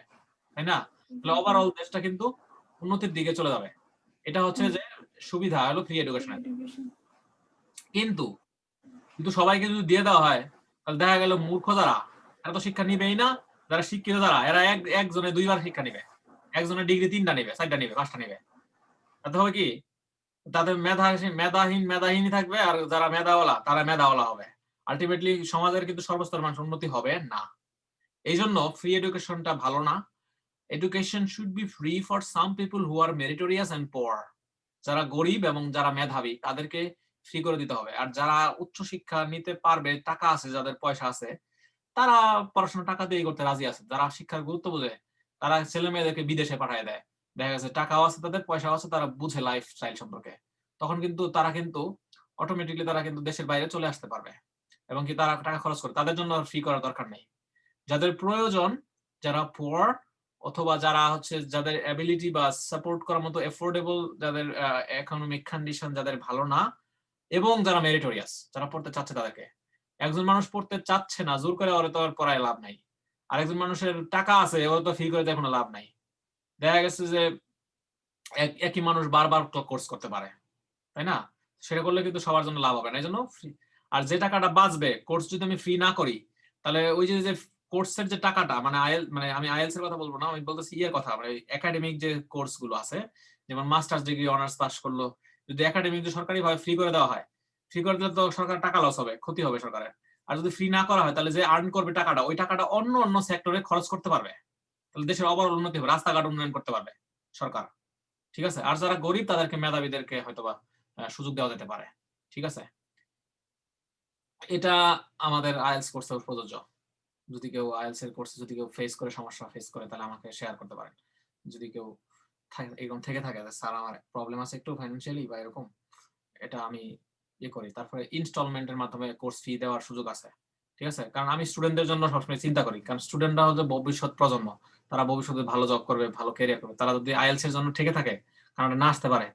তাই না? তাহলে ওভারঅল দেশটা কিন্তু উন্নতির দিকে চলে যাবে। এটা হচ্ছে যে সুবিধা হলো ফ্রি এডুকেশনের। কিন্তু কিন্তু সবাইকে যদি দিয়ে দেওয়া হয় তাহলে দেখা গেল মূর্খ যারা, এরা তো শিক্ষা নিবেই না, যারা শিক্ষিত যারা, এরা একজনে দুইবার শিক্ষা নিবে, একজনের ডিগ্রি 3টা নিবে, 4টা নিবে, 5টা নিবে। তাতে হবে কি, তাদের মেধাহীনই থাকবে, আর যারা মেধাওয়ালা তারা মেধাওয়ালা হবে। আলটিমেটলি সমাজের কিন্তু সর্বস্তর মানুষ উন্নতি হবে না। এই জন্য ফ্রি এডুকেশনটা ভালো না। Education should be free for some people who are meritorious and poor. যারা গরিব এবং যারা মেধাবী তাদেরকে ফ্রি করে দিতে হবে। আর যারা উচ্চ শিক্ষা নিতে পারবে, টাকা আছে, যাদের পয়সা আছে, তারা পড়াশোনা টাকা দিয়ে করতে রাজি আছে। যারা শিক্ষার গুরুত্ব বোঝে তারা ছেলে মেয়েদেরকে বিদেশে পাঠিয়ে দেয়। দেখা গেছে টাকাও আছে, তাদের পয়সাও আছে, তারা বুঝে লাইফ স্টাইল সম্পর্কে। তখন কিন্তু তারা কিন্তু অটোমেটিকলি তারা কিন্তু দেশের বাইরে চলে আসতে পারবে, এবং কি তারা টাকা খরচ করে, তাদের জন্য ফ্রি করার দরকার নেই। যাদের প্রয়োজন, যারা পুয়ার, অথবা যারা হচ্ছে যাদের অ্যাবিলিটি বা সাপোর্ট করার মতো এফোর্ডেবল, যাদের ইকোনমিক কন্ডিশন যাদের ভালো না, এবং যারা মেরিটোরিয়াস, যারা পড়তে চাচ্ছে তাদেরকে। একজন মানুষ পড়তে চাচ্ছে না, জোর করে ওরে তো আর পড়ায় লাভ নাই। আর একজন মানুষের টাকা আছে, ওর তো ফ্রি করে দেয় কোনো লাভ নাই। দেখা গেছে যে একই মানুষ বারবার কোর্স করতে পারে, তাই না? সেটা করলে কিন্তু সবার জন্য লাভ হবে না, এই জন্য ফ্রি। আর যে টাকাটা বাঁচবে কোর্স যদি আমি ফ্রি না করি, তাহলে ওই যে কোর্সের যে টাকাটা, মানে আমি আইএলস এর কথা বলবো না, আমি বলতেছি ইয়ের কথা, মানে একাডেমিক যে কোর্স গুলো আছে, যেমন মাস্টার্স ডিগ্রি, অনার্স পাস করলো, যদি একাডেমিক যে সরকারি ভাবে ফ্রি করে দেওয়া হয়, ফ্রি করে দিলে তো সরকার টাকা লস হবে, ক্ষতি হবে সরকারের। আর যদি ফ্রি না করা হয়, তাহলে যে আর্ন করবে টাকাটা, ওই টাকাটা অন্য অন্য সেক্টরে খরচ করতে পারবে, তাহলে দেশের ওভারঅল উন্নতি হবে, রাস্তাঘাট উন্নয়ন করতে পারবে সরকার। ঠিক আছে? আর যারা গরিব তাদেরকে, মেধাবীদেরকে হয়তোবা সুযোগ দেওয়া যেতে পারে। ঠিক আছে? এটা আমাদের আইএলস কোর্সে প্রযোজ্য। যদি কেউ আইএলস এর কোর্সে যদি কেউ সমস্যা ফেস করে, তাহলে আমাকে শেয়ার করতে পারেন। যদি কেউ এরকম থেকে থাকে যে স্যার আমার প্রবলেম আছে একটু ফাইন্যান্সিয়ালি বা এরকম, এটা আমি করি, তারপরে ইনস্টলমেন্টের মাধ্যমে কোর্স ফি দেওয়ার সুযোগ আছে। ঠিক আছে? কারণ আমি স্টুডেন্টদের জন্য সবসময় চিন্তা করি, কারণ স্টুডেন্টরা হচ্ছে ভবিষ্যৎ প্রজন্ম, তারা ভবিষ্যতে ভালো জব করবে, ভালো ক্যারিয়ার করবে। তারা যদি আইএলস এর জন্য ঠেকে থাকে, কারণ না আসতে পারে,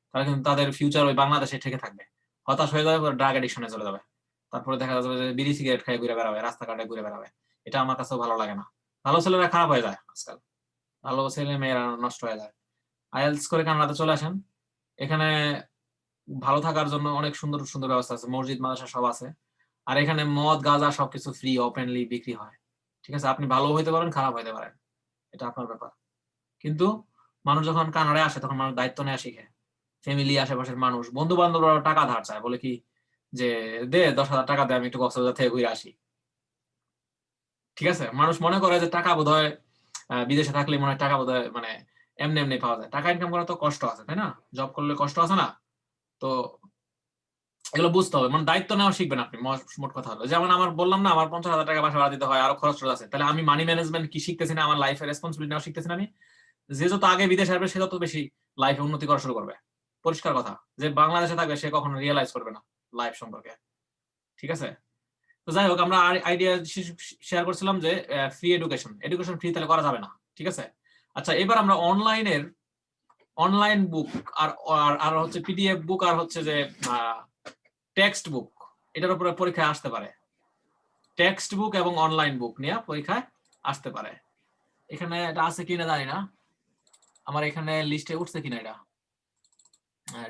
তাহলে কিন্তু তাদের ফিউচার ওই বাংলাদেশে ঠেকে থাকবে, হতাশ হয়ে যাবে, ড্রাগ এডিকশনে চলে যাবে। তারপরে দেখা যাবে যে বিড়ি সিগারেট খাই ঘুরে বেড়াবে, রাস্তাঘাটে ঘুরে বেড়াবে। এটা আমার কাছেও ভালো লাগে না। ভালো ছেলেরা খারাপ হয়ে যায় আজকাল, ভালো ছেলে মেয়েরা নষ্ট হয়ে যায়। আইএলটিএস করে কানাডাতে চলে আসেন, এখানে ভালো থাকার জন্য অনেক সুন্দর সুন্দর ব্যবস্থা আছে, মসজিদ মাদ্রাসা সব আছে। আর এখানে মদ গাঁজা সবকিছু ফ্রি ওপেনলি বিক্রি হয়। ঠিক আছে, আপনি ভালো হইতে পারেন, খারাপ হইতে পারেন, এটা আপনার ব্যাপার। কিন্তু মানুষ যখন কানাডায় আসে তখন মানুষ দায়িত্ব নেওয়া শিখে। ফ্যামিলি, আশেপাশের মানুষ, বন্ধু বান্ধবরা টাকা ধার চায়, বলে কি যে দে 10,000 টাকা দে, আমি একটু কক্সবাজার থেকে ঘুরে আসি। ঠিক আছে, মানুষ মনে করে যে টাকা বোধহয় বিদেশে থাকলে মনে হয় টাকা বোধহয় মানে এমনি এমনি পাওয়া যায়। টাকা ইনকাম করা তো কষ্ট আছে, তাই না? জব করলে কষ্ট আছে না? তো এগুলো বুঝতে হবে, মানে দায়িত্ব নেওয়া শিখবেন আপনি। মোট কথা হলো, যেমন আমার বললাম না, আমার 50,000 টাকা বাসা ভাড়া দিতে হয়, আরো খরচ আছে। তাহলে আমি মানি ম্যানেজমেন্ট কি শিখতেছি না? আমার লাইফের রেসপন্সিবিলিটি নেওয়া শিখতেছি না আমি? যে যত আগে বিদেশে আসবে সে তত বেশি লাইফে উন্নতি করা শুরু করবে। পরিষ্কার কথা, যে বাংলাদেশে থাকবে সে কখনো রিয়েলাইজ করবে না লাইফ সম্পর্কে। ঠিক আছে, তো যাই হোক, আমরা আইডিয়া শেয়ার করছিলাম যে ফ্রি এডুকেশন ফ্রি তাহলে করা যাবে না। ঠিক আছে, আচ্ছা এবার আমরা অনলাইন বুক আর আর হচ্ছে পিডিএফ বুক আর হচ্ছে যে টেক্সট বুক, এটার উপরে পরীক্ষায় আসতে পারে। টেক্সট বুক এবং অনলাইন বুক নিয়ে পরীক্ষায় আসতে পারে। এখানে এটা আছে কিনা জানি না, আমার এখানে লিস্টে উঠছে কিনা এটা।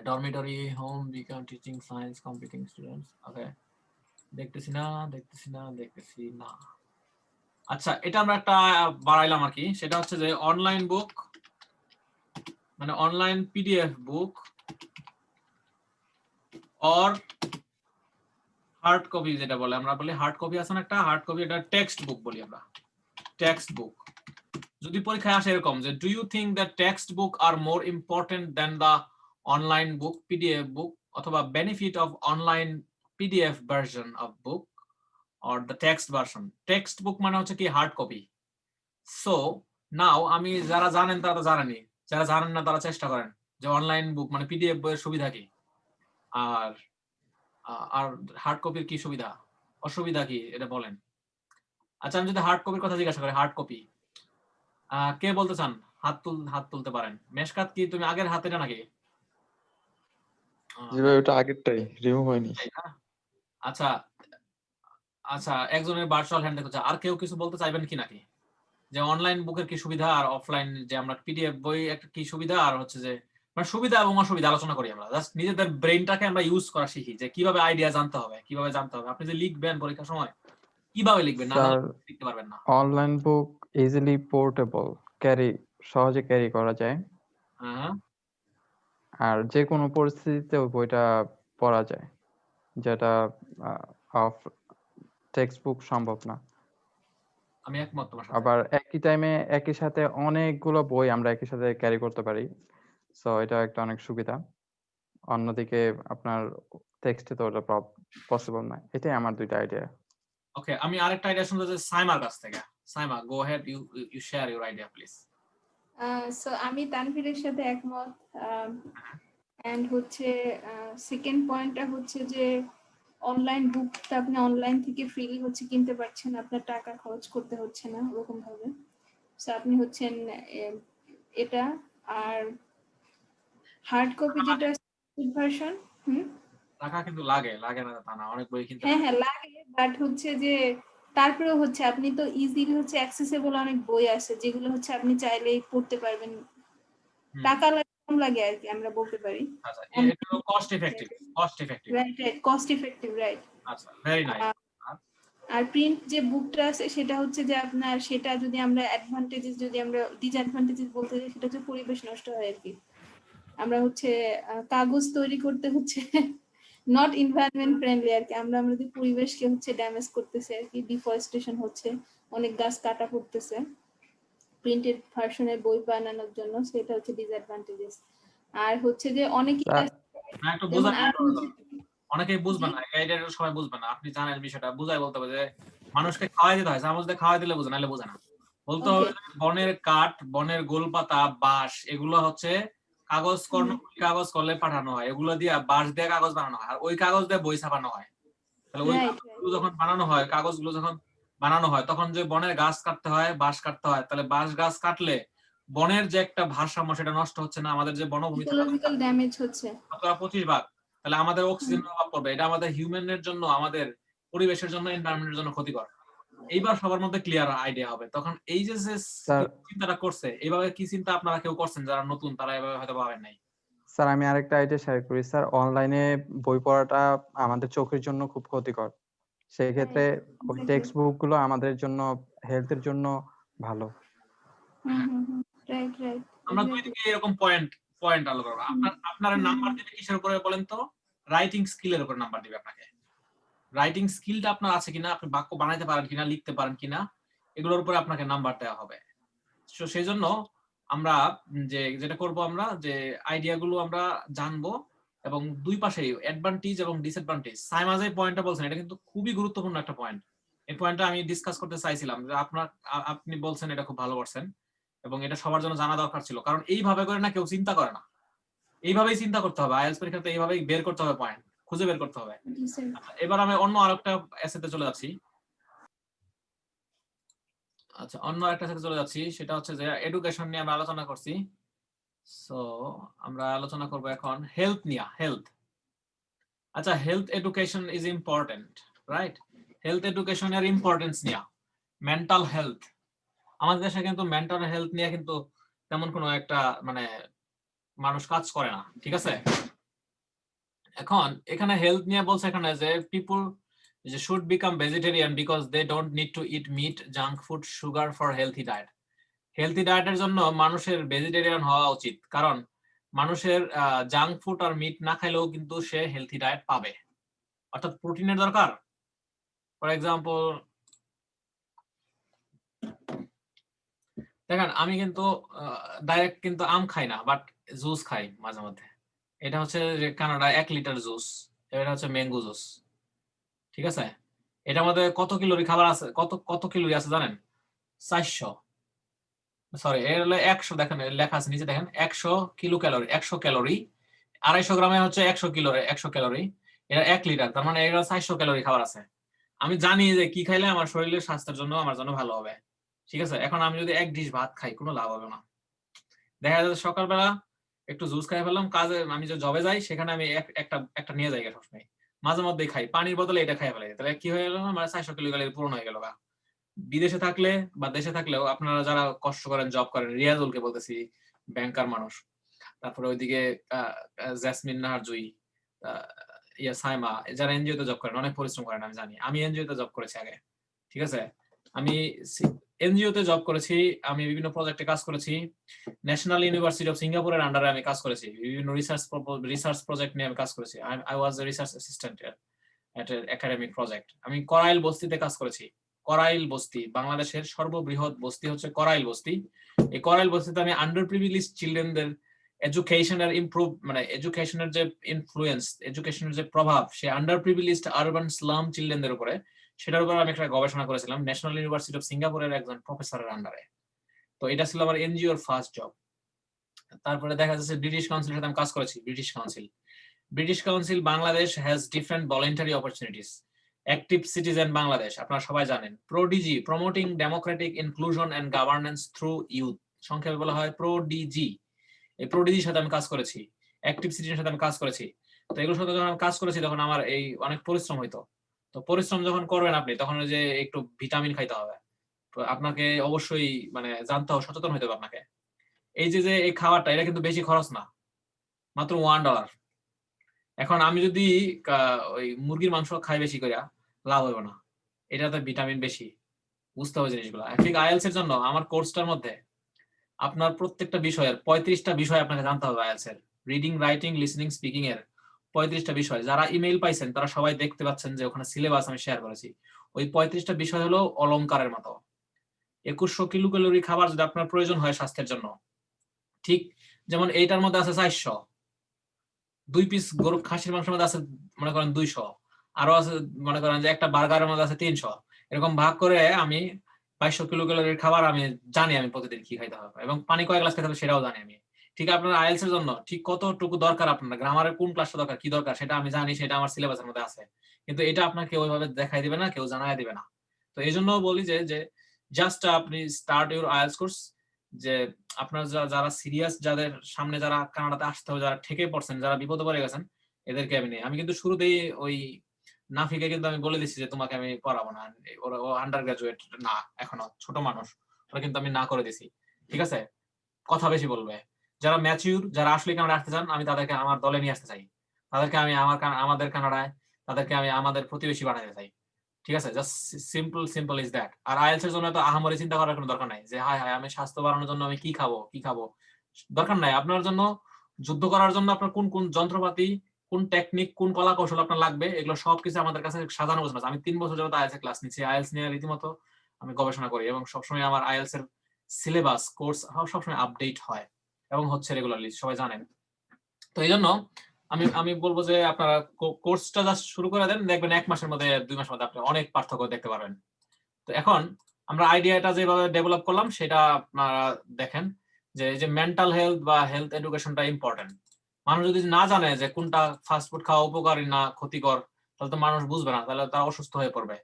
Dormitory, home, become, teaching, science, competing students. Okay, দেখতেছি না। আচ্ছা, এটা আমরা একটা বাড়াইলাম আর কি, সেটা হচ্ছে যে অনলাইন বুক মানে online PDF book or hard copy, যেটা বলে আমরা বলি হার্ড কপি আছে না একটা, হার্ড কপি, এটা টেক্সট বুক বলি আমরা, টেক্সট বুক। যদি পরীক্ষায় আসে এরকম যে do you think that textbook are more important than the online book PDF book, অথবা benefit of online PDF version of book or the text version. Text book মানে হচ্ছে কি হার্ড কপি। সো নাও আমি, যারা জানেন তারা তো জানেনই, যারা জানেন না তারা চেষ্টা করেন যে অনলাইন বুক মানে পিডিএফ বইয়ের সুবিধা কি আর আর হার্ড কপির কি সুবিধা অসুবিধা কি এটা বলেন। আচ্ছা, আমি যদি হার্ড কপির কথা জিজ্ঞাসা করি, হার্ড কপি কে বলতে চান? হাত তুলতে পারেন। মেশকাত, কি তুমি আগের হাতেটা নাকি? জি ভাই, ওটা আগেরটাই, রিমুভ হয়নি। আচ্ছা আচ্ছা, একজনের ভার্চুয়াল হ্যান্ড দেখতে, আর কেউ কিছু বলতে চাইবেন কি নাকি? যে অনলাইন বুকের কি সুবিধা আর অফলাইন যে আমরা পিডিএফ বই একটা কি সুবিধা, আর হচ্ছে যে মানে সুবিধা এবং অসুবিধা আলোচনা করি আমরা। জাস্ট নিজেদের ব্রেইনটাকে আমরা ইউজ করা শিখি, যে কিভাবে আইডিয়া জানতে হবে, কিভাবে জানতে হবে। আপনি যে লিখবেন পরীক্ষার সময় কিভাবে লিখবেন, না স্যার, জানলে লিখতে পারবেন না। অনলাইন বুক ইজিলি পোর্টেবল, সহজে ক্যারি করা যায়, হ্যাঁ, আর যে কোনো পরিস্থিতিতে ওই বইটা পড়া যায়, যেটা অফ টেক্সট বুক সম্ভব না। আমি একমত তোমার সাথে। আবার একই টাইমে একই সাথে অনেকগুলো বই আমরা একই সাথে ক্যারি করতে পারি, সো এটা একটা অনেক সুবিধা। অন্যদিকে আপনার টেক্সটে তো ওটা পসিবল না। এটাই আমার দুইটা আইডিয়া। ওকে, আমি আরেকটা আইডিয়া শুনতে চাই সাইমার কাছ থেকে। Saima, go head, you share your idea please. So আমি তানভীরের সাথে একমত। এন্ড হচ্ছে সেকেন্ড পয়েন্টটা হচ্ছে যে অনলাইন বুকটা আপনি অনলাইন থেকে ফ্রিলি হচ্ছে কিনতে পারছেন, আপনার টাকা খরচ করতে হচ্ছে না ওরকম ভাবে। সো আপনি হচ্ছেন এটা। আর হার্ড কপি যেটা ভার্সন, টাকা কিন্তু লাগে না তা না, অনেক বই কিনতে হ্যাঁ লাগে, বাট হচ্ছে যে তারপরেও হচ্ছে আপনি তো ইজিলি হচ্ছে অ্যাক্সেসিবল অনেক বই আছে যেগুলো হচ্ছে আপনি চাইলেই পড়তে পারবেন। টাকা কম লাগে আর কি, আমরা বলতে পারি। আচ্ছা, এটা cost effective right, cost effective, right. আচ্ছা, ভেরি নাইস। আর প্রিন্ট যে বুকটা আছে সেটা হচ্ছে যে আপনার, সেটা যদি আমরা অ্যাডভান্টেজেস, যদি আমরা ডিসঅ্যাডভান্টেজেস বলতে যাই, সেটা হচ্ছে পরিবেশ নষ্ট হয় আর কি। আমরা হচ্ছে কাগজ তৈরি করতে হচ্ছে নট এনভায়রনমেন্ট ফ্রেন্ডলি আর কি। আমরা আমাদের পরিবেশকে হচ্ছে ড্যামেজ করতেছে আর কি, ডিফরেস্টেশন হচ্ছে, অনেক গাছ কাটা পড়তেছে প্রিন্টেড ভার্সনের বই বানানোর জন্য, সেটা হচ্ছে ডিসঅ্যাডভান্টেজেস। আর হচ্ছে যে অনেকেই বুঝবে না, এটা সবাই বুঝবে না। আপনি জানেন বিষয়টা, বুঝাই বলতে হবে যে মানুষকে খাওয়াই দিতে হয়, চামচ দিয়ে খাওয়াই দিলে বুঝে, নাহলে বুঝে না। বলতে হবে বনের কাঠ, বনের গোলপাতা, বাঁশ, এগুলো হচ্ছে কাগজ কাগজ করলে পাঠানো হয়, এগুলো দিয়ে বাঁশ দিয়ে কাগজ বানানো হয়, আর ওই কাগজ দিয়ে বই ছাপানো হয়। তাহলে ওই কাগজগুলো যখন বানানো হয়, কাগজগুলো যখন বানানো হয়, তখন যে বনের গাছ কাটতে হয়, বাঁশ কাটতে হয়, তাহলে বাঁশ গাছ কাটলে বনের যে একটা ভারসাম্য সেটা নষ্ট হচ্ছে না, আমাদের যে বনভূমি ড্যামেজ হচ্ছে 25 ভাগ, তাহলে আমাদের অক্সিজেনের অভাব পড়বে। এটা আমাদের হিউম্যানের জন্য, আমাদের পরিবেশের জন্য, এনভায়রনমেন্টের জন্য ক্ষতিকর। এইবার সবার মধ্যে ক্লিয়ার আইডিয়া হবে। তখন এই যে স্যার চিন্তাটা করছে, এইভাবে কি চিন্তা আপনারা কেউ করছেন যারা নতুন, তারা এভাবে হয়তো ভাবেন নাই? স্যার আমি আরেকটা আইডিয়া শেয়ার করি স্যার, অনলাইনে বই পড়াটা আমাদের চোখের জন্য খুব ক্ষতিকর। সেই ক্ষেত্রে ওই টেক্সট বুক গুলো আমাদের জন্য হেলথের জন্য ভালো। Right right. আমরা দুই দিকে এরকম পয়েন্ট আলাদা করব। আপনার নাম্বার দিবে কিসের উপরে বলেন তো? রাইটিং স্কিলের উপর নাম্বার দিবে আপনাকে। রাইটিং স্কিলটা আপনার আছে কিনা, আপনি বাক্য বানাইতে পারেন কিনা, লিখতে পারেন কিনা, এগুলোর উপরে আপনাকে নাম্বার দেওয়া হবে। তো সেই জন্য আমরা যেটা করব, আমরা যে আইডিয়াগুলো আমরা জানবো এবং দুই পাশেই অ্যাডভান্টেজ এবং ডিসঅ্যাডভান্টেজ। সাইমা যে পয়েন্টটা বলছেন এটা কিন্তু খুবই গুরুত্বপূর্ণ একটা পয়েন্ট। এই পয়েন্টটা আমি ডিসকাস করতে চাইছিলাম যে আপনি বলছেন এটা খুব ভালো করছেন এবং এটা সবার জন্য জানা দরকার ছিল, কারণ এইভাবে করে না কেউ চিন্তা করে না। এইভাবেই চিন্তা করতে হবে, আইএলটিএস পরীক্ষাতে এইভাবেই বের করতে হবে, পয়েন্ট খুঁজে বের করতে হবে। এবার আমি অন্য আরেকটা এসেতে চলে যাচ্ছি। আচ্ছা, অন্য একটা সাথে চলে যাচ্ছি, সেটা হচ্ছে যে এডুকেশন নিয়ে আমরা আলোচনা করছি। সো আমরা আলোচনা করব এখন হেলথ নিয়ে। হেলথ, আচ্ছা, health education is important, right? Health এডুকেশনের ইম্পর্টেন্স নিয়ে, মেন্টাল হেলথ। আমাদের দেশে কিন্তু মেন্টাল হেলথ নিয়ে কিন্তু তেমন কোনো একটা মানে মানুষ কাজ করে না, ঠিক আছে? এখন এখানে হেলথ নিয়ে বলছে এখানে যে পিপল যে should become vegetarian because they don't need to eat meat, junk food, sugar for healthy diet. Healthy ডায়েটের জন্য মানুষের ভেজিটেরিয়ান হওয়া উচিত, কারণ মানুষের জাঙ্ক ফুড আর মিট না খাইলেও কিন্তু সে হেলথি ডায়েট পাবে। অর্থাৎ প্রোটিনের দরকার। ফর এক্সাম্পল দেখেন, আমি কিন্তু ডাইরেক্ট কিন্তু আম খাই না, বাট জুস খাই মাঝে মধ্যে। এটা হচ্ছে যে কানাডা 1 লিটার জুস, এটা হচ্ছে ম্যাঙ্গো জুস, ঠিক আছে? এটার মধ্যে কত ক্যালোরি খাবার আছে, কত ক্যালোরি আছে জানেন? 400, সরি এর হলো 100, দেখেন লেখা আছে নিচে, দেখেন 100 কিলো ক্যালোরি, 100 ক্যালোরি, 250 গ্রামে হচ্ছে 100 ক্যালোরি। এটা 1 লিটার, তার মানে এটা 400 ক্যালোরি খাবার আছে। আমি জানি যে কি খাইলে আমার শরীরের স্বাস্থ্যের জন্য আমার জন্য ভালো হবে, ঠিক আছে? এখন আমি যদি 1 ডিশ ভাত খাই, কোনো লাভ হবে না। দেখা যাচ্ছে সকালবেলা একটু জুস খাই ফেললাম, কাজে আমি যে জবে যাই সেখানে আমি একটা নিয়ে যাই সবসময়, মাঝে মধ্যে খাই, পানির বদলে এটা খাই ফেলাই, তাহলে কি হয়ে গেল? আমার 400 কিলো ক্যালোরি পূরণ হয়ে গেল। বিদেশে থাকলে বা দেশে থাকলেও আপনারা যারা কষ্ট করেন, জব করেন, রিয়াজুলকে বলতেছি, ব্যাংকার মানুষ, তারপরে ওইদিকে জেসমিন নাহার জুই, সাইমা, যারা এনজিও তে জব করেন, অনেক পরিশ্রম করেন, আমি জানি। আমি এনজিও তে জব করেছি আগে, ঠিক আছে? আমি এনজিও তে জব করেছি, আমি বিভিন্ন প্রজেক্টে কাজ করেছি। ন্যাশনাল ইউনিভার্সিটি অফ সিঙ্গাপুরের আন্ডারে আমি কাজ করেছি, বিভিন্ন রিসার্চ প্রজেক্ট নিয়ে আমি কাজ করেছি। I was a research assistant at academic project. আমি করাইল বস্তিতে কাজ করেছি। করাইল বস্তি বাংলাদেশের সর্ববৃহৎ বস্তি হচ্ছে করাইল বস্তি। এই করাইল বস্তিতে আমি আন্ডার প্রিভিলেজ চিলড্রেনদের এডুকেশনের মানে এডুকেশনের যে ইনফ্লুয়েন্স, এডুকেশনের যে প্রভাব সে আন্ডার প্রিভিলেজড আরবান স্লাম চিলড্রেনদের উপরে, সেটার উপর আমি একটা গবেষণা করেছিলাম ন্যাশনাল ইউনিভার্সিটি অফ সিঙ্গাপুরের একজন প্রফেসরের আন্ডারে। তো এটা ছিল আমার এনজিওর ফার্স্ট জব। তারপরে দেখা যাচ্ছে ব্রিটিশ কাউন্সিলের সাথে আমি কাজ করেছি। British Council Bangladesh has different voluntary opportunities. Active citizen Bangladesh আপনারা সবাই জানেন। Prodigy, promoting democratic inclusion and governance through youth, সংক্ষেপে বলা হয় প্রোডিজি। এই প্রোডিজির সাথে আমি কাজ করেছি, অ্যাক্টিভ সিটিজেনের সাথে আমি কাজ করেছি। তো এগুলোর সাথে যখন আমি কাজ করেছি তখন আমার এই অনেক পরিশ্রম হইতো। তো পরিশ্রম যখন করবেন আপনি, তখন ওই যে একটু ভিটামিন খাইতে হবে, আপনাকে অবশ্যই মানে জানতে হবে, সচেতন হইতে হবে আপনাকে। এই যে এই খাবারটা, এটা কিন্তু বেশি খরচ না, মাত্র $1। এখন আমি যদি ওই মুরগির মাংস খাই বেশি করে, লাভ হবে না, এটাতে ভিটামিন বেশি, বুঝতে হবে জিনিসগুলো। ঠিক আইএলটিএস এর জন্য আমার কোর্সটার মধ্যে আপনার প্রত্যেকটা বিষয়ের 35টা বিষয় আপনাকে জানতে হবে। আইএলটিএস এর রিডিং, রাইটিং, লিসনিং, স্পিকিং এর 35টা বিষয়। যারা ইমেইল পাইছেন তারা সবাই দেখতে পাচ্ছেন যে ওখানে সিলেবাস আমি শেয়ার করেছি। ওই 35টা বিষয় হলো অলংকারের মতো। 2100 কিলো ক্যালোরি খাবার যদি আপনার প্রয়োজন হয় স্বাস্থ্যের জন্য, ঠিক যেমন এইটার মধ্যে আছে 400, 2 পিস গরু খাসির মাংসের মধ্যে আছে মনে করেন 200, আরো আছে মনে করেন যে একটা বার্গারের মধ্যে আছে 300, এরকম ভাগ করে আমি 2200 কিলো ক্যালোরির খাবার আমি জানি আমি প্রতিদিন কি খাইতে হবে, এবং পানি কয় গ্লাস খেতে হবে সেটাও জানি আমি। ঠিক আপনার আইএলটিএস এর জন্য ঠিক কতটুকু দরকার, আপনার গ্রামারের কোন ক্লাসটা দরকার, কি দরকার সেটা আমি জানি, সেটা আমার সিলেবাসের মধ্যে আছে, কিন্তু এটা আপনাকে ওইভাবে দেখাই দিবে না, কেউ জানাই দিবে না। তো এই জন্য বলি যে জাস্ট আপনি স্টার্ট ইউর আইএলটিএস কোর্স, যে আপনার যারা সিরিয়াস, যাদের সামনে যারা কানাডাতে আসতে হবে, যারা ঠেকে পড়ছেন, যারা বিপদে পড়ে গেছেন, এদেরকে আমি কিন্তু শুরুতেই ওই নাফিকে কিন্তু আমি বলে দিচ্ছি যে তোমাকে আমি পড়াবো না, ওরা ও আন্ডার গ্রাজুয়েট না, এখনো ছোট মানুষ, ওরা কিন্তু আমি না করে দিছি, ঠিক আছে? কথা বেশি বলবে। যারা ম্যাচিউর, যারা আসলে কানাডা আসতে চান, আমি তাদেরকে আমার দলে নিয়ে আসতে চাই, তাদেরকে আমি আমাদের কানাডায় তাদেরকে আমি আমাদের প্রতিবেশী বানাতে চাই, ঠিক আছে? Just simple is that. আর আইএলস এর জন্য তো আহামরি চিন্তা করার কোনো দরকার নাই যে হায় হায় আমি স্বাস্থ্য বাড়ানোর জন্য আমি কি খাবো, দরকার নাই। আপনার জন্য যুদ্ধ করার জন্য আপনার কোন কোন যন্ত্রপাতি, কোন টেকনিক, কোন কলা কৌশল আপনার লাগবে, এগুলো সবকিছু আমাদের কাছে সাজানো গোছানো আছে। আমি 3 বছর যাবত আইএলস এর ক্লাস নিচ্ছি, আইএলস নিয়ে রীতিমতো আমি গবেষণা করি এবং সবসময় আমার আইএলস এর সিলেবাস কোর্স সবসময় আপডেট হয় এবং হচ্ছে রেগুলারলি, সবাই জানেন। তো এই জন্য আমি বলবো যে আপনারা কোর্সটা জাস্ট শুরু করে দেন, দেখবেন 1 মাসের মধ্যে 2 মাসের মধ্যে আপনি অনেক পার্থক্য দেখতে পারবেন। তো এখন আমরা আইডিয়াটা যেভাবে ডেভেলপ করলাম সেটা আপনারা দেখেন যে এই যে মেন্টাল হেলথ বা হেলথ এডুকেশনটা ইম্পর্টেন্ট। মানুষ যদি না জানে যে কোনটা ফাস্টফুড খাওয়া উপকারী না ক্ষতিকর, তাহলে তো মানুষ বুঝবে না, তাহলে তারা অসুস্থ হয়ে পড়বে।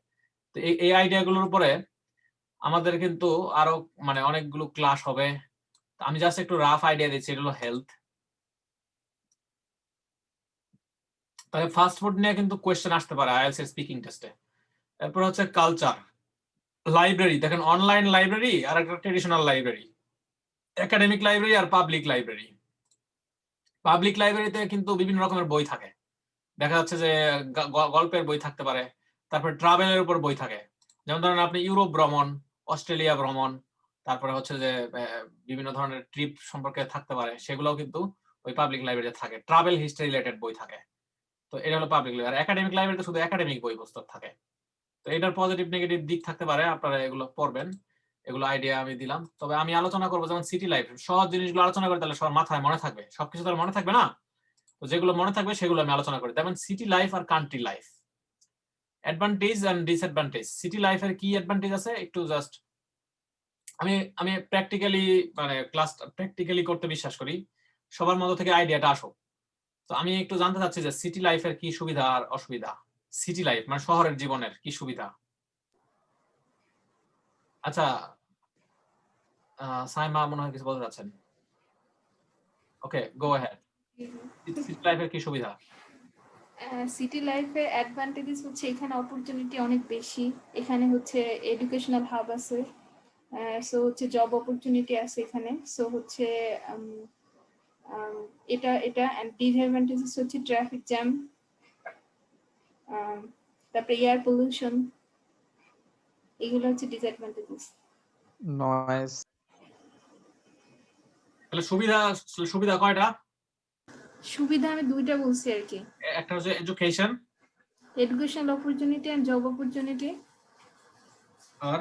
তো এই আইডিয়াগুলোর উপরে আমাদের কিন্তু আরো মানে অনেকগুলো ক্লাস হবে। আমি জাস্ট একটু রাফ আইডিয়া দিচ্ছি, এটা হলো হেলথ। তাহলে ফাস্ট ফুড নিয়ে কিন্তু কোয়েশ্চেন আসতে পারে আইএলটিএস এর স্পিকিং টেস্টে। এরপর হচ্ছে কালচার, লাইব্রেরি, দেখেন অনলাইন লাইব্রেরি আর একটা ট্রেডিশনাল লাইব্রেরি, একাডেমিক লাইব্রেরি আর পাবলিক লাইব্রেরি। পাবলিক লাইব্রেরিতে কিন্তু বিভিন্ন রকমের বই থাকে, দেখা যাচ্ছে যে গল্পের বই থাকতে পারে, তারপরে ট্রাভেলের উপর বই থাকে, যেমন ধরেন আপনি ইউরোপ ভ্রমণ, অস্ট্রেলিয়া ভ্রমণ, তারপরে হচ্ছে যে বিভিন্ন ধরনের ট্রিপ সম্পর্কে থাকতে পারে, সেগুলোও কিন্তু ওই পাবলিক লাইব্রেরিতে থাকে। ট্রাভেল হিস্ট্রি রিলেটেড বই থাকে। তো এটা হলো পাবলিক লাইব্রেরি। আর একাডেমিক লাইব্রেরিতে শুধু একাডেমিক বই পুস্তক থাকে। তো এটার পজিটিভ নেগেটিভ দিক থাকতে পারে, আপনারা এগুলো পড়বেন, এগুলো আইডিয়া আমি দিলাম। তবে আমি আলোচনা করবো যেমন সিটি লাইফ, সহজ জিনিসগুলো আলোচনা করে তাহলে সবার মাথায় মনে থাকবে, সবকিছু তাহলে মনে থাকবে না। তো যেগুলো মনে থাকবে সেগুলো আমি আলোচনা করি। যেমন সিটি লাইফ আর country life, advantage and disadvantage. City লাইফের কি অ্যাডভান্টেজ আছে একটু জাস্ট আমি প্র্যাকটিক্যালি মানে ক্লাস প্র্যাকটিক্যালি করতে বিশ্বাস করি, সবার মধ্যে থেকে আইডিয়াটা আসুক। তো আমি একটু জানতে চাচ্ছি যে সিটি লাইফের কি সুবিধা আর অসুবিধা। সিটি লাইফ মানে শহরের জীবনের কি সুবিধা। আচ্ছা, সাইমা মনে হয় কিছু বলতে চাচ্ছেন। ওকে, গো অ্যাহেড। সিটি লাইফের কি সুবিধা? সিটি লাইফের অ্যাডভান্টেজেস হচ্ছে এখানে অপরচুনিটি অনেক বেশি, এখানে হচ্ছে এডুকেশনাল হাব আছে, সো হচ্ছে জব অপরচুনিটি আছে এখানে, সো হচ্ছে এটা অ্যান্ড ডিসঅ্যাডভান্টেজেস হচ্ছে ট্রাফিক জ্যাম, তারপরে এয়ার পলিউশন, এগুলো হচ্ছে ডিসঅ্যাডভান্টেজেস। নয়েজ। তাহলে সুবিধা কয়টা? সুবিধা আমি দুইটা বলছি আর কি, একটা হচ্ছে education, educational opportunity and job opportunity. আর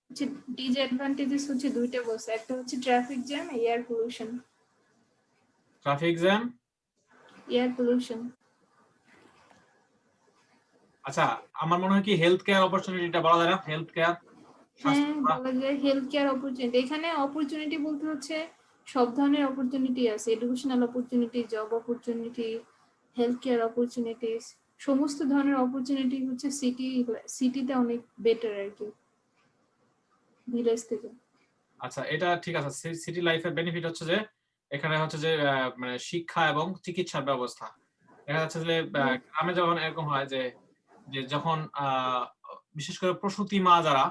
হচ্ছে ডিসঅ্যাডভান্টেজেস হচ্ছে দুইটা বলছি, একটা হচ্ছে traffic jam, air pollution. Traffic jam, air pollution. আচ্ছা আমার মনে হয় কি হেলথ কেয়ার অপরচুনিটিটা বলা যায় না? হেলথ কেয়ার, হ্যাঁ বলা যায় হেলথ কেয়ার অপরচুনিটি। এখানে অপরচুনিটি বলতে হচ্ছে সব ধরনের অপরচুনিটি আছে, educational opportunity, job opportunity, health care opportunities, সমস্ত ধরনের অপরচুনিটি হচ্ছে সিটিতে অনেক বেটার আর কি ভিলেজ থেকে। আচ্ছা এটা ঠিক আছে। সিটি লাইফের বেনিফিট হচ্ছে যে এখানে হচ্ছে যে মানে শিক্ষা এবং চিকিৎসার ব্যবস্থা। দেখা যাচ্ছে যে গ্রামে যখন এরকম হয় যে যখন বিশেষ করে প্রসূতি মা যারা,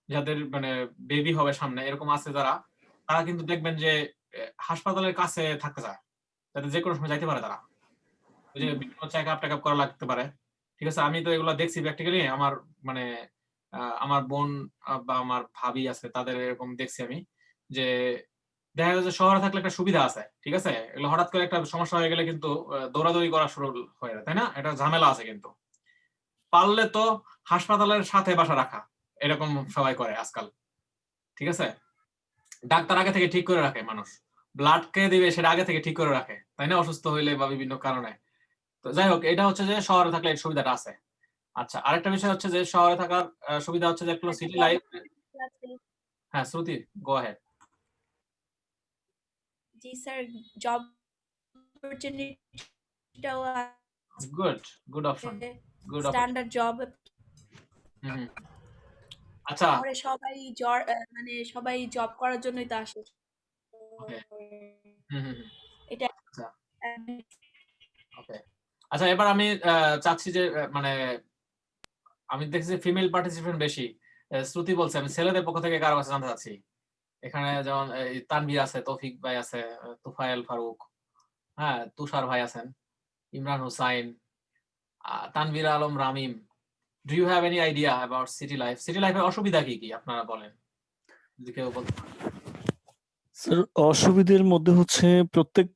যাদের মানে বেবি হবে সামনে এরকম আছে যারা, তারা কিন্তু দেখবেন যে হাসপাতালের কাছে থাকতে চায়, যাতে যে কোনো সময় যাইতে পারে তারা, ওই যে বিভিন্ন চেক আপ করা লাগতে পারে। ঠিক আছে, আমি তো এগুলো দেখছি প্র্যাকটিক্যালি। আমার মানে আমার বোন বা আমার ভাবি আছে, তাদের এরকম দেখছি আমি যে দেখা যায় যে শহরে থাকলে একটা সুবিধা আছে, ঠিক আছে, এগুলো হঠাৎ করে একটা সমস্যা হয়ে গেলে কিন্তু দৌড়াদৌড়ি করা শুরু হয়ে যায়, তাই না? এটা ঝামেলা আছে। কিন্তু পারলে তো হাসপাতালের সাথে বাসা রাখা, এরকম সবাই করে আজকাল, ঠিক আছে। ডাক্তার আগে থেকে ঠিক করে রাখে, মানুষ ব্লাড কে দিবে সেটা আগে থেকে ঠিক করে রাখে, তাই না, অসুস্থ হইলে বা বিভিন্ন কারণে। তো যাই হোক, এটা হচ্ছে যে শহরে থাকলে এই সুবিধাটা আছে। আচ্ছা, আরেকটা বিষয় হচ্ছে যে শহরে থাকার সুবিধা হচ্ছে যে একটু সিটি লাইফ। হ্যাঁ শ্রুতি, গো অ্যাহেড। জি স্যার, জব অপরচুনিটিটাও good option, good option. Standard job. আচ্ছা শহরে সবাই মানে সবাই জব করার জন্যই তো আসে। ওকে, এটা আচ্ছা ওকে। আচ্ছা এবার আমি চাচ্ছি যে মানে আমি দেখছি ফিমেল পার্টিসিপেন্ট বেশি। শ্রুতি বলছে, আমি ছেলেদের পক্ষ থেকে কারো কাছে জানতে চাচ্ছি। এখানে যেমন তানভীর আছে, তৌফিক ভাই আছে, তুফাইল ফারুক, হ্যাঁ, তুষার ভাই আছেন, Imran Hussain, Tanvir Alam Ramim. Do you have any idea about city life? City লাইফের অসুবিধা কি কি আপনারা বলেন, যদি কেউ বলতে পারেন। স্যার, অসুবিধার মধ্যে হচ্ছে প্রত্যেক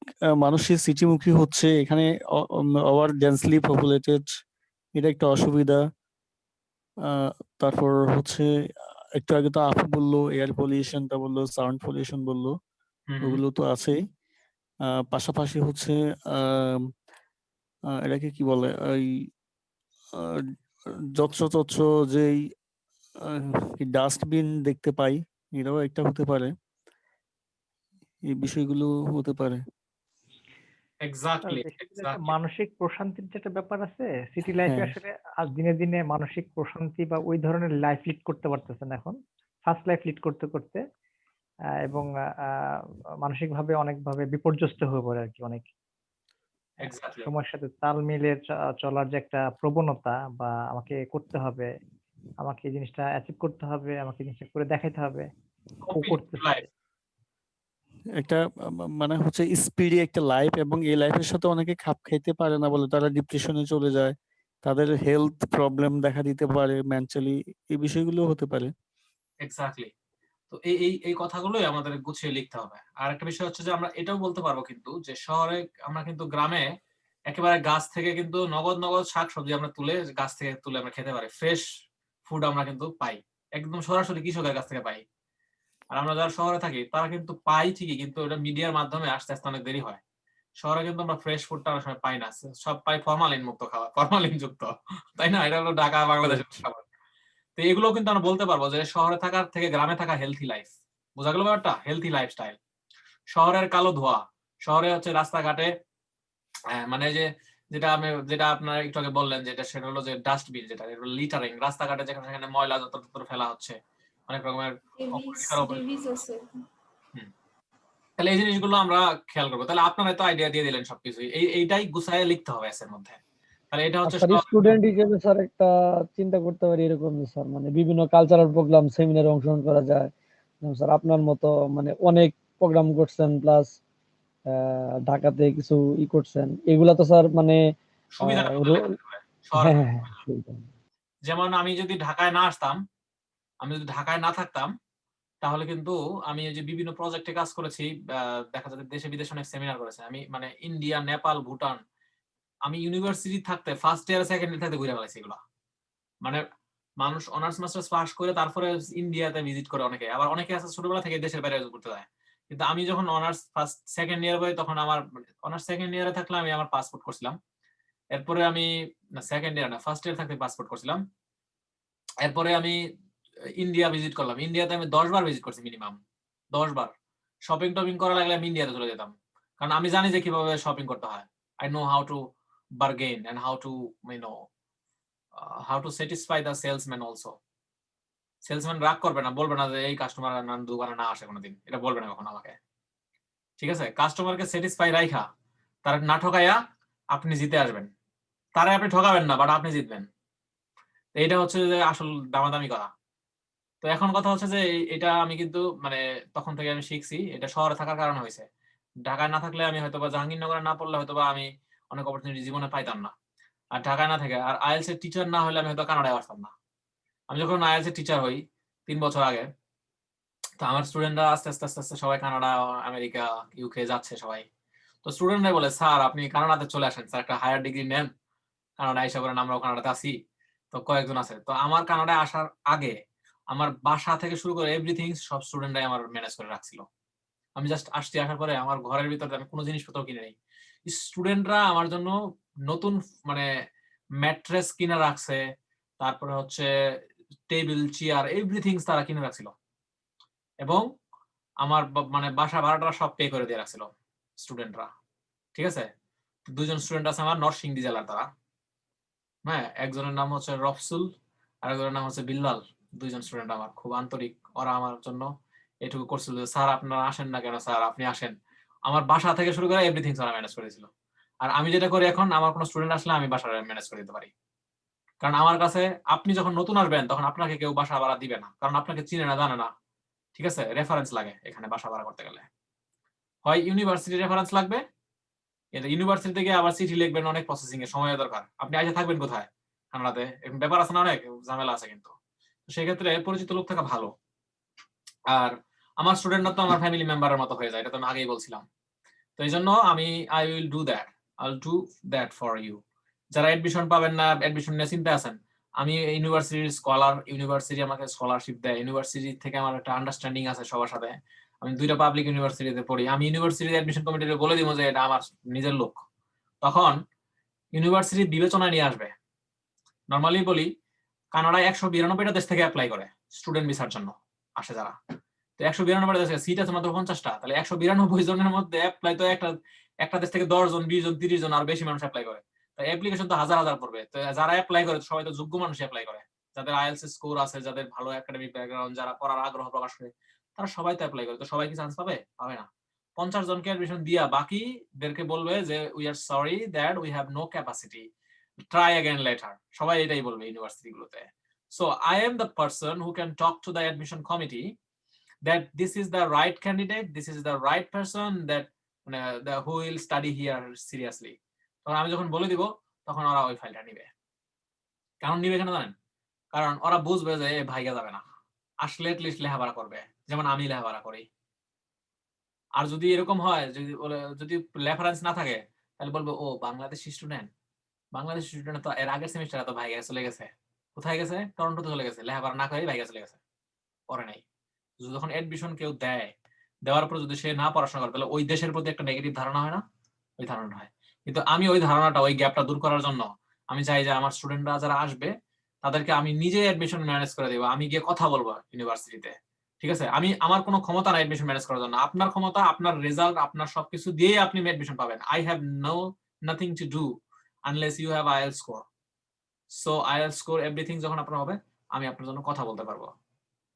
মানুষই সিটিমুখী হচ্ছে, এখানে ওভার ডেন্সলি পপুলেটেড, এটা একটা অসুবিধা। তারপর হচ্ছে একটু আগে তো আপু বললো এয়ার পলিউশনটা বললো, সাউন্ড পলিউশন বললো, ওগুলো তো আছেই। পাশাপাশি হচ্ছে এটাকে কি বলে, ওই যত্র যেই ডাস্টবিন দেখতে পাই, এটাও একটা হতে পারে, এই বিষয়গুলো হতে পারে। এক্স্যাক্টলি, মানসিক প্রশান্তির যেটা ব্যাপার আছে সিটি লাইফে, হ্যাঁ। আসলে আজ দিনে দিনে মানসিক প্রশান্তি বা ওই ধরনের লাইফ লিড করতে পারতেছেন এখন, ফার্স্ট লাইফ লিড করতে করতে, এবং মানসিক ভাবে অনেকভাবে বিপর্যস্ত হয়ে পড়ে আর কি অনেক। সময়ের সাথে তাল মিলে চলার যে একটা প্রবণতা, বা আমাকে করতে হবে, আমাকে এই জিনিসটা অ্যাচিভ করতে হবে, আমাকে জিনিসটা করে দেখাইতে হবে, ও করতেছে। একটা মানে হচ্ছে স্পিডি একটা লাইফ, এবং এই লাইফের সাথে অনেকে খাপ খাইতে পারে না বলে তারা ডিপ্রেশনে চলে যায়, তাদের হেলথ প্রবলেম দেখা দিতে পারে, মেন্টালি এই বিষয়গুলো হতে পারে। এক্স্যাক্টলি। তো এই কথাগুলোই আমাদের গুছিয়ে লিখতে হবে। আর একটা বিষয় হচ্ছে যে আমরা এটাও বলতে পারবো কিন্তু যে শহরে আমরা কিন্তু গ্রামে একেবারে গাছ থেকে কিন্তু নগদ শাকসবজি আমরা গাছ থেকে তুলে আমরা খেতে পারি, ফ্রেশ ফুড আমরা কিন্তু পাই, একদম সরাসরি কৃষকের কাছ থেকে পাই। আর আমরা যারা শহরে থাকি তারা কিন্তু পাই ঠিকই, কিন্তু এটা মিডিয়ার মাধ্যমে আস্তে আস্তে অনেক দেরি হয়। শহরে কিন্তু আমরা ফ্রেশ ফুডটা অনেক সময় পাই না, সব পাই ফরমালিন মুক্ত খাবার, ফরমালিন যুক্ত, তাই না? এটা হলো ঢাকা বাংলাদেশের খাবার। তো এগুলো কিন্তু আমরা বলতে পারবো যে শহরে থাকার থেকে গ্রামে থাকা হেলথি লাইফ। বোঝা গেল ব্যাপারটা? Healthy lifestyle. শহরের কালো ধোঁয়া, শহরে হচ্ছে রাস্তাঘাটে মানে যেটা আপনার একটু আগে বললেন, যেটা সেটা হলো যে ডাস্টবিন, যেটা লিটারিং, রাস্তাঘাটে যেখানে ময়লা যত ফেলা হচ্ছে, অনেক রকমের তাহলে এই জিনিসগুলো আমরা খেয়াল করবো। তাহলে আপনারা তো আইডিয়া দিয়ে দিলেন সবকিছু, এইটাই গুছায় লিখতে হবে এর মধ্যে। তাহলে এটা হচ্ছে স্টুডেন্ট হিসেবে স্যার একটা চিন্তা করতে পারি এরকম, স্যার মানে বিভিন্ন কালচারাল প্রোগ্রাম, সেমিনারে অংশগ্রহণ করা যায়। স্যার আপনার মতো মানে অনেক প্রোগ্রাম করছেন, প্লাস ঢাকাতে কিছু করছেন, এগুলা তো স্যার মানে যেমন আমি যদি ঢাকায় না আসতাম, আমি যদি ঢাকায় না থাকতাম, তাহলে কিন্তু আমি যে বিভিন্ন প্রজেক্টে কাজ করেছি, দেখা যাচ্ছে দেশে বিদেশে অনেক সেমিনার করেছি আমি, মানে ইন্ডিয়া, নেপাল, ভুটান। আমি ইউনিভার্সিটি থাকতে ফার্স্ট ইয়ার সেকেন্ড ইয়ার থাকতে ঘুরে ফেলেছি এগুলো। মানে মানুষ অনার্স মাস্টার্স পাস করে তারপরে ইন্ডিয়াতে ভিজিট করে, অনেকে আবার অনেকে আছে ছোটবেলা থেকে দেশের বাইরে ঘুরতে যায়। কিন্তু আমি যখন অনার্স ফার্স্ট সেকেন্ড ইয়ার বই, তখন আমার অনার্স সেকেন্ড ইয়ারে থাকলে আমি আমার পাসপোর্ট করছিলাম। এরপরে আমি সেকেন্ড ইয়ার না, ফার্স্ট ইয়ার থাকতে পাসপোর্ট করছিলাম। এরপরে আমি ইন্ডিয়া ভিজিট করলাম। ইন্ডিয়াতে আমি 10 বার ভিজিট করছি, মিনিমাম 10 বার। শপিং টপিং করা লাগলে আমি ইন্ডিয়াতে চলে যেতাম, কারণ আমি জানি যে কিভাবে শপিং করতে হয়। I know how to bargain and how to how to satisfy the salesman also. Salesman রাগ করবে না, বলবে না যে এই কাস্টমার দোকানে না আসে কোনোদিন, এটা বলবে না কখনো আমাকে। ঠিক আছে? কাস্টমারকে স্যাটিসফাই রাখা, তার না ঠকাইয়া আপনি জিতে আসবেন। তারে আপনি ঠকাবেন না, বাট আপনি জিতবেন। এইটা হচ্ছে যে আসল দামাদামি করা। তো এখন কথা হচ্ছে যে এটা আমি কিন্তু মানে তখন থেকে আমি শিখছি, এটা শহরে থাকার কারণে হয়েছে। ঢাকায় না থাকলে আমি হয়তোবা জাহাঙ্গীরনগরে না পড়লে হয়তোবা আমি অনেক অপরচুনিটি জীবনে পাইতাম না। আর ঢাকায় না থেকে আর আইএলস এর টিচার না হলে আমি হয়তো কানাডায় আসতাম না। আমি যখন আইএলস এর টিচার হই 3 বছর আগে, তো আমার স্টুডেন্টরা আস্তে আস্তে আস্তে আস্তে সবাই কানাডা, আমেরিকা, ইউকে যাচ্ছে সবাই। তো স্টুডেন্টরাই বলে, স্যার আপনি কানাডাতে চলে আসেন, স্যার একটা হায়ার ডিগ্রি নেন, কানাডা এসে করেন, আমরাও কানাডাতে আছি। তো কয়েকজন আছে। তো আমার কানাডায় আসার আগে আমার বাসা থেকে শুরু করে এভরিথিং সব স্টুডেন্টরাই আমার ম্যানেজ করে রাখছিল। আমি জাস্ট আসছি, আসার পরে আমার ঘরের ভিতরে আমি কোনো জিনিসপত্র কিনে নেই, স্টুডেন্টরা আমার জন্য নতুন মানে ম্যাট্রেস কিনে রাখছে, তারপরে হচ্ছে টেবিল, চেয়ার, এভরিথিং তারা কিনে রাখছিল, এবং আমার মানে বাসা ভাড়াটা সব পে করে দিয়ে রাখছিল স্টুডেন্টরা। ঠিক আছে? 2জন স্টুডেন্ট আছে আমার নরসিংদী জেলার, তারা, হ্যাঁ, একজনের নাম হচ্ছে রফসুল আর একজনের নাম হচ্ছে বিল্লাল। 2জন স্টুডেন্ট আমার খুব আন্তরিক, ওরা আমার জন্য এটুকু করছিল যে স্যার আপনারা আসেন না কেন, স্যার আপনি আসেন। আমার বাসা থেকে শুরু করে এভরিথিং তারা ম্যানেজ করেছিল। আর আমি যেটা করি এখন, আমার কোনো স্টুডেন্ট আসলে আমি বাসা ম্যানেজ করে দিতে পারি। কারণ আমার কাছে আপনি যখন নতুন আসবেন তখন আপনাকে কেউ বাসা ভাড়া দিবে না, কারণ আপনাকে চিনে না, জানে না। ঠিক আছে, রেফারেন্স লাগে এখানে বাসা ভাড়া করতে গেলে। হয় ইউনিভার্সিটি রেফারেন্স লাগবে, এটা ইউনিভার্সিটি থেকে আবার চিঠি লিখবেন, অনেক প্রসেসিং এর সময় দরকার। আপনি আইসা থাকবেন কোথায়? কানাডাতে এরকম ব্যাপার আছে না, অনেক ঝামেলা আছে কিন্তু। সেক্ষেত্রে পরিচিত লোক থাকা ভালো। আর আমার স্টুডেন্টরা তো আমার ফ্যামিলি মেম্বারের মতো হয়ে যায়, এটা তো আমি আগেই বলছিলাম। তো এই জন্য আমি I will do that for you. যারা অ্যাডমিশন পাবেন না, অ্যাডমিশন নিয়ে চিন্তা আছেন, আমি ইউনিভার্সিটির স্কলার, ইউনিভার্সিটি আমাকে স্কলারশিপ দেয়, ইউনিভার্সিটি থেকে আমার একটা আন্ডারস্ট্যান্ডিং আছে সবার সাথে। আমি 2টা পাবলিক ইউনিভার্সিটিতে পড়ি, আমি ইউনিভার্সিটি অ্যাডমিশন কমিটিতে বলে দিব যে এটা আমার নিজের লোক, তখন ইউনিভার্সিটি বিবেচনায় নিয়ে আসবে। নর্মালি বলি, কানাডায় 192টা দেশ থেকে অ্যাপ্লাই করে স্টুডেন্ট ভিসার জন্য আসে যারা। তো 192টা দেশে সিট আছে মাত্র 50টা, তাহলে 192 জনের মধ্যে অ্যাপ্লাই তো একটা দেশ থেকে 10 জন, 20 জন, 30 জন আর বেশি মানুষ অ্যাপ্লাই করে। তো অ্যাপ্লিকেশন তো হাজার হাজার পড়বে। তো যারা অ্যাপ্লাই করে সবাই তো যোগ্য মানুষ অ্যাপ্লাই করে, যাদের আইএলটিএস স্কোর আছে, যাদের ভালো একাডেমিক ব্যাকগ্রাউন্ড, যারা পড়ার আগ্রহ প্রকাশ করে, তারা সবাই তো অ্যাপ্লাই করে। তো সবাই কি চান্স পাবে? পাবে না। 50 জনকে অ্যাডমিশন দিয়া বাকিদেরকে বলবে যে we are sorry that we have no capacity, try again later. সবাই এটাই বলবে ইউনিভার্সিটি গুলোতে। So I am the person who can talk to the admission committee that this is the right candidate, this is the right person that who will study here seriously. তখন আমি যখন বলে দিব তখন ওরা ওই ফাইলটা নিবে। কারণ নিবে কেন জানেন? কারণ ওরা বুঝবে যে ভাইয়া যাবে না, আসলে এটলিস্ট লেখাপড়া করবে, যেমন আমি লেখাপড়া করি। আর যদি এরকম হয়, যদি রেফারেন্স না থাকে, তাহলে বলবো ও বাংলাদেশি স্টুডেন্ট, বাংলাদেশি স্টুডেন্ট তো এর আগের সেমিস্টারে তো ভাইয়া চলে গেছে। কোথায় গেছে? টরন্টোতে চলে গেছে, লেখাপড়া না করে ভাইয়া চলে গেছে, পরে নাই। যখন এডমিশন কেউ দেয়, দেওয়ার পর যদি সে না পড়াশোনা করে, তাহলে ওই দেশের প্রতি একটা নেগেটিভ ধারণা হয় না? ওই ধারণাটা হয়। কিন্তু আমি ওই ধারণাটা, ওই গ্যাপটা দূর করার জন্য আমি চাই যে আমার স্টুডেন্টরা যারা আসবে তাদেরকে আমি নিজে এডমিশন ম্যানেজ করে দেবো, আমি গিয়ে কথা বলবো ইউনিভার্সিটিতে। ঠিক আছে, আমার কোনো ক্ষমতা নাই এডমিশন ম্যানেজ করার জন্য। আপনার ক্ষমতা, আপনার রেজাল্ট, আপনার সবকিছু দিয়ে আপনি এডমিশন পাবেন। I have nothing to do unless you have IELTS score. So IELTS score everything যখন আপনার হবে, আমি আপনার জন্য কথা বলতে পারবো।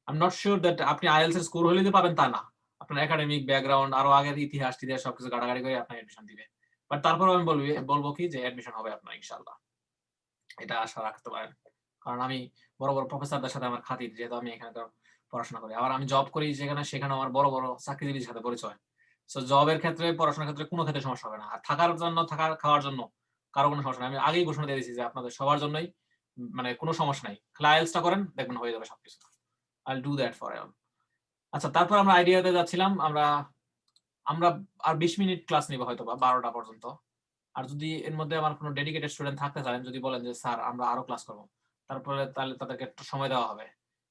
I'm not sure that আপনি আইএলটিএস এর স্কোর হলে পাবেন তা না, আপনার একাডেমিক ব্যাকগ্রাউন্ড, আরো আগের ইতিহাস সবকিছু গাড়াগাড়ি করে আপনার এডমিশন দিবে। বাট তারপর আমি বলবো কি যে এডমিশন হবে আপনার ইনশাআল্লাহ, এটা আশা রাখতে পারেন। কারণ আমি বড় বড় প্রফেসরদের সাথে আমার খাতির, যেহেতু আমি এখানে পড়াশোনা করি, আবার আমি জব করি সেখানে আমার বড় বড় চাকরিজীবীর সাথে পরিচয়। সো জবের ক্ষেত্রে, পড়াশোনার ক্ষেত্রে কোনো ক্ষেত্রে সমস্যা হবে না। আর থাকার জন্য, খাওয়ার জন্য কারো কোনো সমস্যা নেই। আমি আগেই ঘোষণা দিয়ে দিয়েছি যে আপনাদের সবার জন্যই মানে কোনো সমস্যা নাই, আইএলটিএসটা করেন, দেখবেন হয়ে যাবে সবকিছু। I'll do that for you. আচ্ছা, তারপর আমরা আইডিয়াতে যাচ্ছিলাম। আমরা আর 20 মিনিট ক্লাস নিব হয়তো বা 12টা পর্যন্ত। আর যদি এর মধ্যে আমার কোনো ডেডিকেটেড স্টুডেন্ট থাকতে চান, যদি বলেন যে স্যার আমরা আরো ক্লাস করব, তাহলে তাদেরকে একটু সময় দেওয়া হবে।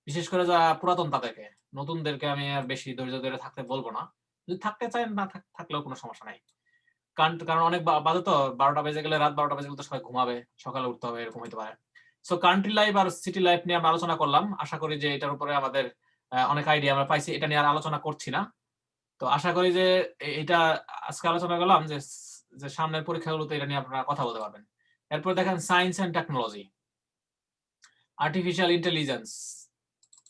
বিশেষ করে যারা পুরাতন তাদেরকে, নতুনদেরকে আমি আর বেশি ধৈর্য ধরে থাকতে বলবো না। যদি থাকতে চান, না থাকলেও কোনো সমস্যা নাই। কারণ অনেক বাজে তো, 12টা বেজে গেলে, রাত 12টা বেজে গেলে তো সবাই ঘুমাবে, সকালে উঠতে হবে, এরকম হতে পারে। সো কান্ট্রি লাইফ আর সিটি লাইফ নিয়ে আমরা আলোচনা করলাম। আশা করি যে এটার উপরে আমাদের অনেক আইডিয়া আমরা পাইছি। এটা নিয়ে আর আলোচনা করছি না। তো আশা করি যে এটা আজকে আলোচনা করলাম যে সামনের পরীক্ষাগুলোতে এটা নিয়ে আপনারা কথা বলতে পারবেন। এরপর দেখেন science and technology, artificial intelligence.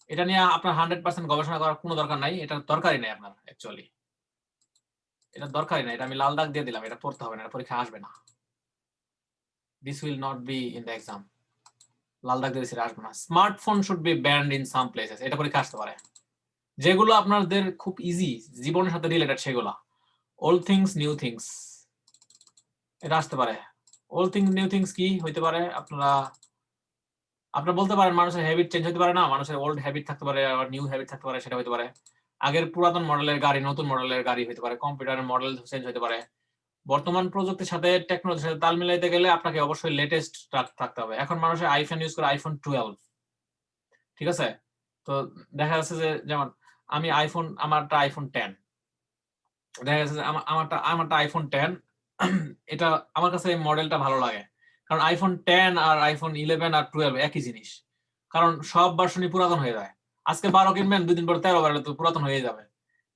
এটা নিয়ে আপনার 100% গবেষণা করার কোনো দরকার নাই, এটা দরকারই নাই আপনার অ্যাকচুয়ালি, এটা দরকারই নাই। এটা আমি লাল দাগ দিয়ে দিলাম, এটা পড়তে হবে না, এটা পরীক্ষা আসবে না। This will not be in the exam. লাল দাগ দিয়ে সেটা আসবে না। Smartphone should be banned in some places, এটা পরীক্ষা আসতে পারে। যেগুলো আপনাদের খুব ইজি, জীবনের সাথে রিলেটেড, সেগুলা। ওল্ড থিংস, নিউ থিংস, এটা আসতে পারে। ওল্ড থিংস, নিউ থিংস কি হইতে পারে? আপনারা বলতে পারেন মানুষের হ্যাবিট চেঞ্জ হতে পারে না, মানুষের ওল্ড হ্যাবিট থাকতে পারে, আর নিউ হ্যাবিট থাকতে পারে, সেটা হতে পারে। আগের পুরাতন মডেলের গাড়ি নতুন মডেলের গাড়ি হতে পারে, কম্পিউটারের মডেল চেঞ্জ হতে পারে। বর্তমান প্রযুক্তির সাথে, টেকনোলজির সাথে তাল মিলাইতে গেলে আপনাকে অবশ্যই লেটেস্ট থাকতে হবে। এখন মানুষের আইফোন ইউজ করে, আইফোন 12, ঠিক আছে? তো দেখা যাচ্ছে যে, যেমন আমি আমারটা আইফোন 10, দেখা যাচ্ছে যে আমারটা আইফোন 10, এটা আমার কাছে এই মডেলটা ভালো লাগে। কারণ আইফোন 10 আর আইফোন 11 আর 12 একই জিনিস। কারণ সব ভার্সনই পুরাতন হয়ে যায়। আজকে 12 কিনবেন, 2 দিন পর 13 বাড়লে তো পুরাতন হয়ে যাবে।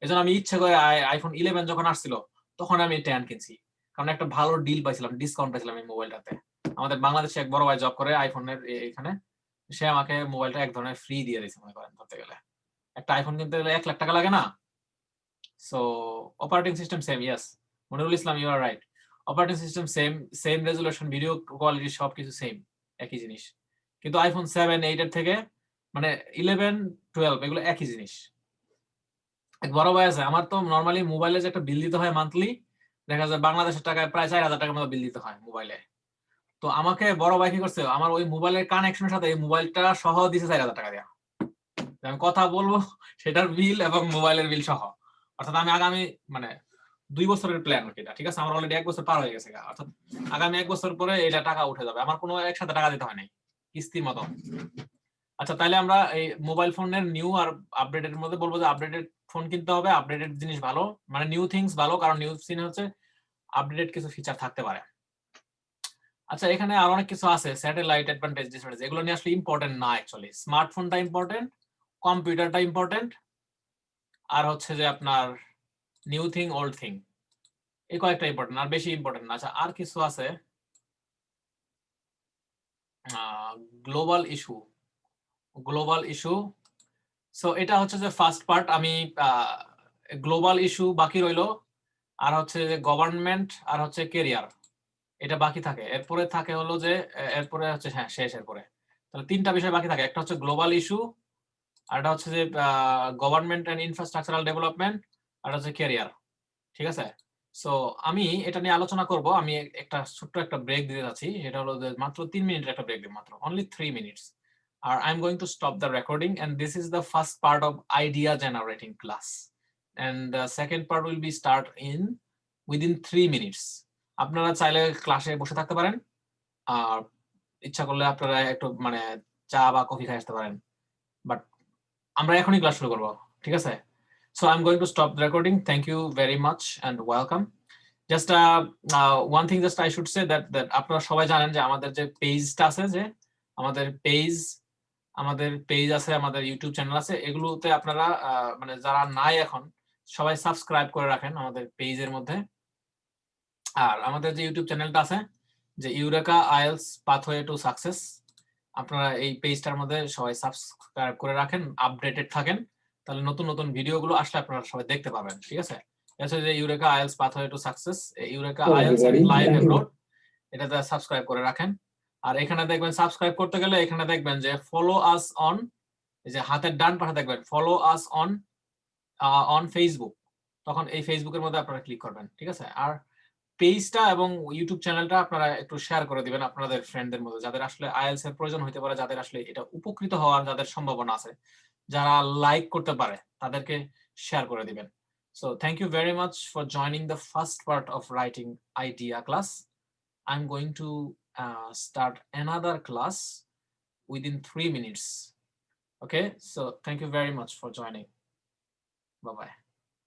এজন্য আমি ইচ্ছা করে আইফোন 11 যখন আসছিল তখন আমি 10 কিনছি, কারণ একটা ভালো ডিল পাইছিলাম, ডিসকাউন্ট পাইছিলাম এই মোবাইলটাতে। আমাদের বাংলাদেশে এক বড় ভাই জব করে আইফোনের এখানে, সে আমাকে মোবাইলটা এক ধরনের ফ্রি দিয়ে দিয়েছে মনে করেন ধরতে গেলে। একটা আইফোন কিনতে গেলে 1 লাখ টাকা লাগে না? So operating system same, yes Monirul Islam, you are right. Operating system same resolution, video quality সবকিছু সেম, একই জিনিস। কিন্তু আইফোন 7, 8 এর থেকে মানে 11, 12 এগুলো একই জিনিস। এক বড় ভাই আছে, আমার তো নরমালি মোবাইলে যে একটা বিল দিতে হয় মান্থলি, দেখা যায় বাংলাদেশের টাকায় প্রায় 4000 টাকার মতো বিল দিতে হয় মোবাইলে। তো আমাকে বড় ভাই কি করছে, আমার ওই মোবাইলের কানেকশনের সাথে এই মোবাইলটা সহ দিছে 4000 টাকা দেয়া। আমি কথা বলবো সেটার বিল এবং মোবাইলের বিল সহ। অর্থাৎ আমি আগামী মানে 2 বছরের প্ল্যান এটা, ঠিক আছে? আমার অলরেডি 1 বছর পার হয়ে গেছে, অর্থাৎ আগামী 1 বছর পরে এটা টাকা উঠে যাবে, আমার কোনো একসাথে টাকা দিতে হয় নাই, কিস্তির মতো। আচ্ছা, তাহলে আমরা এই মোবাইল ফোনের নিউ আর আপডেটের মধ্যে বলবো যে আপডেটেড ফোন কিনতে হবে, আপডেটেড জিনিস ভালো, মানে নিউ থিংস ভালো, কারণ নিউ থিং হচ্ছে আপডেটেড কিছু ফিচার থাকতে পারে। আচ্ছা, এখানে আর অনেক কিছু আছে, স্যাটেলাইট অ্যাডভান্টেজ ডিসঅ্যাডভান্টেজ, এগুলো নিয়ে আসলে ইম্পর্টেন্ট না অ্যাকচুয়ালি। স্মার্টফোনটা ইম্পর্টেন্ট, কম্পিউটারটা ইম্পর্টেন্ট, আর হচ্ছে যে আপনার নিউ থিং ওল্ড থিং, এই কয়েকটা ইম্পর্টেন্ট, আর বেশি ইম্পর্টেন্ট না। আচ্ছা, আর কিছু আছে global issue, global issue. So এটা হচ্ছে যে ফার্স্ট পার্ট, আমি গ্লোবাল ইস্যু বাকি রইলো, আর হচ্ছে যে গভর্নমেন্ট, আর হচ্ছে কেরিয়ার, এটা বাকি থাকে। এরপরে থাকে হলো যে এরপরে হচ্ছে হ্যাঁ শেষ, এরপরে তাহলে 3টা বিষয় বাকি থাকে। একটা হচ্ছে গ্লোবাল ইস্যু, আর এটা হচ্ছে যে গভর্নমেন্ট এন্ড ইনফ্রাস্ট্রাকচারাল ডেভেলপমেন্ট, আর হচ্ছে কেরিয়ার, ঠিক আছে? সো আমি এটা নিয়ে আলোচনা করব। আমি একটা ছোট্ট একটা ব্রেক দিতে যাচ্ছি, এটা হলো যে মাত্র 3 মিনিটের একটা ব্রেক দিব, মাত্র অনলি 3 মিনিটস। আর I am going to stop the recording, and this is the first part of idea generating class, and the second part will be start in within 3 minutes. আপনারা চাইলে ক্লাসে বসে থাকতে পারেন, আর ইচ্ছা করলে আপনারা একটু মানে চা বা কফি খাই আসতে পারেন, বাট আমরা এখনই ক্লাস শুরু করব, ঠিক আছে? So I'm going to stop the recording. Thank you very much and welcome. Just one thing, just I should say that আপনারা সবাই জানেন যে আমাদের যে পেজটা আছে, যে আমাদের পেজ আছে, আমাদের ইউটিউব চ্যানেল আছে, এগুলোতে আপনারা মানে যারা নাই এখন সবাই সাবস্ক্রাইব করে রাখেন আমাদের পেজের মধ্যে। আর আমাদের যে ইউটিউব চ্যানেলটা আছে, যে eureka IELTS pathway to success, আপনারা এই পেজটার মধ্যে সবাই সাবস্ক্রাইব করে রাখেন, আপডেটেড থাকেন, তাহলে নতুন নতুন ভিডিওগুলো আসলে আপনারা সবাই দেখতে পাবেন, ঠিক আছে? এটা যে eureka IELTS pathway to success, eureka IELTS live abroad, এটাতে সাবস্ক্রাইব করে রাখেন। আর এখানে দেখবেন সাবস্ক্রাইব করতে গেলে এখানে দেখবেন যে ফলো আস অন, এই যে হাতের ডান পাশে দেখবেন ফলো আস অন ফেসবুক, তখন এই ফেসবুকের মধ্যে আপনারা ক্লিক করবেন, ঠিক আছে? আর পেজটা এবং ইউটিউব চ্যানেলটা আপনারা একটু শেয়ার করে দিবেন আপনাদের ফ্রেন্ডদের মধ্যে, যাদের আসলে আইএলস এর প্রয়োজন হতে পারে, যাদের আসলে এটা উপকৃত হওয়ার যাদের সম্ভাবনা আছে, যারা লাইক করতে পারে তাদেরকে শেয়ার করে দিবেন। So thank you very much for joining the first part of writing idea class. I'm going to start another class within 3 minutes. Okay, so thank you very much for joining. Bye bye.